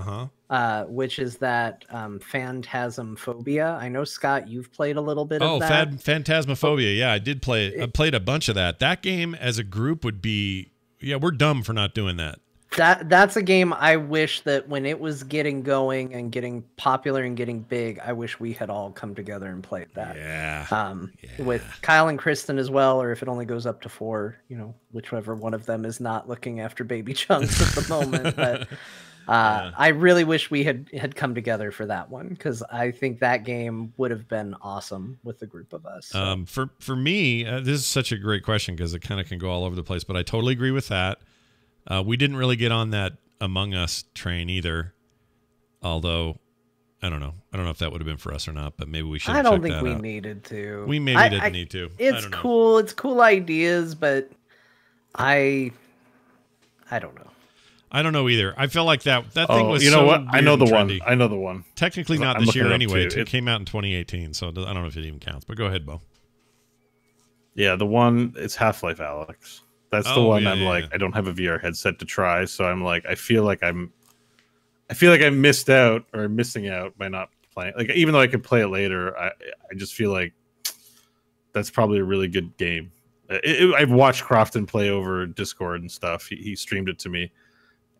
Which is that Phantasmophobia. I know, Scott, you've played a little bit of that. Oh, Phantasmophobia. Yeah, I did play it. I played a bunch of that. That game as a group would be, we're dumb for not doing that. That's a game I wish that when it was getting going and getting popular and getting big, I wish we had all come together and played that. Yeah. With Kyle and Kristen as well, or if it only goes up to 4, whichever one of them is not looking after baby chunks at the moment. But I really wish we had come together for that one, because I think that game would have been awesome with the group of us. So. For me, this is such a great question because it kind of can go all over the place, but I totally agree with that. We didn't really get on that Among Us train either, although I don't know if that would have been for us or not, but maybe we should. I don't think we needed to. We maybe didn't need to. It's cool. It's cool ideas, but I don't know. I don't know either. I felt like that thing was. You know what? I know the one. I know the one. Technically not this year anyway. It came out in 2018, so I don't know if it even counts. But go ahead, Bo. Yeah, the one. It's Half-Life Alyx. That's the one. I don't have a VR headset to try, so I'm like, I feel like I missed out or missing out by not playing. Like, even though I could play it later, I just feel like that's probably a really good game. I've watched Crofton play over Discord and stuff. He streamed it to me,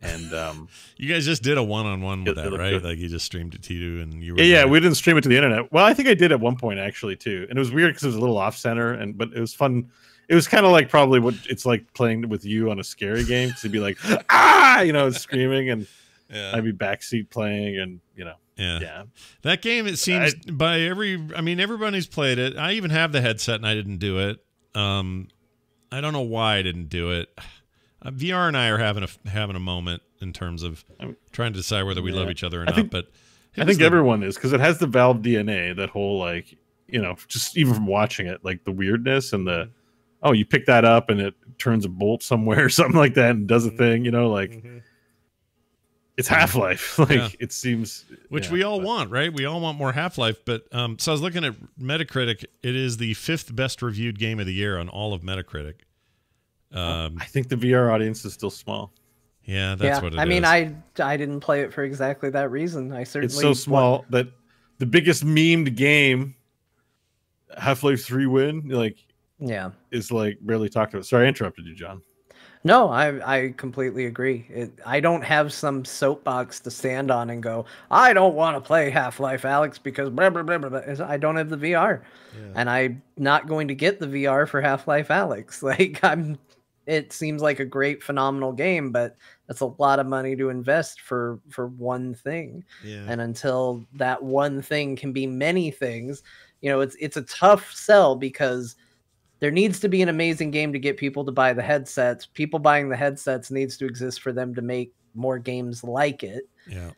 and you guys just did a one-on-one with that, right? Good. Like, he just streamed it to you, and you were yeah. We didn't stream it to the internet. Well, I think I did at one point actually too, and it was weird because it was a little off-center, but it was fun. It was kind of like probably what it's like playing with you on a scary game, because he'd be like, screaming, and I'd be backseat playing, and yeah. That game, it seems everybody's played it. I even have the headset, and I didn't do it. I don't know why I didn't do it. VR and I are having a moment in terms of trying to decide whether we love each other or not. But I think everyone is, because it has the Valve DNA. That whole just even from watching it, like the weirdness and the. Oh, you pick that up and it turns a bolt somewhere or something like that and does a thing, it's Half-Life. It seems. Which we all want, right? We all want more Half-Life. But so I was looking at Metacritic. It is the 5th best reviewed game of the year on all of Metacritic. I think the VR audience is still small. Yeah, that's what it is. I mean, I didn't play it for exactly that reason. It's so small that the biggest memed game, Half-Life 3 win, is barely talked about. Sorry, I interrupted you, John. No, I completely agree. I don't have some soapbox to stand on and go, I don't want to play Half-Life Alyx because blah, blah, blah, blah, blah. I don't have the VR. And I'm not going to get the VR for Half-Life Alyx. It seems like a great, phenomenal game, but that's a lot of money to invest for one thing. Yeah. And until that one thing can be many things, it's a tough sell, because there needs to be an amazing game to get people to buy the headsets. People buying the headsets needs to exist for them to make more games like it. Yeah.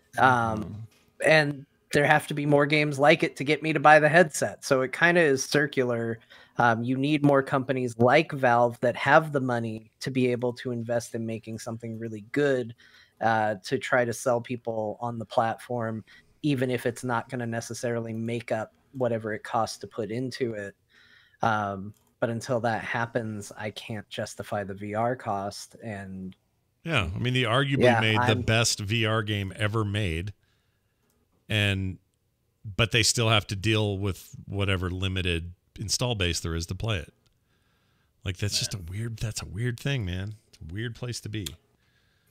And there have to be more games like it to get me to buy the headset. So it kind of is circular. You need more companies like Valve that have the money to be able to invest in making something really good, to try to sell people on the platform, even if it's not going to necessarily make up whatever it costs to put into it. But until that happens, I can't justify the VR cost. And yeah, I mean, they arguably made the best VR game ever made, but they still have to deal with whatever limited install base there is to play it. Like, that's just that's a weird thing, man. It's a weird place to be.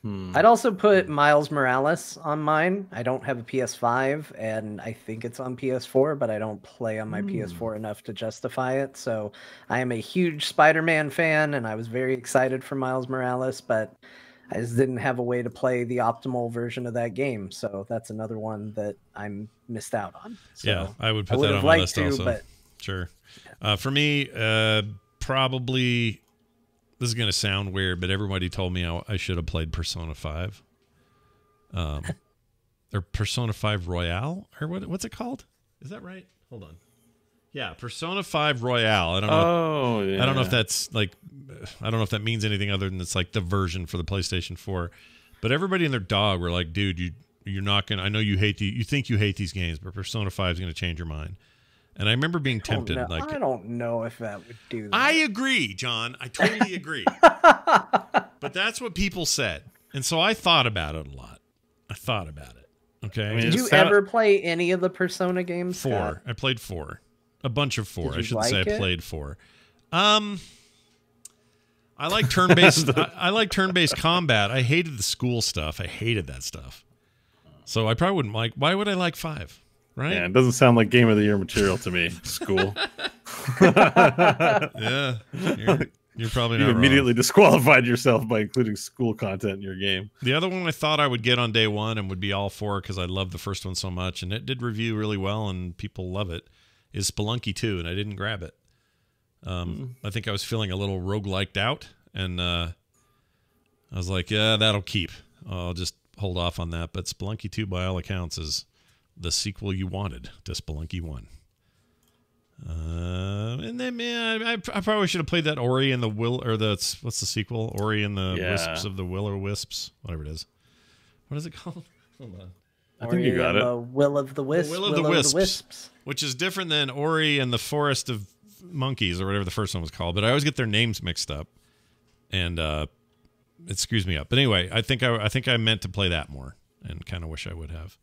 I'd also put Miles Morales on mine. I don't have a PS5, and I think it's on PS4, but I don't play on my PS4 enough to justify it. So I am a huge Spider-Man fan, and I was very excited for Miles Morales, but I just didn't have a way to play the optimal version of that game, so that's another one that I'm missed out on. So yeah, I would put that on my list also. But sure. For me, probably, this is going to sound weird, but everybody told me I should have played Persona 5. Or Persona 5 Royale? Or what's it called? Is that right? Hold on. Yeah, Persona 5 Royale. I don't know. Yeah. I don't know if that's like, I don't know if that means anything other than it's like the version for the PlayStation 4. But everybody and their dog were like, dude, you're not going to, I know you think you hate these games, but Persona 5 is going to change your mind. And I remember being tempted. I don't know if that would do that. I agree, John. I totally agree. But that's what people said. And so I thought about it a lot. I thought about it. Okay. I mean, Did you ever play any of the Persona games? 4. Scott? I played 4. A bunch of 4. I shouldn't say I played 4. I like turn-based. I like turn-based combat. I hated the school stuff. I hated that stuff. So I probably wouldn't like. Why would I like 5? Right? Yeah, it doesn't sound like Game of the Year material to me. School. Yeah, you're probably not You immediately wrong. disqualified yourself by including school content in your game. The other one I thought I would get on day one and would be all for because I loved the first one so much, and it did review really well, and people love it, is Spelunky 2, and I didn't grab it. I think I was feeling a little rogueliked out, and I was like, yeah, that'll keep. I'll just hold off on that. But Spelunky 2, by all accounts, is the sequel you wanted to Spelunky 1. And then, man, I probably should have played that Ori and the what's the sequel? Ori and the Wisps of the Will-o-Wisps, whatever it is. What is it called? Hold on. I think you got it. Will of the Wisps. Will of the Wisps, which is different than Ori and the Forest of Monkeys or whatever the first one was called. But I always get their names mixed up, and it screws me up. But anyway, I think I meant to play that more, and kind of wish I would have.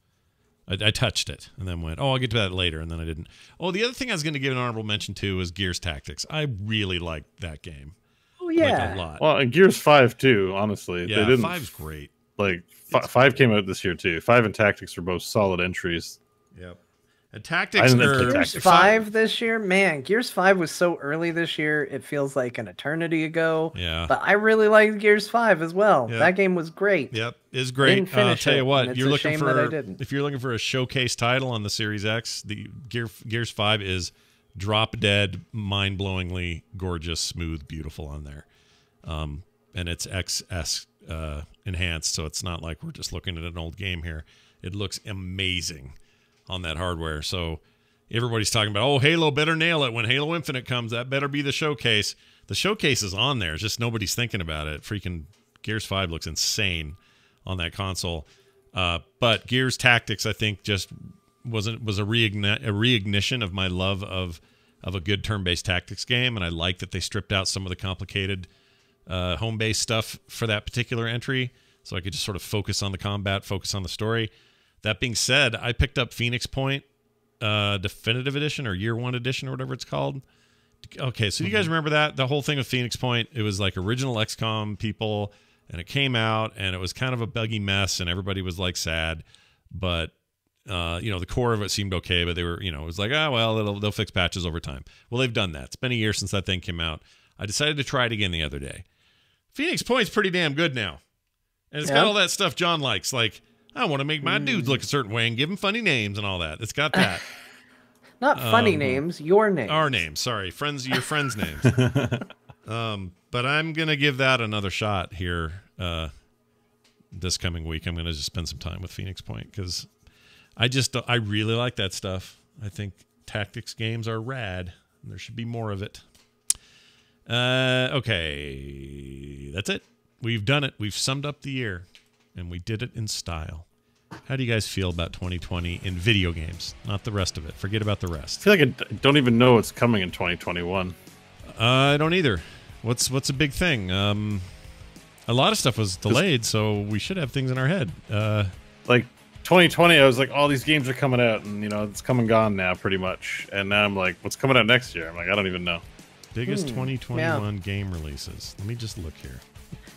I touched it and then went, I'll get to that later, and then I didn't. Oh, the other thing I was going to give an honorable mention to was Gears Tactics. I really liked that game. Oh yeah, like a lot. Well, and Gears 5 too. Honestly, Yeah, they didn't. 5's great. Like 5 came out this year too. 5 and Tactics are both solid entries. Yep. And Tactics didn't are play Gears Tactics. 5 this year, man. Gears 5 was so early this year; it feels like an eternity ago. Yeah. But I really liked Gears 5 as well. Yeah. That game was great. Yep, is Didn't great. I'll finish tell it, you what, and it's you're a looking shame that I for didn't. if you're looking for a showcase title on the Series X, the Gears 5 is drop dead, mind-blowingly gorgeous, smooth, beautiful on there. And it's XS enhanced, so it's not like we're just looking at an old game here. It looks amazing on that hardware. So everybody's talking about, Halo better nail it when Halo Infinite comes. That better be the showcase. The showcase is on there. It's just nobody's thinking about it. Freaking Gears 5 looks insane on that console. But Gears Tactics, I think, just was a reignition of my love of a good turn-based tactics game, and I like that they stripped out some of the complicated home-based stuff for that particular entry, so I could just sort of focus on the combat, focus on the story. That being said, I picked up Phoenix Point Definitive Edition or Year One Edition or whatever it's called. Okay, so you guys remember that? The whole thing with Phoenix Point, it was like original XCOM people, and it came out, and it was kind of a buggy mess, and everybody was like sad, but the core of it seemed okay, but they were, it was like, they'll fix patches over time. Well, they've done that. It's been a year since that thing came out. I decided to try it again the other day. Phoenix Point's pretty damn good now. And it's got all that stuff John likes. Like, I want to make my dudes look a certain way and give them funny names and all that. It's got that. Not funny names, your names. Our names, sorry. Your friends' names. But I'm going to give that another shot here this coming week. I'm going to just spend some time with Phoenix Point because I really like that stuff. I think tactics games are rad, and there should be more of it. Okay, that's it. We've done it. We've summed up the year, and we did it in style. How do you guys feel about 2020 in video games? Not the rest of it. Forget about the I rest. feel like I don't even know what's coming in 2021. I don't either. What's a big thing? A lot of stuff was delayed, so we should have things in our head. Like 2020, I was like, all these games are coming out, and it's come and gone now, pretty much. And now I'm like, what's coming out next year? I'm like, I don't even know. Biggest 2021 game releases. Let me just look here.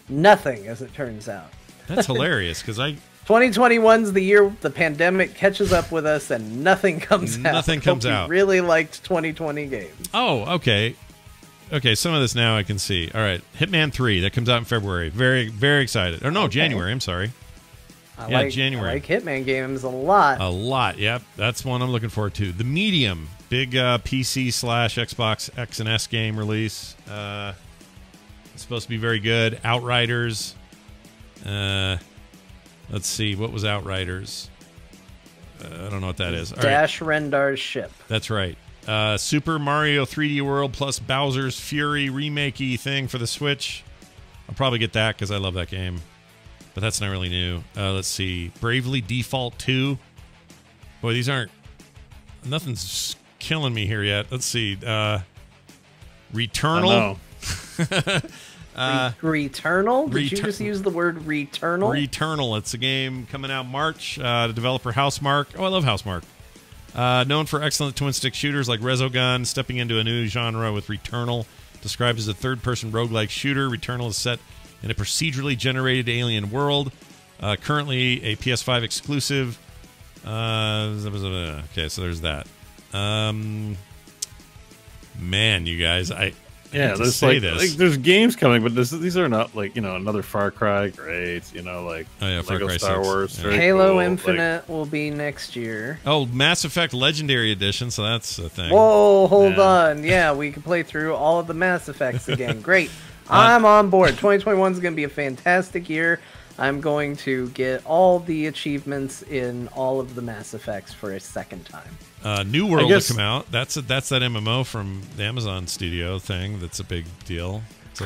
Nothing, as it turns out. That's hilarious because 2021's the year the pandemic catches up with us and nothing comes out. Nothing comes Hope you out. really liked 2020 games. Oh, okay. okay, some of this now I can see. All right, Hitman 3 that comes out in February. Very, very excited. Or no, January. I'm sorry. January. I like Hitman games a lot. A lot. Yep, that's one I'm looking forward to. The Medium, big PC/Xbox X and S game release. It's supposed to be very good. Outriders. Let's see, what was Outriders? I don't know what that is. All Dash Rendar's ship. That's right. Super Mario 3D World plus Bowser's Fury remake-y thing for the Switch. I'll probably get that because I love that game. But that's not really new. Let's see. Bravely Default 2. Boy, these aren't... Nothing's killing me here yet. Let's see. Returnal. Returnal? Did you just use the word Returnal? Returnal. It's a game coming out March. The developer Housemarque. Oh, I love Housemarque. Known for excellent twin-stick shooters like Resogun, stepping into a new genre with Returnal. Described as a third-person roguelike shooter, Returnal is set in a procedurally generated alien world. Currently a PS5 exclusive. Okay, so there's that. Man, you guys, there's there's games coming, but these are not like, another Far Cry. Great, like Far Lego Cry Star 6. Wars. Yeah. Halo cool. Infinite will be next year. Oh, Mass Effect Legendary Edition, so that's a thing. Whoa, hold on. Yeah, we can play through all of the Mass Effects again. Great. I'm on board. 2021 is going to be a fantastic year. I'm going to get all the achievements in all of the Mass Effects for a second time. New World to come out. That's that MMO from the Amazon Studio thing. That's a big deal. So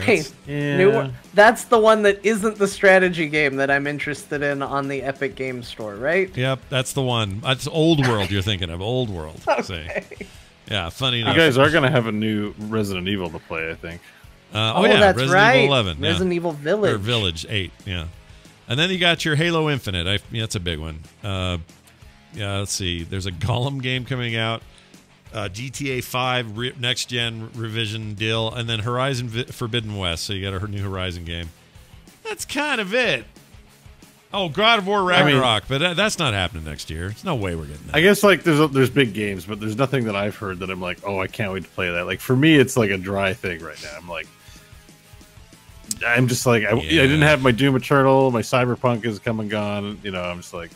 that's the one that isn't the strategy game that I'm interested in on the Epic Game Store, right? Yep, that's the one. That's Old World you're thinking of. Old World. Okay. Yeah, funny enough. You guys are going to have a new Resident Evil to play, I think. That's Resident right. Evil 11. Resident Evil Village. Or Village 8, yeah. And then you got your Halo Infinite. That's a big one. Let's see. There's a Gollum game coming out. GTA 5 next gen revision deal, and then Horizon Forbidden West. So you got a new Horizon game. That's kind of it. Oh, God of War Ragnarok, but that's not happening next year. There's no way we're getting that. I guess there's big games, but there's nothing that I've heard that I'm like, oh, I can't wait to play that. Like for me, it's like a dry thing right now. I'm just like I didn't have my Doom Eternal, my Cyberpunk is come and gone. I'm just like,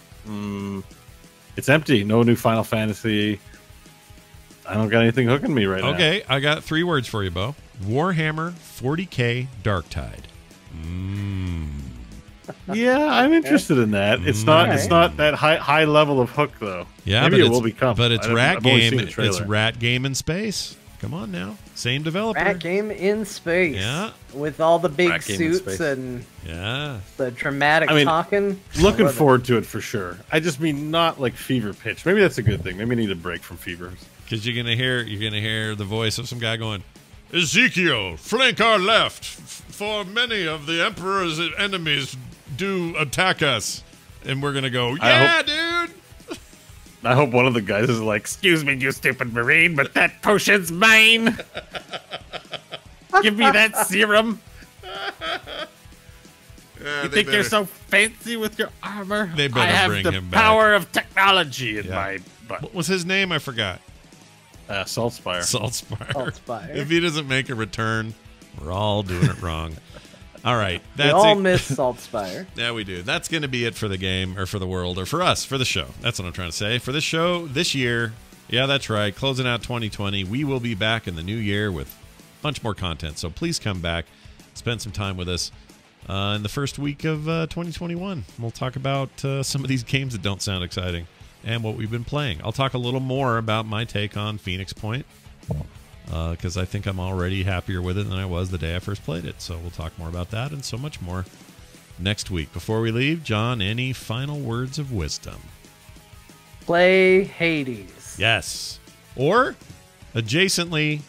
it's empty. No new Final Fantasy. I don't got anything hooking me right now. Okay, I got 3 words for you, Bo. Warhammer 40K Darktide. Yeah, I'm interested in that. It's not that high level of hook though. Yeah, maybe it will become. But it's Rat Game. It's Rat Game in space. Come on now, same developer. Rat Game in space. Yeah, with all the big suits and the dramatic talking. Looking forward to it for sure. I just mean not like fever pitch. Maybe that's a good thing. Maybe I need a break from fever. Because you're gonna hear the voice of some guy going, Ezekiel, flank our left, for many of the Emperor's enemies do attack us. And we're gonna go, dude! I hope one of the guys is like, excuse me, you stupid Marine, but that potion's mine! Give me that serum! You think you're so fancy with your armor? They better bring him back. I have the power of technology in my butt. What was his name? I forgot. Saltspire. Saltspire. If he doesn't make a return, we're all doing it wrong. All right. We all miss Saltspire. Yeah, we do. That's going to be it for the game, or for the world, or for us, for the show. That's what I'm trying to say. For the show this year, yeah, that's right, closing out 2020, we will be back in the new year with a bunch more content. So please come back, spend some time with us in the first week of 2021. We'll talk about some of these games that don't sound exciting and what we've been playing. I'll talk a little more about my take on Phoenix Point, because I think I'm already happier with it than I was the day I first played it. So we'll talk more about that and so much more next week. Before we leave, John, any final words of wisdom? Play Hades. Yes. Or, adjacently,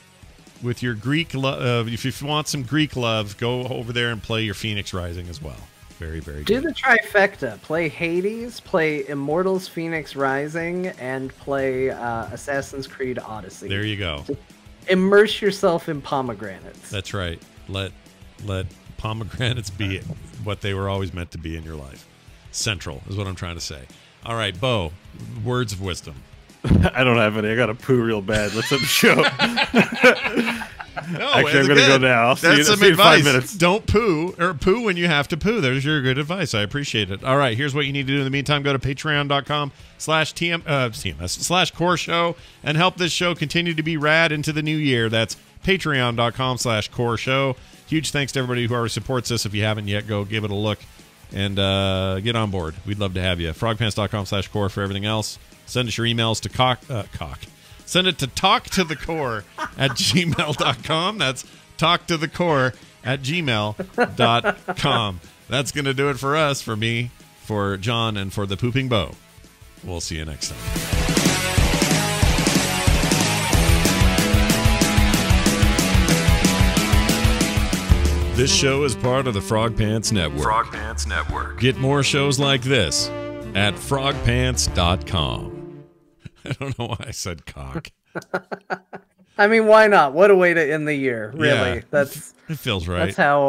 with your Greek love, if you want some Greek love, go over there and play your Phoenix Rising as well. Very, very good. Do the trifecta. Play Hades, play Immortals Phoenix Rising, and play Assassin's Creed Odyssey. There you go. Just immerse yourself in pomegranates. That's right. Let pomegranates be what they were always meant to be in your life. Central is what I'm trying to say. All right, Bo, words of wisdom. I don't have any. I got to poo real bad. Let's end the show. No, Actually, I'm going to go now. That's some see you in 5 advice. minutes. Don't poo, or poo when you have to poo. There's your good advice. I appreciate it. All right, here's what you need to do in the meantime. Go to patreon.com/core show and help this show continue to be rad into the new year. That's patreon.com/core show. Huge thanks to everybody who already supports us. If you haven't yet, go give it a look and get on board. We'd love to have you. Frogpants.com/core for everything else. Send us your emails to Send it to talktothecore@gmail.com. That's talktothecore@gmail.com. That's going to do it for us, for me, for John, and for the Pooping Beau. We'll see you next time. This show is part of the Frog Pants Network. Frog Pants Network. Get more shows like this at frogpants.com. I don't know why I said cock. I mean, why not? What a way to end the year, really. Yeah, it feels right. That's how